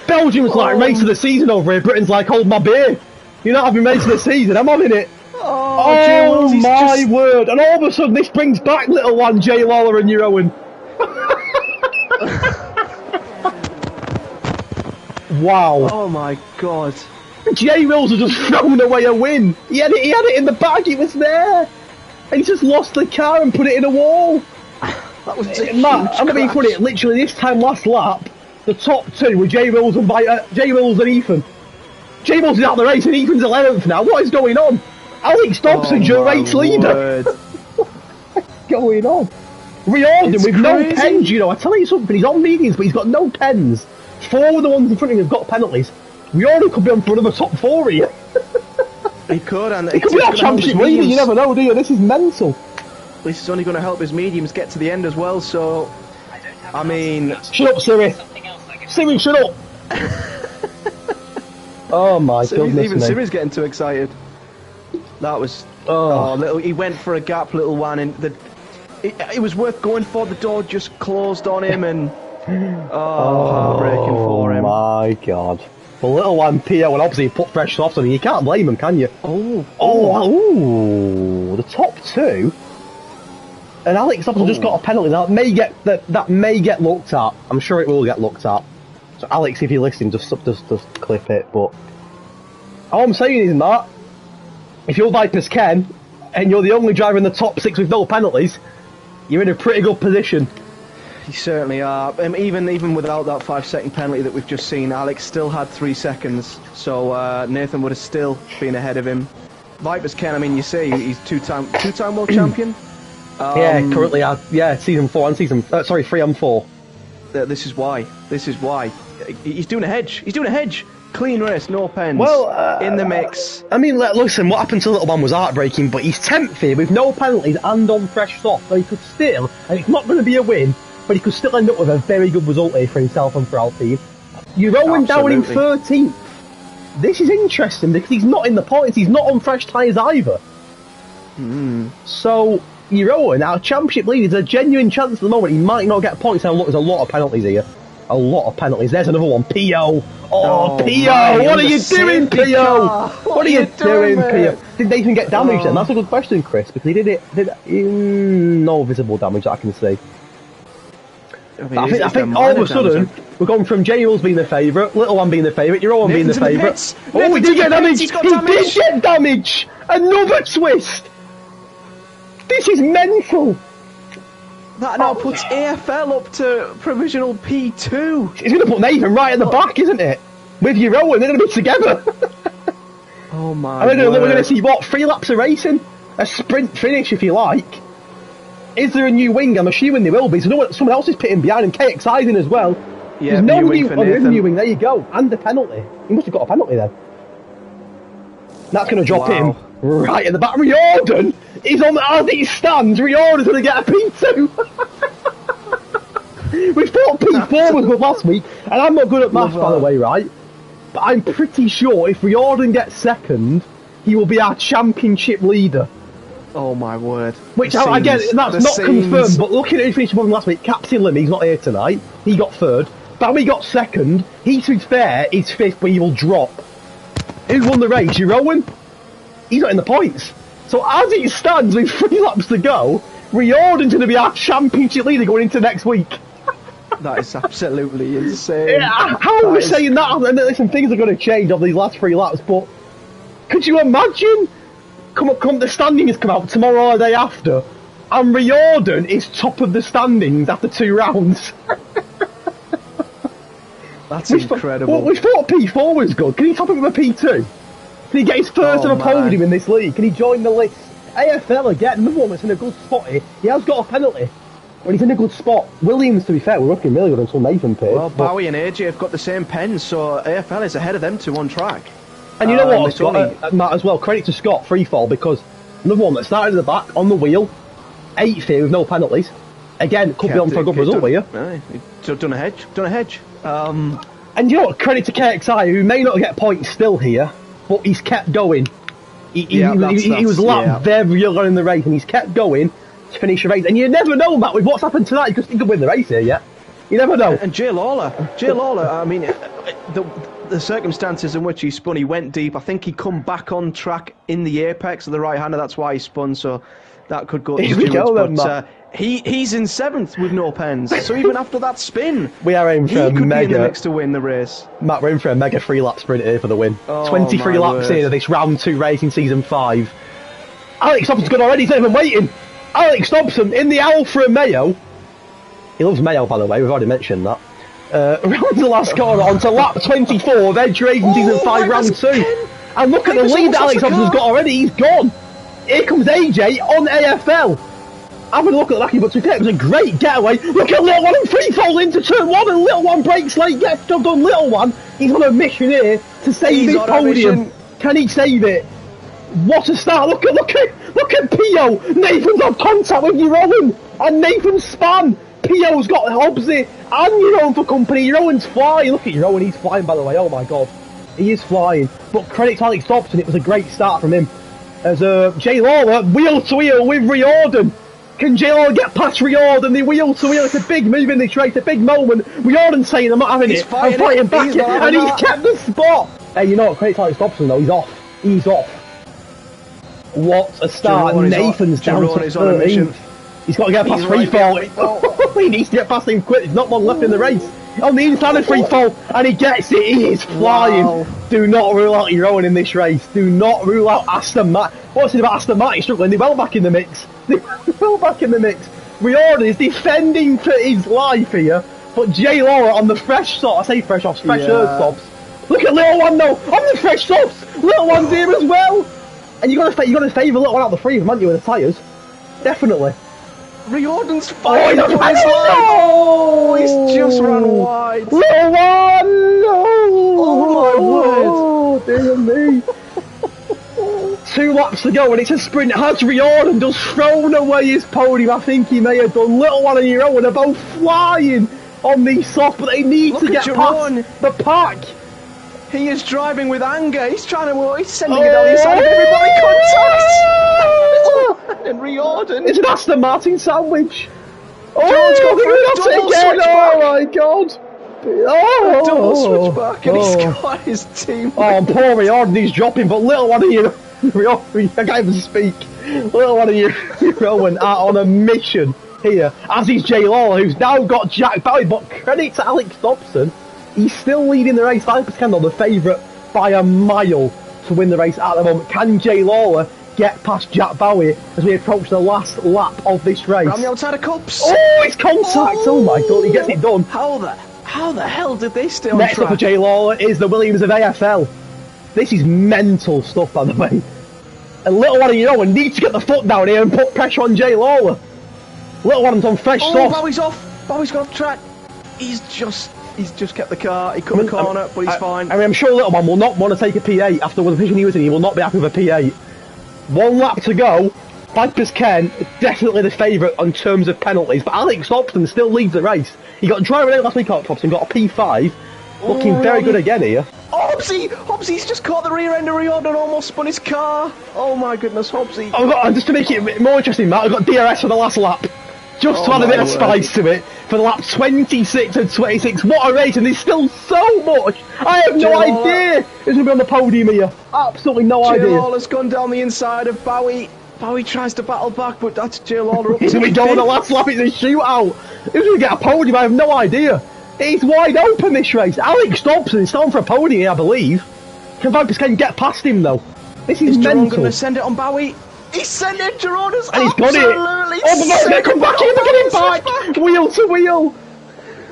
Belgium's like race of the season over here. Britain's like, hold my beer. You're not having race of the season. I'm having it. Oh my word! And all of a sudden, this brings back Little One, Jay Lawler, and Ewan. Wow! Oh my god! Jay Wills has just thrown away a win. He had it in the bag. It was there, and he just lost the car and put it in a wall. That was Matt, I'm going to put it literally this time last lap. The top 2 were Jay Wills and Ethan. Jay Wills is out of the race and Ethan's 11th now. What is going on? Alex Dobson's your race leader. What's going on? Riordan with no pens, you know. I tell you something, he's on mediums, but he's got no pens. 4 of the ones in front of him have got penalties. Riordan could be on for another top 4 here. He could, and he could be our championship leader, you never know, do you? This is mental. This is only going to help his mediums get to the end as well, so... I mean... Shut up, Siri. Siri, shut up. Oh my goodness. Even Siri's getting too excited. That was... he went for a gap, Little One, and it was worth going for. The door just closed on him, and... heartbreaking for him. Oh my god. Well, Little One, PO, and obviously he put fresh softs on him. You can't blame him, can you? The top 2... And Alex Thompson just got a penalty. That may get looked at. I'm sure it will get looked at. So Alex, if you're listening, just clip it. But all I'm saying is, Matt, if you're Vipers Ken and you're the only driver in the top 6 with no penalties, you're in a pretty good position. You certainly are. Even without that 5-second penalty that we've just seen, Alex still had 3 seconds. So Nathan would have still been ahead of him. Vipers Ken, I mean, you see, he's two-time world champion. Currently, season 4 and 3 and 4. This is why. He's doing a hedge. Clean race, no pens. Well, in the mix. I mean, listen, what happened to Little One was heartbreaking, but he's 10th here with no penalties and on fresh soft, so he could still, and it's not going to be a win, but he could still end up with a very good result here for himself and for Alpine. You're going down in 13th. This is interesting because he's not in the points. He's not on fresh tyres either. So. Ewan, our championship leader, there's a genuine chance at the moment he might not get points. Now look, there's a lot of penalties here. A lot of penalties. There's another one. P.O. Oh, P.O. What are you doing, P.O.? What are you doing, P.O.? Did they even get damaged then? That's a good question, Chris, because he did no visible damage that I can see. I think all of a sudden, we're going from Jay Wills being the favourite, Little One being the favourite, Ewan being the favourite. Oh, he did get damage! He did get damage! Another twist! This is mental! That now puts AFL up to provisional P2. He's going to put Nathan right at the back, isn't it? With Ewan, they're going to be together. Oh my god. We're going to see, 3 laps of racing? A sprint finish, if you like. Is there a new wing? I'm assuming there will be. So someone else is pitting behind him. KXI's in as well. Yeah, there's no new wing. There you go. And a penalty. He must have got a penalty then. That's going to drop him right at the back. Riordan is on as it stands. Riordan's going to get a P2. We thought P4 was good last week, and I'm not good at maths, by the way, right? But I'm pretty sure if Riordan gets second, he will be our championship leader. Oh my word. Which, again, that's not confirmed, but looking at who finished above him last week, Captain Lim, he's not here tonight. He got third. Bowie got second. He, to be fair, is fifth, but he will drop. Who won the race? Rowan? He's not in the points. So as it stands with 3 laps to go, Riordan's going to be our championship leader going into next week. That is absolutely insane. Yeah, how are we saying that? And listen, things are going to change over these last 3 laps, but could you imagine? Come the standings come out tomorrow or the day after, and Riordan is top of the standings after 2 rounds. That's incredible. We thought P4 was good. Can he top it with a P2? Can he get his first ever podium in this league? Can he join the list? AFL again, another one that's in a good spot here. He has got a penalty, but he's in a good spot. Williams, to be fair, we're looking really good until Nathan pitted. Well, Bowie and AJ have got the same pens, so AFL is ahead of them 2 on track. And you know what, Scott, Matt, as well, credit to Scott, free fall, because another one that started at the back, on the wheel, 8th here with no penalties. Again, could be on for a good result here. Done a hedge. And you know what, credit to KXI, who may not get points still here, but he's kept going. He was lapped very early in the race, and he's kept going to finish the race. And you never know, Matt, with what's happened tonight, because he could win the race here, yeah? You never know. And Jay Lawler, I mean, the circumstances in which he spun, he went deep. I think he come back on track in the apex of the right-hander, that's why he spun, so that could go to stewards. But he's in 7th with no pens, so even after that spin, we are aiming for a mega... be in the mix to win the race. Matt, we're in for a mega 3-lap sprint here for the win. 23 laps into this round 2 race in season 5. Alex Thompson's good already, he's not even waiting. Alex Thompson in the Alfa Romeo. He loves Mayo, by the way, we've already mentioned that. Around the last corner onto lap 24 of Edge Racing season 5 round 2. And look at the lead that Alex Thompson's got already, he's gone. Here comes AJ on AFL. Having a look at the lucky, but to be fair, it was a great getaway. Look at Little One and free fall into turn 1, and Little One breaks late, gets job done. Little One, he's on a mission here to save his podium. Can he save it? What a start! Look at Pio. Nathan's on contact with Rowan, and Nathan's span. Pio's got Hobbsy and Rowan for company. Rowan's flying. Look at Rowan, he's flying, by the way. Oh my god, he is flying. But credit to Alex Thompson, it was a great start from him. As Jay Lawler wheel to wheel with Riordan. Can Jay Lawler get past Riordan? The wheel to wheel. It's a big move in this race, a big moment. Riordan saying, I'm not having it. I'm fighting back, and he's kept the spot. Hey, you know what? Credit to Alex Thompson though. He's off. He's off. What a start. Nathan's down to 13th. He's got to get past free fall. He needs to get past him quick. There's not long left in the race. On the inside of free fall, and he gets it. He is flying. Wow. Do not rule out your own in this race. Do not rule out Aston Martin. What's it about Aston Martin struggling? They're well back in the mix. Riordan is defending for his life here, but Jay Lawler on the fresh softs. I say fresh softs, fresh softs. Look at Little One though on the fresh softs. Little One's here as well, and you got to favour Little One out of the 3 of them, haven't you, with the tyres? Definitely. Riordan's fighting for his life. Oh, he's just run wide. Little One! Oh my word! Dear me. 2 laps to go, and it's a sprint. Has Riordan just thrown away his podium? I think he may have done. Little One and Rowan are both flying on these softs, but they need to get past the pack. He is driving with anger. He's he's sending it down the inside of everybody. Contact! And Riordan. It's an Aston Martin sandwich. John's got it again. Oh my god. Oh, double switch back, and he's got his team. Oh, and poor Riordan, he's dropping, but Little One of you, I can't even speak. Little One of you, Rowan, are on a mission here, as is Jay Lawler, who's now got Jack Bowie, but credit to Alex Thompson, he's still leading the race. Alex Kendall, the favourite by a mile to win the race at the moment. Can Jay Lawler get past Jack Bowie as we approach the last lap of this race? Around the outside of Cups. Oh, it's contact! Oh my god, he gets it done. How the hell did they stay on track? Next up for Jay Lawler is the Williams of AFL. This is mental stuff, by the way. And Little One of Rowan needs to get the foot down here and put pressure on Jay Lawler. Little One's on fresh soft. Bowie's off. Bowie's got off track. He's just kept the car. He cut the corner, but he's fine. I'm sure Little One will not want to take a P8 after the position he was in. He will not be happy with a P8. 1 lap to go. Piper's Ken, definitely the favourite in terms of penalties, but Alex Thompson still leads the race. He got driver out last week, Thompson got a P5, looking very good again here. Oh, Hobbsy's just caught the rear end of Riordan and almost spun his car. Oh my goodness, Hobbsy. And just to make it more interesting, Matt, I've got DRS for the last lap. Just to add a bit of spice to it. For the lap 26 and 26. What a race, and there's still so much. I have no idea who's going to be on the podium here. Absolutely no idea. Jay Lawler's gone down the inside of Bowie. Bowie tries to battle back, but that's Jay Lawler up to we go on the last lap, it's a shootout. Who's going to get a podium? I have no idea. It's wide open, this race. Alex Thompson is starting for a podium here, I believe. Can Vipers get past him, though? This is mental. Is going to send it on Bowie? He's sent it, Gerona's and he's got it. Oh, but come back here, get it back. Wheel to wheel.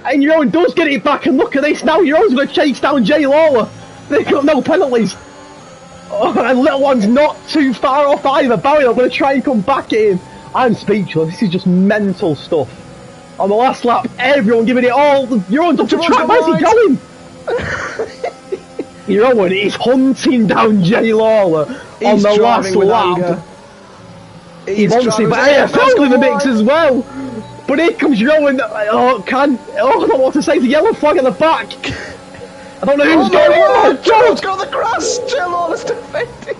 And Jeroen does get it back, and look at this now. Jeroen's going to chase down Jay Lawler. They've got no penalties. Oh, and Little One's not too far off either. Barry, I'm going to try and come back at him. I'm speechless. This is just mental stuff. On the last lap, everyone giving it all. Jeroen's up the track. Where's he going? Jeroen is hunting down Jay Lawler on the last lap. He wants it, but AFL in the mix as well. But here comes Jeroen. I don't know what to say. The yellow flag at the back. I don't know who's going on. Jeroen's got the grass. Jay Lawler's defending.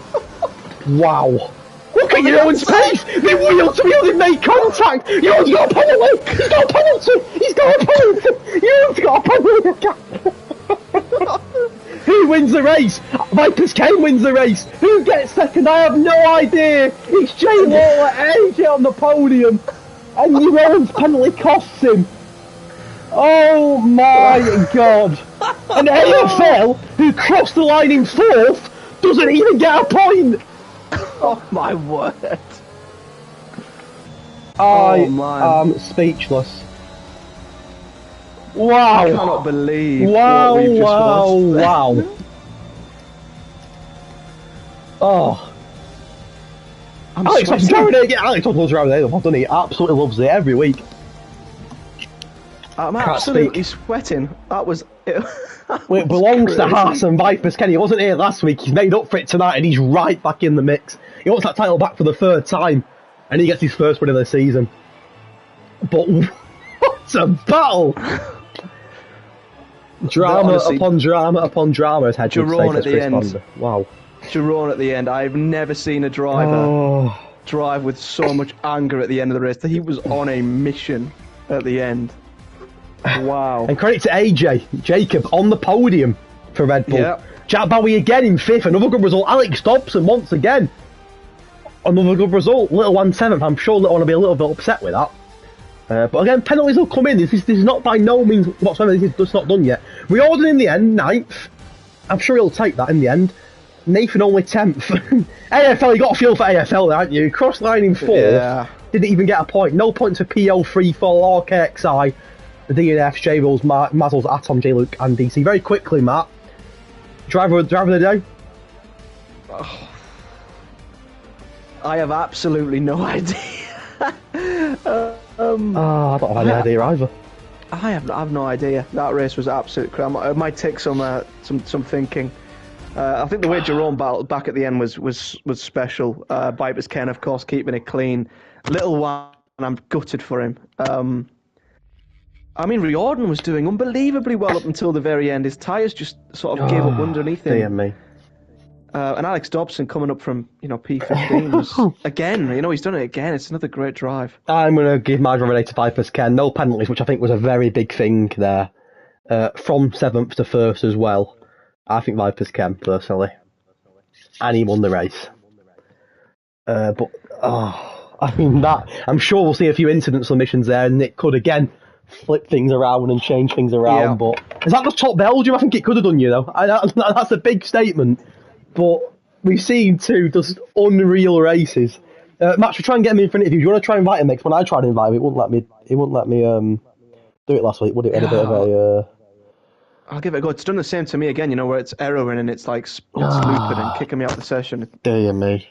Wow. Look at Jeroen's pace. They wheel to wheel. They make contact. Jeroen's got a penalty. He's got a penalty. He's got a penalty. Jeroen's got a penalty. Who wins the race? Vipers Kane wins the race. Who gets second? I have no idea. It's Jay Lawler, AJ on the podium. And Jeroen's penalty costs him. Oh my god. And AFL, who crossed the line in fourth, doesn't even get a point. Oh my word. I am speechless. Wow. I cannot believe what we've just watched. Wow. Oh. Alex Thompson's driving it again. Alex Thompson's driving it, doesn't he? Absolutely loves it every week. I'm absolutely sweating. That was... It belongs to Haas and Vipers. Kenny, he wasn't here last week. He's made up for it tonight and he's right back in the mix. He wants that title back for the third time and he gets his first win of the season. But what a battle! Drama upon drama upon drama, as Hedge would say to Chris Bonder. Wow. Jeroen at the end. I've never seen a driver drive with so much anger at the end of the race. He was on a mission at the end. Wow. And credit to AJ, Jacob, on the podium for Red Bull. Yep. Jack Bowie again in fifth, another good result. Alex Thompson once again, another good result. Little One seventh. I'm sure Little One will be a little bit upset with that. But again, penalties will come in. This is not by no means whatsoever. This is just not done yet. Riordan in the end, 9th. I'm sure he'll take that in the end. Nathan only 10th. AFL, you got a feel for AFL there, haven't you? Cross line in 4th. Yeah. Didn't even get a point. No points for PO34 or KXI. The DNF, J-Rolls, Mazzles, Atom, J-Luke and DC. Very quickly, Matt. Driver of the day? Oh. I have absolutely no idea. I don't have any idea either. I have no idea. That race was absolute crap. It might take some thinking. I think the way Jeroen battled back at the end was special. Vipers Ken, of course, keeping it clean. Little One, I'm gutted for him. I mean, Riordan was doing unbelievably well up until the very end. His tyres just sort of gave up underneath him. Dear me. And Alex Dobson coming up from, P15 was, again, he's done it again. It's another great drive. I'm going to give my driver to Vipers Ken. No penalties, which I think was a very big thing there. From 7th to 1st as well. I think Vipers Ken, personally. And he won the race. I mean, I'm sure we'll see a few incident submissions there, and it could, again, flip things around and change things around. Yeah. But is that just top Belgium? I think it could have done, That's a big statement. But we've seen two just unreal races. Max, we'll try and get him in for an interview. Do you want to try and invite him next? When I tried to invite him, it wouldn't let me do it last week, would it? It had a bit of a... I'll give it a go. It's done the same to me again, where it's erroring and it's like it's looping and kicking me out the session. Dear me.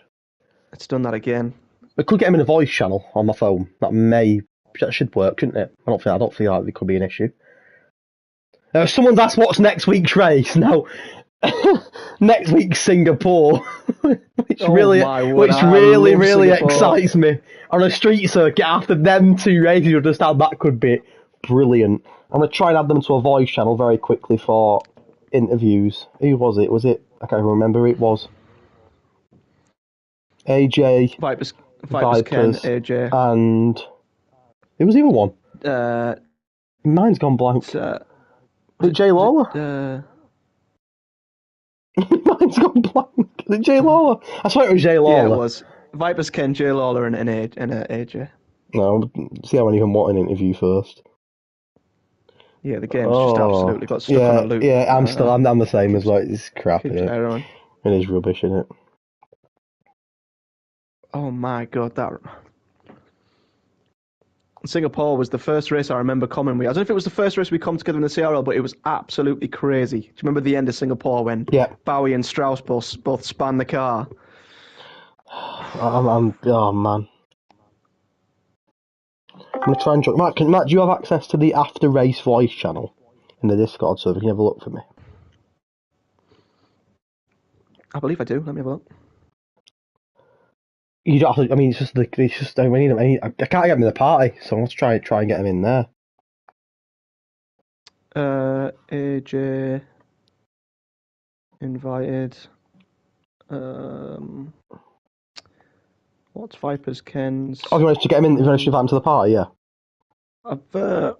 It's done that again. I could get him in a voice channel on my phone. That should work, shouldn't it? I don't feel like it could be an issue. Someone's asked what's next week's race. Now, next week's Singapore, which really excites me. On a street circuit after them two races, you'll just have that could be brilliant. I'm going to try and add them to a voice channel very quickly for interviews. Who was it? I can't remember who it was. AJ, Vipers Ken, AJ. And who was the other one? Mine's gone blank. Was it Jay Lawler? Mine's gone blank. Is it Jay Lawler? I swear it was Jay Lawler. Yeah, it was. Vipers Ken, Jay Lawler, and AJ. No, see how many of them want an interview first. Yeah, the game's just absolutely got stuck on a loop. Yeah, I'm the same as well. It's crap, isn't it? On. It is rubbish, isn't it? Oh my god, that... Singapore was the first race I remember coming with. I don't know if it was the first race we come together in the CRL, but it was absolutely crazy. Do you remember the end of Singapore when Bowie and Strauss both spanned the car? Oh man. I'm going to try and join. Matt, do you have access to the after race voice channel in the Discord so you can have a look for me? I believe I do. Let me have a look. You don't have to, I mean, I can't get him in the party, so I'm going to try and get him in there. AJ invited. What's Vipers Ken's? Oh, you want to get him in? You want to invite him to the party? Yeah. I've got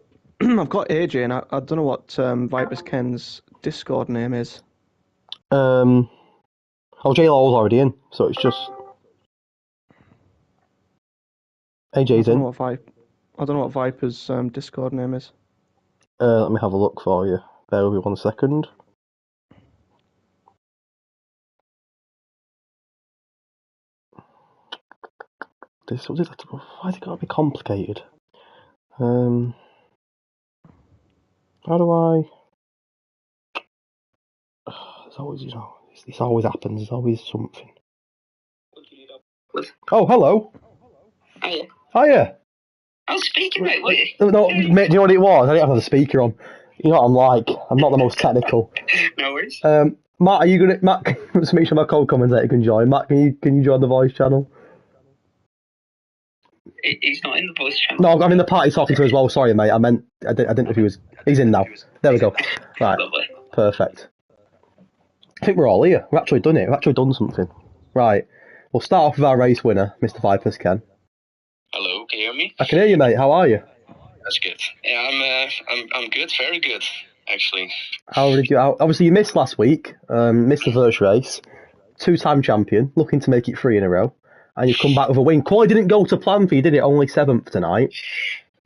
AJ, and I don't know what Vipers Ken's Discord name is. Jay Lawler's already in, so it's just AJ's in. I don't know what Vipers' Discord name is. Let me have a look for you. Bear with me 1 second. Why's it got to be complicated? How do I? There's always, this always happens. There's always something. Oh, hello. Hiya. Hiya. I was speaking, mate. What? No, mate, do you know what it was? I didn't have the speaker on. You know what I'm like. I'm not the most technical. No worries. Matt, are you gonna? Matt, let's make sure my co-commentator can join. Matt, can you join the voice channel? He's not in the voice channel. No, I'm in the party talking to him as well. Sorry, mate. I didn't know if he was. He's in now. There we go. Right. Lovely. Perfect. I think we're all here. We've actually done it. We've actually done something. Right. We'll start off with our race winner, Mr. Vipers Ken. Hello, can you hear me? I can hear you, mate. How are you? That's good. Yeah, I'm good. Very good, actually. How did you? Obviously, you missed last week. Missed the first race. 2-time champion, looking to make it 3 in a row, and you've come back with a win. Quali didn't go to plan for you, did it? Only 7th tonight.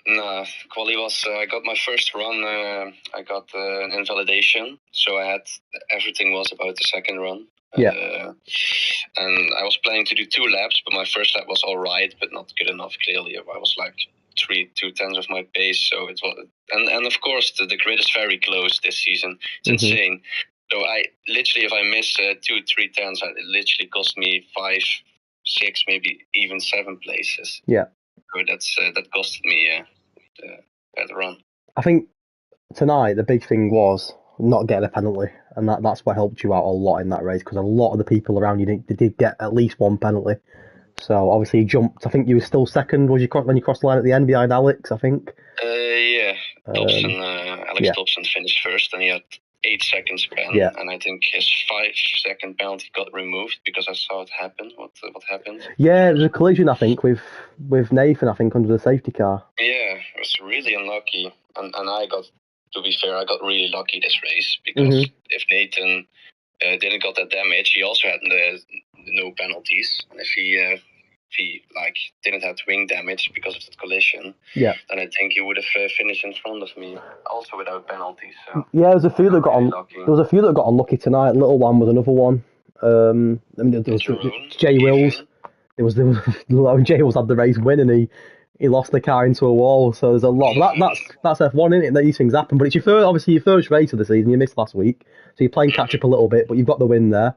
No, quali was. I got my first run. I got an invalidation, so everything was about the second run. Yeah. And I was planning to do 2 laps, but my first lap was all right, but not good enough. Clearly, I was like 2/10 of my pace, so it was. And of course, the grid is very close this season. It's insane. So I literally, if I miss 2-3 tenths, it literally cost me 5, 6, maybe even 7 places. Yeah. So that costed me the run. I think tonight the big thing was not getting a penalty, and that's what helped you out a lot in that race, because a lot of the people around you did get at least 1 penalty. So obviously you jumped. I think you were still second. Was you when you crossed the line at the end behind Alex? I think. Yeah. Thompson. Alex Thompson finished first, and he had 8 seconds pen. Yeah. And I think his 5-second penalty got removed because I saw it happen. What happened? Yeah, it was a collision, I think, with Nathan. I think under the safety car. Yeah, it was really unlucky, and I got. To be fair, I got really lucky this race because if Nathan didn't got that damage, he also had no penalties. And if he didn't have wing damage because of the collision, then I think he would have finished in front of me, also without penalties. So yeah, there was a few that got lucky. There was a few that got unlucky tonight. Little one was another one. I mean, there was Jay Wills. There was Jay Wills had the race win, and he lost the car into a wall. So there's a lot. That's F1, isn't it? These things happen. But it's your first race of the season. You missed last week, so you're playing catch up a little bit. But you've got the win there.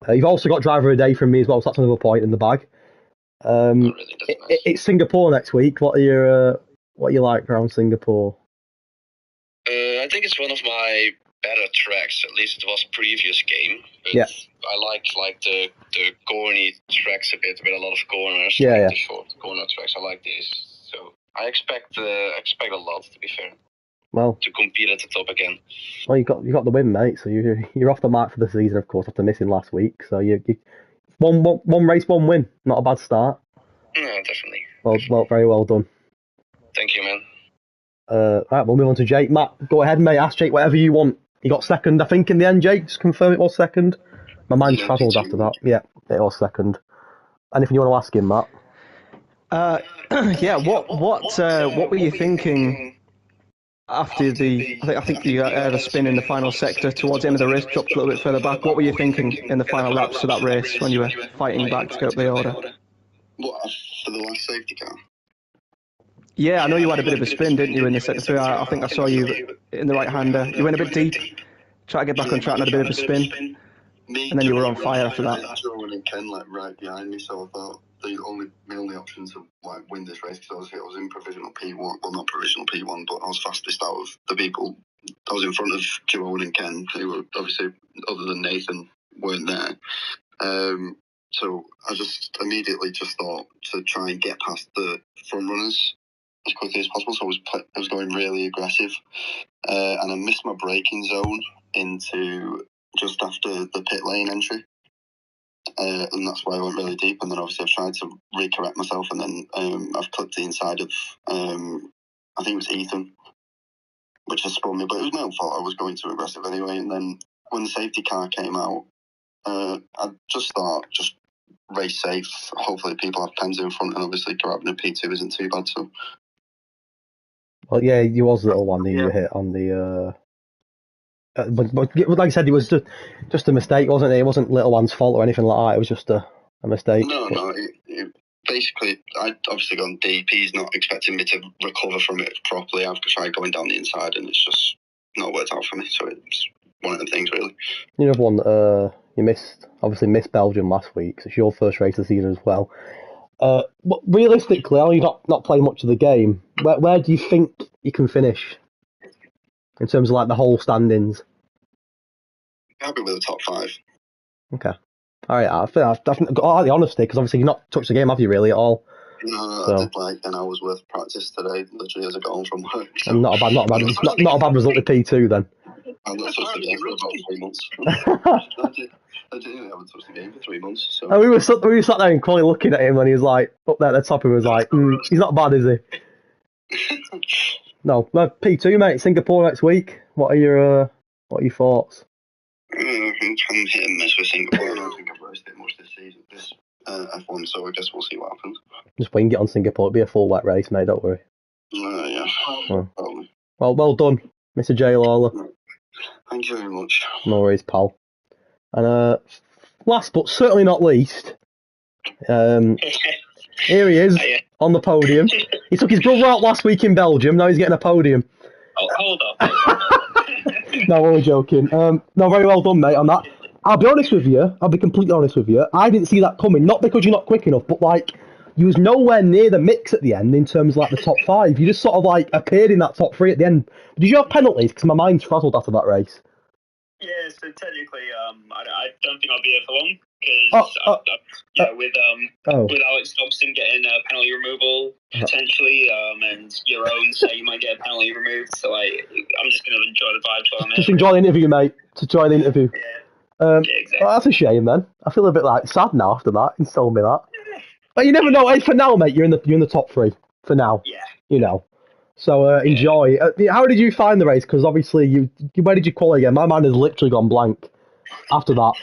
You've also got driver of the day from me as well. So that's another point in the bag. Nice. It's Singapore next week. What are you like around Singapore? I think it's one of my better tracks. At least it was previous game. But Yeah. I like the corny tracks a bit with a lot of corners. Yeah. The short corner tracks. I like these. So I expect a lot. To be fair. Well, to compete at the top again. well, you got the win, mate. So you're off the mark for the season, of course, after missing last week. So you one race, one win. Not a bad start. No, definitely. Well, very well done. Thank you, man. Right, we'll move on to Jake. Matt, go ahead, mate. Ask Jake whatever you want. You got second, I think, in the end, Jake. Just confirm it was second. My mind's frazzled after that. Yeah, it was second. Anything you want to ask him, Matt? Yeah. What were you thinking after I think you had a spin in the final sector towards the end of the race, dropped a little bit further back. What were you thinking in the final laps of that race when you were fighting back to get up the order? What, for the last safety car? Yeah, I know you had a bit of a spin, didn't you, in the sector 3? I think I saw you in the right-hander. You went a bit deep, tried to get back on track and had a bit of a spin, and then you were on fire after that. Joe and Ken right behind me, so I thought my only option to win this race, because I was in provisional P1, well, not provisional P1, but I was fastest out of the people. I was in front of Joe and Ken, who were obviously, other than Nathan, weren't there. So I just immediately thought to try and get past the front runners as quickly as possible. So I was going really aggressive, and I missed my braking zone into just after the pit lane entry, and that's why I went really deep. And then obviously I've tried to recorrect myself, and then I've clipped the inside of I think it was Ethan, which has spun me, but it was my own fault. I was going too aggressive anyway. And then when the safety car came out, I just thought, just race safe. Hopefully people have pens in front, and obviously grabbing a P2 isn't too bad. So, well, yeah, you was the little one that you hit on the. But like I said, it was just a mistake, wasn't it? It wasn't little one's fault or anything like that. It was just a mistake. No. Basically, I'd obviously gone deep. He's not expecting me to recover from it properly. I've tried going down the inside, and it's just not worked out for me. So it's one of the things, really. You know, one you missed Belgium last week. So it's your first race of the season as well. But realistically, I know you're not playing much of the game. Where do you think you can finish in terms of like the whole standings? Happy with the top 5. Okay. All right. I think I've got all the honesty, because obviously you've not touched the game, have you, really, at all? No, so. I did like an hour's worth of practice today, literally as I got home from work. So. And not a bad result with P2 then. I've not touched the game for about 3 months. I didn't have touched the game for 3 months. So. And we were sat there in quality looking at him, and he was like, up there at the top, he was like, he's not bad, is he? No, P2, mate. Singapore next week. What are your thoughts? I'm hit and miss with Singapore. I don't think I've raced it much this season, this F1, so I guess we'll see what happens. Just wing it on Singapore. It'll be a full wet race, mate, don't worry. Yeah. Oh. Well done, Mr. J. Lawler. Thank you very much. No worries, pal. And last but certainly not least, here he is on the podium. He took his brother out last week in Belgium, now he's getting a podium. Oh, hold up. No, we're only joking. No, very well done, mate, on that. I'll be honest with you. I'll be completely honest with you. I didn't see that coming. Not because you're not quick enough, but like you was nowhere near the mix at the end in terms of like the top 5. You just sort of like appeared in that top 3 at the end. Did you have penalties? Because my mind's frazzled after that race. Yeah, so technically, I don't think I'll be here for long because with Alex Thompson getting a penalty removal potentially, and your own say you might get a penalty removed. So I'm just going to enjoy the vibes while I'm here. Just enjoy the interview, mate. To enjoy the interview. Yeah. Exactly. Well, that's a shame, then. I feel a bit like sad now after that. You told me that. But you never know. Hey, for now, mate, you're in the top 3 for now. Yeah. You know. So enjoy. How did you find the race? Because obviously, where did you qualify again? My mind has literally gone blank after that.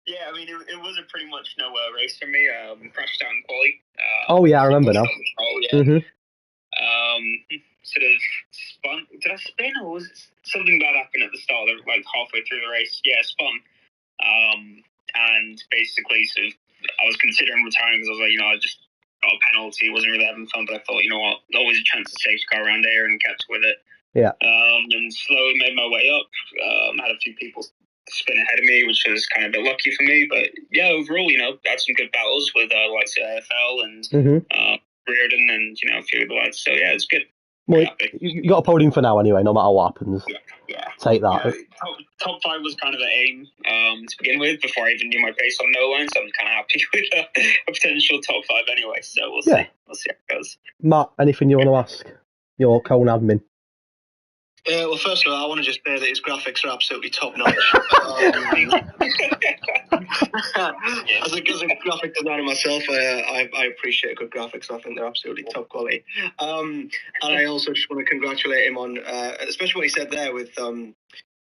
Yeah, I mean, it was a pretty much no race for me. Crashed out in quali. Oh yeah, I remember now. Oh yeah. Mm-hmm. Sort of spun. Did I spin, or was it something bad happened at the start? Like halfway through the race, yeah, spun. And basically, so I was considering retiring because I was like, I just got a penalty. Wasn't really having fun, but I thought, you know what, always a chance to safety car around here, and kept with it. Yeah. And slowly made my way up. Had a few people spin ahead of me, which was kind of a bit lucky for me. But yeah, overall, had some good battles with likes of AFL and Reardon and a few of the lads. So yeah, it's good. Well, you got a podium for now anyway, no matter what happens. Yeah. Take that. Yeah, top 5 was kind of the aim to begin with before I even knew my pace on no line, so I'm kind of happy with a potential top 5 anyway. So we'll see. We'll see how it goes. Matt, anything you want to ask your co-admin? Well, first of all, I want to just say that his graphics are absolutely top notch. As a graphic designer myself, I appreciate good graphics. I think they're absolutely top quality. And I also just want to congratulate him on, especially what he said there with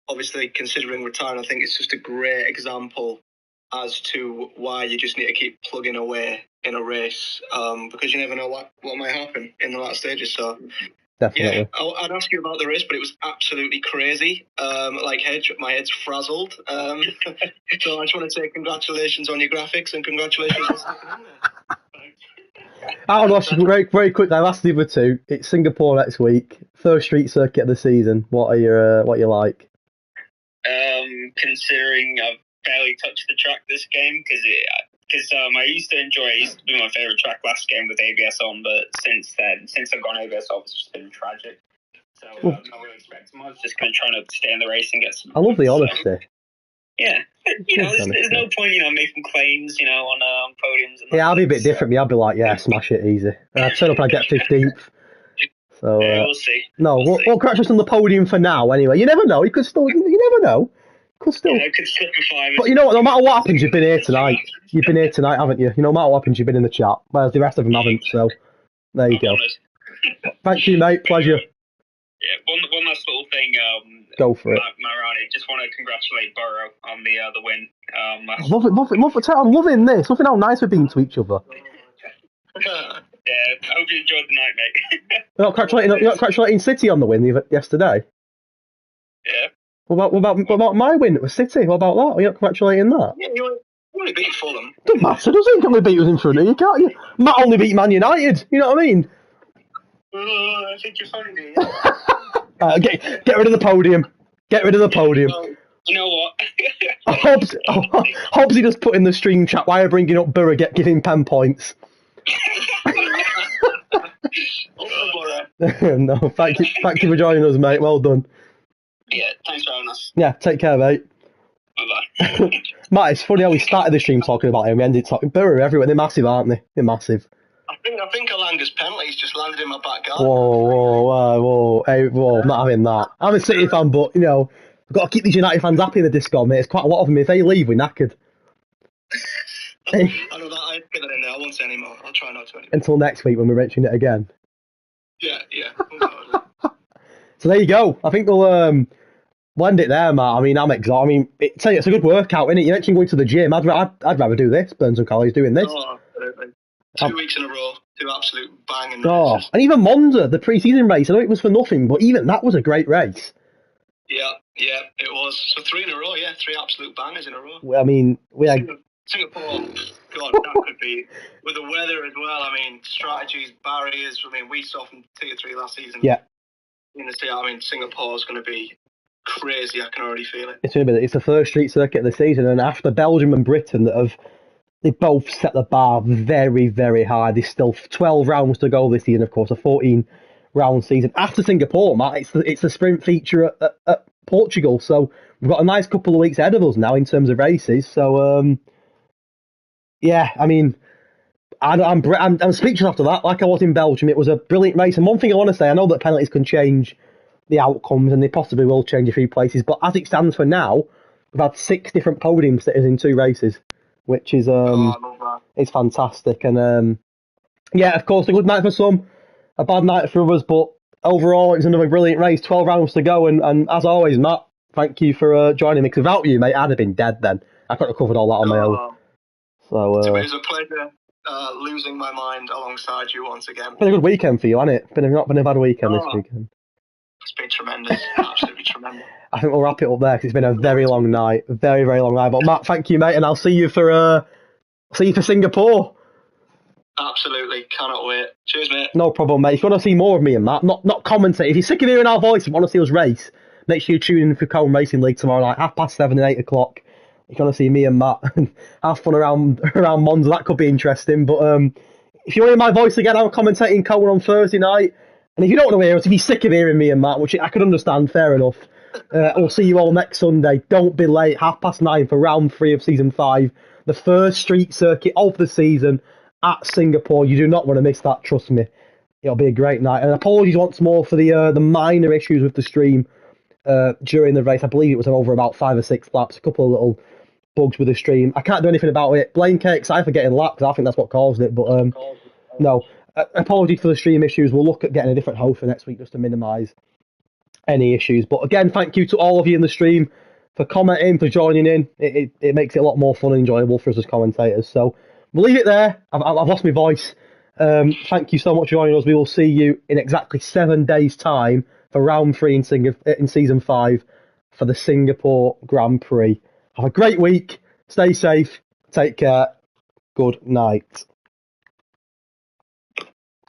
obviously considering retiring. I think it's just a great example as to why you just need to keep plugging away in a race, because you never know what might happen in the last stages. So. Definitely. Yeah, I'd ask you about the race, but it was absolutely crazy. My head's frazzled. So I just want to say congratulations on your graphics and congratulations on sticking in there. I don't know, very, very quick. I asked the other two. It's Singapore next week. First street circuit of the season. What are you like? Considering I've barely touched the track this game because I used to enjoy it. It used to be my favourite track last game with ABS on, but since I've gone ABS off, it's just been tragic. So I'm not really expecting much. Just kind of trying to stay in the race and get some. I love the honesty. So, yeah, there's no point, making claims, on podiums. And I'll be a bit different. I'll be like, smash it easy. I turn up and I get 15th. So we'll see. No, we'll congratulations on the podium for now. Anyway, you never know. You never know. Could still. It could slip a 5. But you know what? No matter what happens, you've been here tonight. You've been here tonight, haven't you? No matter what happens, you've been in the chat. Whereas the rest of them haven't. So there you go. Thank you, mate. Pleasure. Yeah. One last little thing. Go for it. Marani, just want to congratulate Burrow on the win. Love it. I'm loving this. Loving how nice we're being to each other. Yeah. I hope you enjoyed the night, mate. You're not congratulating City on the win yesterday. Yeah. What about my win? It was City. What about that? Are you not congratulating that? Yeah, you only beat Fulham. Doesn't matter, does it? You can only beat us in front of you, can't you? Matt only beat Man United. You know what I mean? I think you're funny, yeah. Get rid of the podium. Get rid of the podium. You know what? Hobbsy just put in the stream chat. Why are you bringing up Burrow? Giving 10 points. No, thank you for joining us, mate. Well done. Yeah, thanks for having us. Yeah, take care, mate. Bye-bye. Matt, it's funny how we started the stream talking about him. We ended talking Burrow everywhere. They're massive, aren't they? They're massive. I think Alanga's penalty's just landed in my back garden. Whoa. Hey, whoa, I'm not having that. I'm a City fan, but, we've got to keep these United fans happy in the Discord, mate. It's quite a lot of them. If they leave, we're knackered. I know that. I get that in there. I won't say any more. I'll try not to anymore. Until next week when we mention it again. Yeah. So there you go. I think we'll blend it there, Matt. I mean, I'm exhausted. I mean, it's a good workout, isn't it? You mentioned going to the gym. I'd rather do this, burn some calories doing this. Oh, absolutely. 2 weeks in a row, 2 absolute banging races. And even Monza, the pre-season race, I know it was for nothing, but even that was a great race. Yeah, it was. So 3 in a row, 3 absolute bangers in a row. I mean, we had... Singapore, God, that could be, with the weather as well, I mean, strategies, barriers, we saw from Tier 3 last season. Yeah. Singapore's going to be crazy, I can already feel it. It's the first street circuit of the season, and after Belgium and Britain they both set the bar very, very high. There's still 12 rounds to go this season, of course, a 14-round season. After Singapore, Matt, it's the sprint feature at Portugal, so we've got a nice couple of weeks ahead of us now in terms of races. So, I'm speechless after that. Like I was in Belgium, it was a brilliant race. And one thing I want to say, I know that penalties can change the outcomes, and they possibly will change a few places. But as it stands for now, we've had 6 different podium sitters in 2 races, which is it's fantastic. And of course, a good night for some, a bad night for others. But overall, it's another brilliant race. 12 rounds to go, and as always, Matt, thank you for joining me. Because without you, mate, I'd have been dead then. I couldn't have covered all that on my own. So it was a pleasure losing my mind alongside you once again. Been a good weekend for you, hasn't it? Not been a bad weekend this weekend. It's been tremendous, absolutely tremendous. I think we'll wrap it up there because it's been a very long night, very, very long night. But Matt, thank you, mate, and I'll see you for Singapore. Absolutely, cannot wait. Cheers, mate. No problem, mate. If you want to see more of me and Matt, not commentate. If you're sick of hearing our voice and want to see us race, make sure you tune in for Colne Racing League tomorrow night, 7:30 and 8 o'clock. If you want to see me and Matt have fun around Monza, that could be interesting. But if you want to hear my voice again, I'm commentating Colne on Thursday night. And if you don't want to hear us, if you're sick of hearing me and Matt, which I could understand, fair enough, we'll see you all next Sunday. Don't be late, 9:30 for round 3 of season 5, the first street circuit of the season at Singapore. You do not want to miss that, trust me. It'll be a great night. And apologies once more for the minor issues with the stream during the race. I believe it was over about 5 or 6 laps. A couple of little bugs with the stream. I can't do anything about it. Blame KXI for getting lapped, because I think that's what caused it. But no, apologies for the stream issues. We'll look at getting a different host for next week just to minimise any issues. But again, thank you to all of you in the stream for commenting, for joining in. It makes it a lot more fun and enjoyable for us as commentators. So we'll leave it there. I've lost my voice. Thank you so much for joining us. We will see you in exactly 7 days' time for round 3 in season 5 for the Singapore Grand Prix. Have a great week. Stay safe. Take care. Good night.